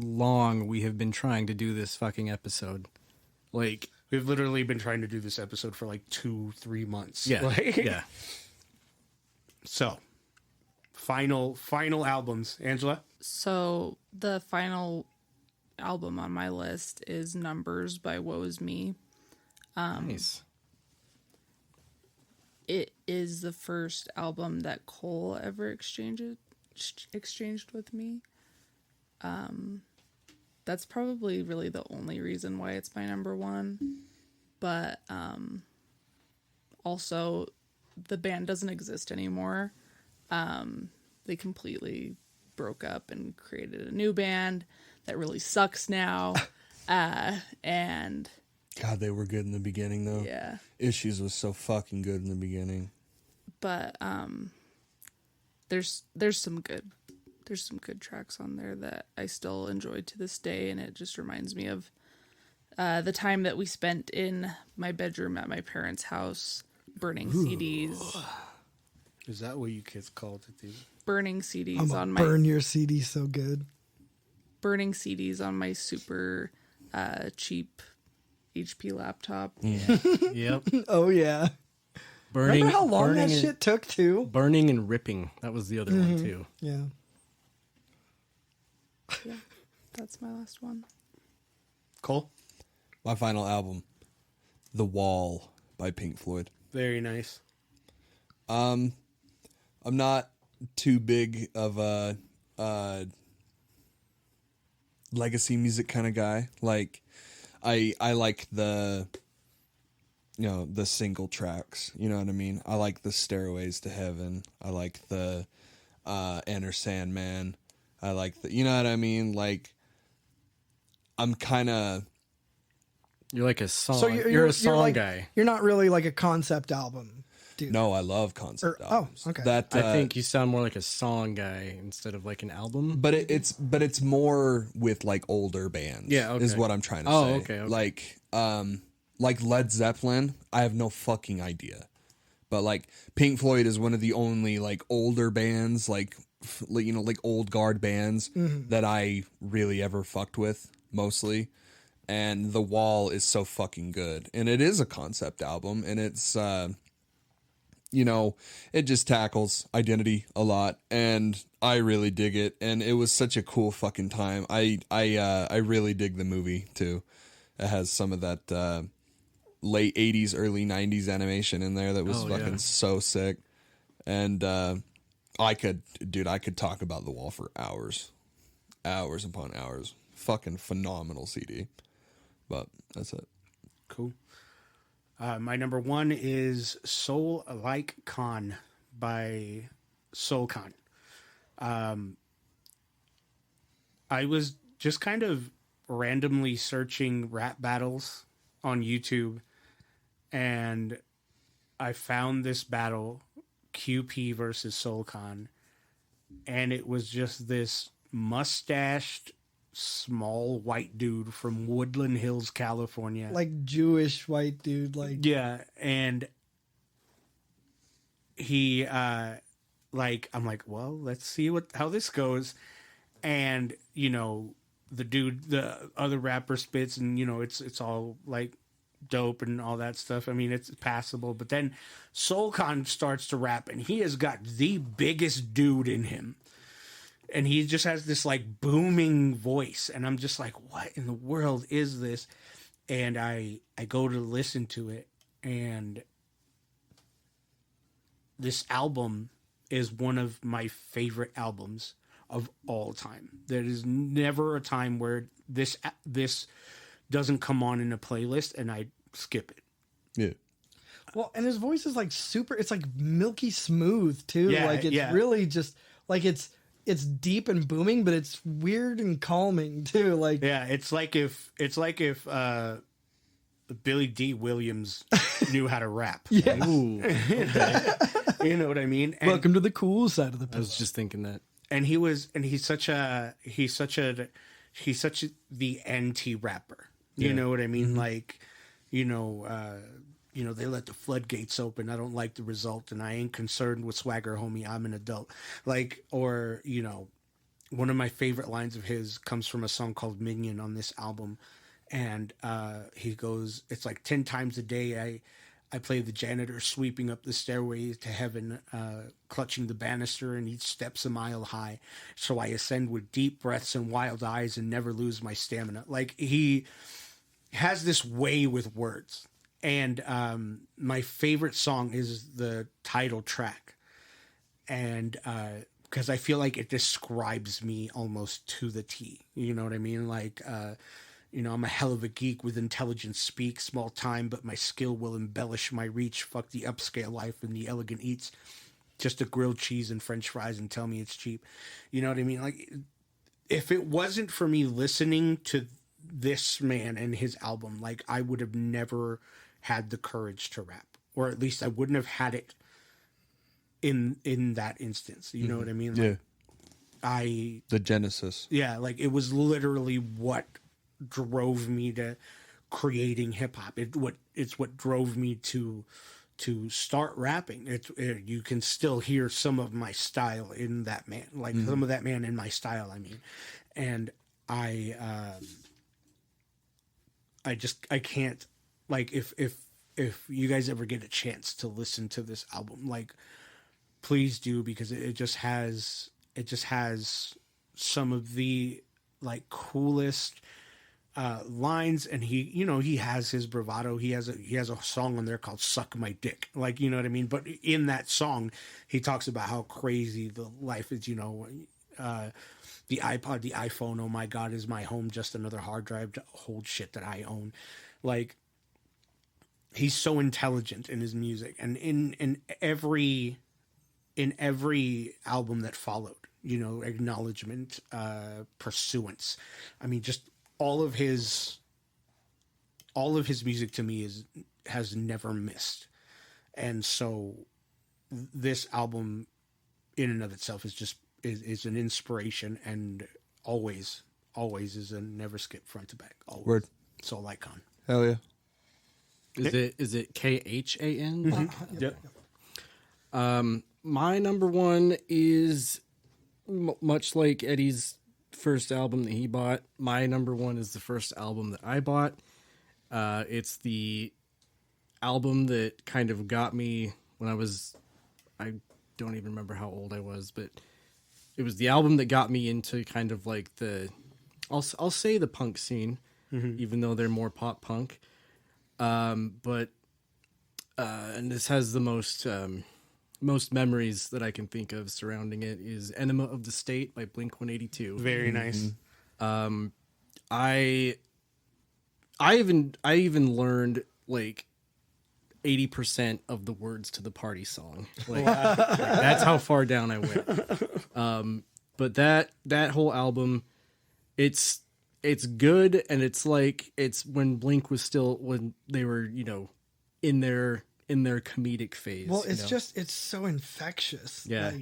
long we have been trying to do this fucking episode. Like, we've literally been trying to do this episode for like 2-3 months. Yeah. Yeah. So, final albums, Angela. So the final album on my list is Numbers by Woe Is Me. Nice. It is the first album that Cole ever exchanged with me. That's probably really the only reason why it's my number 1. But also, the band doesn't exist anymore. They completely broke up and created a new band that really sucks now. And God, they were good in the beginning, though. Yeah. Issues was so fucking good in the beginning. But there's some good tracks on there that I still enjoy to this day, and it just reminds me of the time that we spent in my bedroom at my parents' house burning CDs. Is that what you kids called it, dude? Burning CDs I'm on gonna my burn your CD so good. burning CDs on my super cheap HP laptop. Yep. Oh yeah. Burning. Remember how long that burning shit took too? Burning and ripping. That was the other one too. Yeah. Yeah, that's my last one. Cole? My final album, The Wall by Pink Floyd. Very nice. I'm not too big of a legacy music kind of guy. Like, I like the single tracks. You know what I mean? I like the Stairways to Heaven. I like the Enter Sandman. I like the, you know what I mean? Like, I'm kind of. You're like a song. So you're a song like, guy. You're not really like a concept album, dude. No, I love concept Or- albums. oh, okay. That I think you sound more like a song guy instead of like an album. but it's more with like older bands. Yeah, okay. is what I'm trying to Oh, say. okay. Like Led Zeppelin. I have no fucking idea, but like Pink Floyd is one of the only like older bands, like old guard bands that I really ever fucked with mostly. And The Wall is so fucking good, and it is a concept album, and it's it just tackles identity a lot, and I really dig it, and it was such a cool fucking time. I really dig the movie too. It has some of that late 80s, early 90s animation in there that was fucking so sick. And I could talk about The Wall for hours upon hours. Fucking phenomenal CD. But that's it. Cool. My number one is Soul Like Khan by Soul Khan. I was just kind of randomly searching rap battles on YouTube, and I found this battle, QP versus Soul Khan, and it was just this mustached, small white dude from Woodland Hills, California. Like Jewish white dude. Like Yeah, and he I'm like, well, let's see how this goes. And the other rapper spits, and it's all like dope and all that stuff. I mean, it's passable. But then Soul Khan starts to rap, and he has got the biggest dude in him. And he just has this like booming voice, and I'm just like, what in the world is this? And I go to listen to it, and this album is one of my favorite albums of all time. There is never a time where this doesn't come on in a playlist and I skip it. Yeah. well, and his voice is like super. It's like milky smooth too. Yeah, like it's yeah. really just like it's deep and booming, but it's weird and calming too. Like Yeah, it's like if Billy D. Williams knew how to rap. yeah. Ooh, You know what I mean? And, Welcome to the cool side of the I pillow. was just thinking that. and he's such the anti rapper. You know what I mean? Like, they let the floodgates open. I don't like the result, and I ain't concerned with swagger, homie. I'm an adult. Like, or one of my favorite lines of his comes from a song called Minion on this album, and he goes, "It's like 10 times a day I play the janitor sweeping up the stairway to heaven, clutching the banister, and each step's a mile high. So I ascend with deep breaths and wild eyes and never lose my stamina." Like, he has this way with words. And my favorite song is the title track. And because I feel like it describes me almost to the T. You know what I mean? Like, I'm a hell of a geek with intelligence speak, small time, but my skill will embellish my reach. Fuck the upscale life and the elegant eats. Just a grilled cheese and french fries and tell me it's cheap. You know what I mean? Like, if it wasn't for me listening to this man and his album, like I would have never had the courage to rap, or at least I wouldn't have had it in that instance. You know what I mean? Like, The genesis. yeah, like it was literally what drove me to creating hip hop. It's what drove me to start rapping. You can still hear some of my style in that man, like some of that man in my style. I mean, and I can't, like, if you guys ever get a chance to listen to this album, like, please do, because it just has some of the like coolest lines, and he has his bravado. He has a song on there called "Suck My Dick," like, you know what I mean. But in that song, he talks about how crazy the life is. The iPod, the iPhone, oh my God, is my home just another hard drive to hold shit that I own. Like, he's so intelligent in his music, and in every album that followed, Acknowledgement, Pursuance. I mean, just all of his music to me has never missed. And so this album in and of itself is an inspiration, and always is a never skip front to back. Always. Word. Soul icon. Hell yeah. Is it KHAN? Yep. My number one is much like Eddie's first album that he bought. My number one is the first album that I bought. It's the album that kind of got me when I don't even remember how old I was, but it was the album that got me into kind of like I'll say the punk scene, even though they're more pop punk. But and this has the most memories that I can think of surrounding it is Enema of the State by Blink-182. Very nice. I even learned like 80% of the words to the Party song. Like, that's how far down I went. But that whole album, it's good, and it's like it's when Blink was still, when they were, in their comedic phase. Well, it's so infectious. Yeah.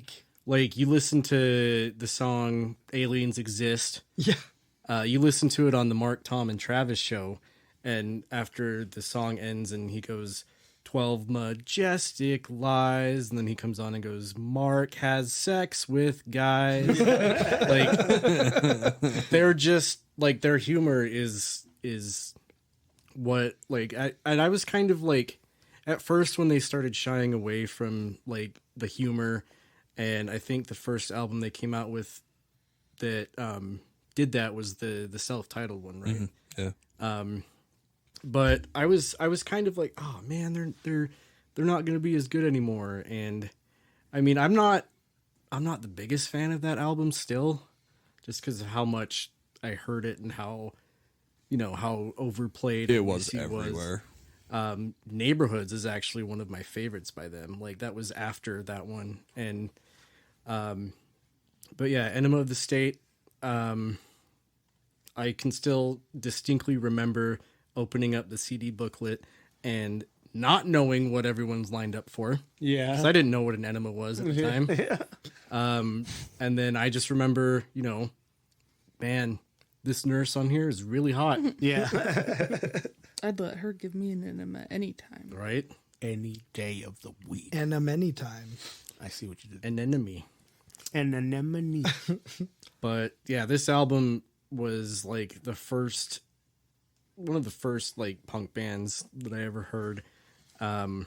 Like you listen to the song Aliens Exist. Yeah. You listen to it on the Mark, Tom, and Travis show, and after the song ends and he goes, 12 majestic lies, and then he comes on and goes, Mark has sex with guys. Like, they're just, like, their humor is what, like, I was kind of like, at first when they started shying away from, like, the humor, and I think the first album they came out with that did that was the self-titled one, right? Mm-hmm. Yeah. But I was kind of like, oh man, they're not going to be as good anymore. And I mean, I'm not the biggest fan of that album still, just because of how much I heard it and how overplayed It was everywhere. Neighborhoods is actually one of my favorites by them. Like, that was after that one. And but yeah, Enema of the State. I can still distinctly remember opening up the CD booklet and not knowing what everyone's lined up for. Yeah. Because I didn't know what an enema was at the time. Yeah. And then I just remember, man, this nurse on here is really hot. Yeah. I'd let her give me an enema anytime. Right? Any day of the week. And many time. I see what you did. An enemy. An anemone. But yeah, this album was like one of the first like punk bands that I ever heard. I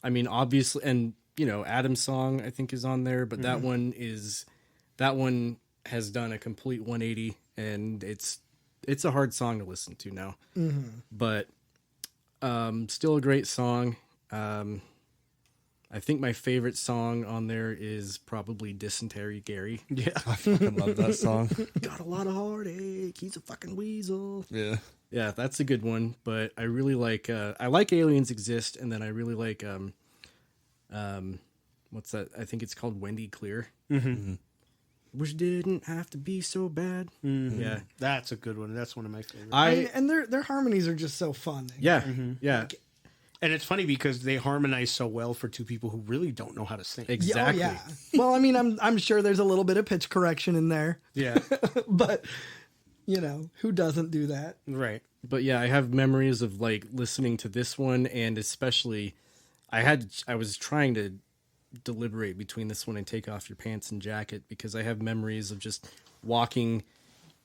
mean, obviously, and Adam's song I think is on there, but that one has done a complete 180, and it's a hard song to listen to now. But still a great song. I think my favorite song on there is probably Dysentery Gary. Yeah. I fucking love that song. Got a lot of heartache. He's a fucking weasel. Yeah. Yeah, that's a good one. But I really like Aliens Exist, and then I really like what's that? I think it's called Wendy Clear. Wish it didn't have to be so bad. Yeah. That's a good one. That's one of my favorites. And their harmonies are just so fun. Yeah. Yeah. And it's funny because they harmonize so well for two people who really don't know how to sing. Exactly. Oh, yeah. Well, I mean, I'm sure there's a little bit of pitch correction in there, Yeah. but you know, who doesn't do that? Right. But yeah, I have memories of like listening to this one, and especially I was trying to deliberate between this one and Take Off Your Pants and Jacket, because I have memories of just walking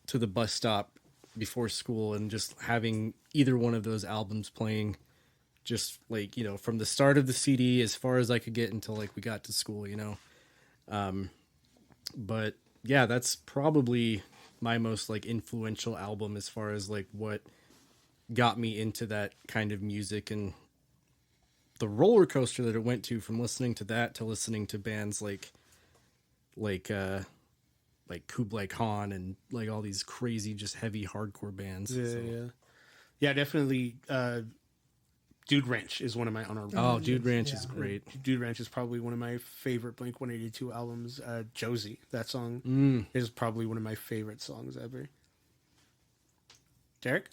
to the bus stop before school and just having either one of those albums playing, just like, you know, from the start of the CD as far as I could get until like we got to school, you know. But yeah, that's probably my most like influential album as far as like what got me into that kind of music, and the roller coaster that it went to from listening to that to listening to bands like Kublai Khan and like all these crazy just heavy hardcore bands. Yeah, definitely. Dude Ranch is one of my honorable. Oh, Dude Ranch is great. Dude Ranch is probably one of my favorite Blink-182 albums. Josie, that song is probably one of my favorite songs ever. Derek?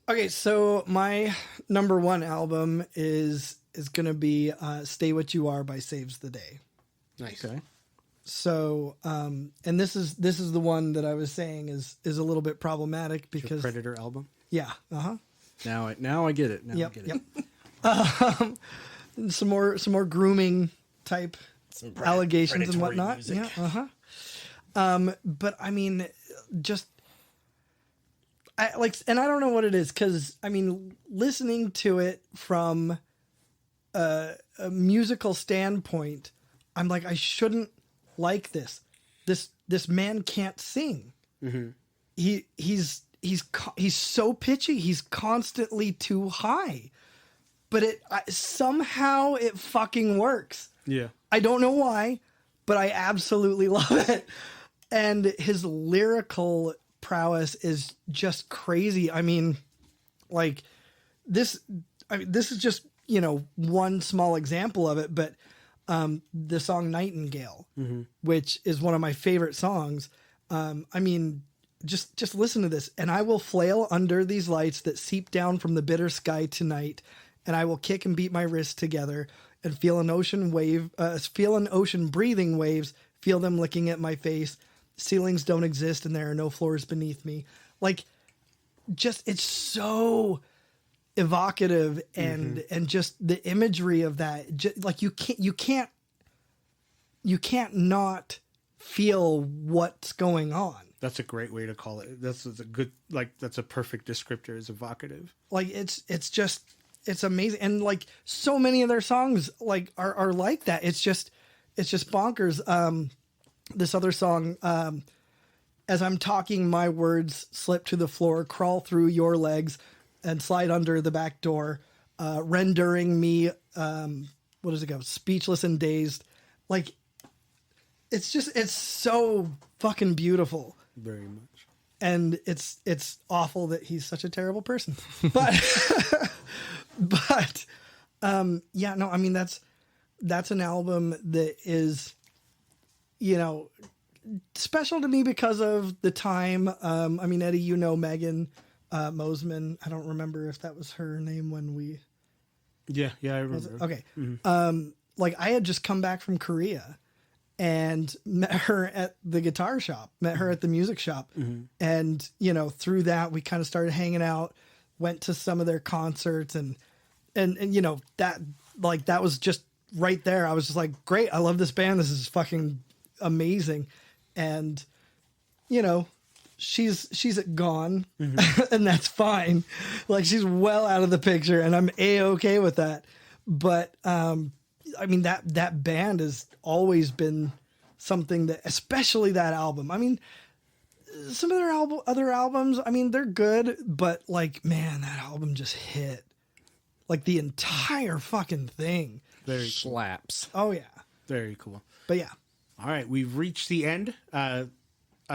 Okay, so my number one album is gonna be "Stay What You Are" by Saves the Day. Nice. Okay. So, and this is the one that I was saying is a little bit problematic Your because Predator album. yeah, Now I get it. Now yep, I get it. yep. Some more grooming type allegations and whatnot. music. Yeah, but I mean, just I like, and I don't know what it is because I mean, listening to it from a musical standpoint, I'm like, I shouldn't like this. This man can't sing. He's so pitchy. He's constantly too high, but somehow it fucking works. Yeah. I don't know why, but I absolutely love it. And his lyrical prowess is just crazy. I mean, like this is just, you know, one small example of it, but the song Nightingale, which is one of my favorite songs. I mean, just listen to this. And I will flail under these lights that seep down from the bitter sky tonight, and I will kick and beat my wrists together and feel an ocean breathing waves, feel them licking at my face. Ceilings don't exist and there are no floors beneath me. Like, just, it's so evocative and just the imagery of that. Just, like, you can't not feel what's going on. That's a great way to call it. That's a good, like, that's a perfect descriptor, is evocative. Like, it's amazing. And like so many of their songs like are like that. It's just bonkers. This other song, as I'm talking, my words slip to the floor, crawl through your legs and slide under the back door, rendering me, what does it go? Speechless and dazed. Like, it's so fucking beautiful. Very much. And it's awful that he's such a terrible person. But, yeah, no, I mean, that's an album that is, you know, special to me because of the time. I mean, Eddie, you know, Megan Mosman. I don't remember if that was her name when we. Yeah, I remember. Okay. Like, I had just come back from Korea and met her at the guitar shop, met her at the music shop. And, you know, through that, we kind of started hanging out, went to some of their concerts and you know, that was just right there. I was just like, great. I love this band. This is fucking amazing. And, you know, she's gone and that's fine. Like, she's well out of the picture and I'm A-okay with that. But, I mean, that band has always been something that, especially that album. I mean, some of their other albums, I mean, they're good, but like, man, that album just hit. Like, the entire fucking thing. Very slaps. Oh yeah. Very cool. But yeah. All right, we've reached the end. I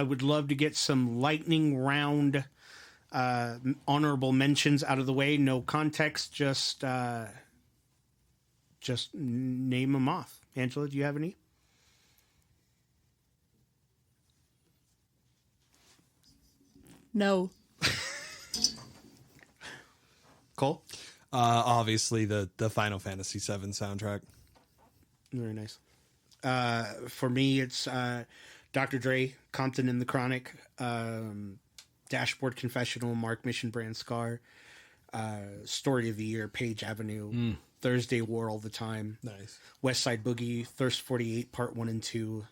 would love to get some lightning round honorable mentions out of the way. No context, just name them off. Angela, do you have any? No. Cole? Obviously, the Final Fantasy VII soundtrack. Very nice. For me, it's Dr. Dre, Compton and the Chronic, Dashboard Confessional, Mark Mission Brand Scar, Story of the Year, Page Avenue, Thursday War All the Time, Nice. West Side Boogie, Thirst 48 Part 1 and 2,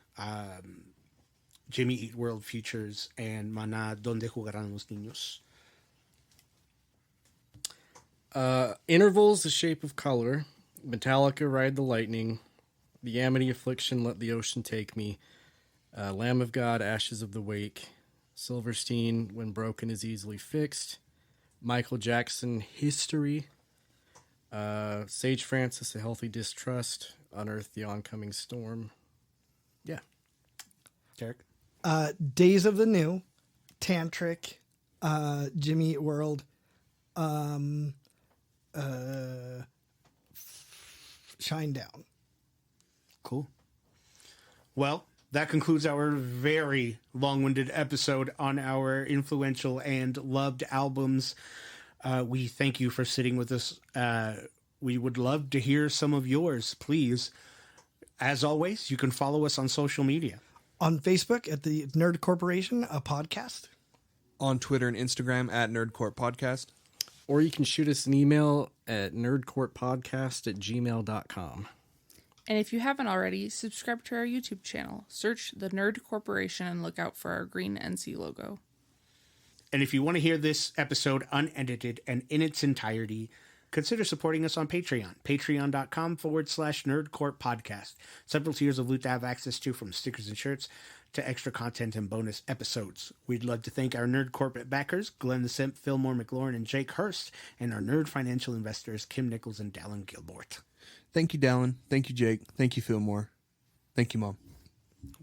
Jimmy Eat World Futures, and Maná, Donde Jugarán los Niños. Intervals, The Shape of Color, Metallica, Ride the Lightning, The Amity Affliction, Let the Ocean Take Me, Lamb of God, Ashes of the Wake, Silverstein, When Broken is Easily Fixed, Michael Jackson, History, Sage Francis, A Healthy Distrust, Unearth the Oncoming Storm. Yeah. Derek? Days of the New, Tantric, Jimmy Eat World, Shine Down. Cool. Well, that concludes our very long-winded episode on our influential and loved albums. We thank you for sitting with us. We would love to hear some of yours, please. As always, you can follow us on social media. On Facebook at the Nerd Corporation, a podcast. On Twitter and Instagram at Nerdcourt Podcast. Or you can shoot us an email at nerdcourtpodcast@gmail.com. And if you haven't already, subscribe to our YouTube channel. Search the Nerd Corporation and look out for our green NC logo. And if you want to hear this episode unedited and in its entirety, consider supporting us on Patreon. Patreon.com/nerdcourtpodcast. Several tiers of loot to have access to, from stickers and shirts to extra content and bonus episodes. We'd love to thank our Nerd Corporate backers, Glenn the Simp, Fillmore McLaurin, and Jake Hurst, and our Nerd Financial investors, Kim Nichols and Dallin Gilbort. Thank you, Dallin. Thank you, Jake. Thank you, Fillmore. Thank you, Mom.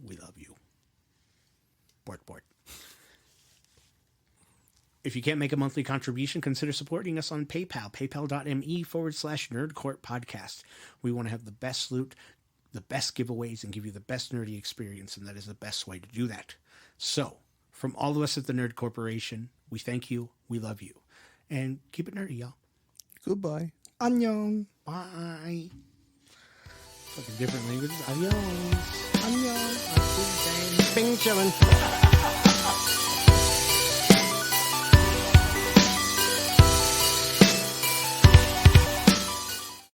We love you. Bort, Bort. If you can't make a monthly contribution, consider supporting us on PayPal, paypal.me/nerdcourtpodcast. We want to have the best loot, the best giveaways, and give you the best nerdy experience, and that is the best way to do that. So, from all of us at the Nerd Corporation, we thank you, we love you, and keep it nerdy, y'all. Goodbye. Annyeong. Bye. Fucking different languages. Adios. Annyeong. Bing chillin'.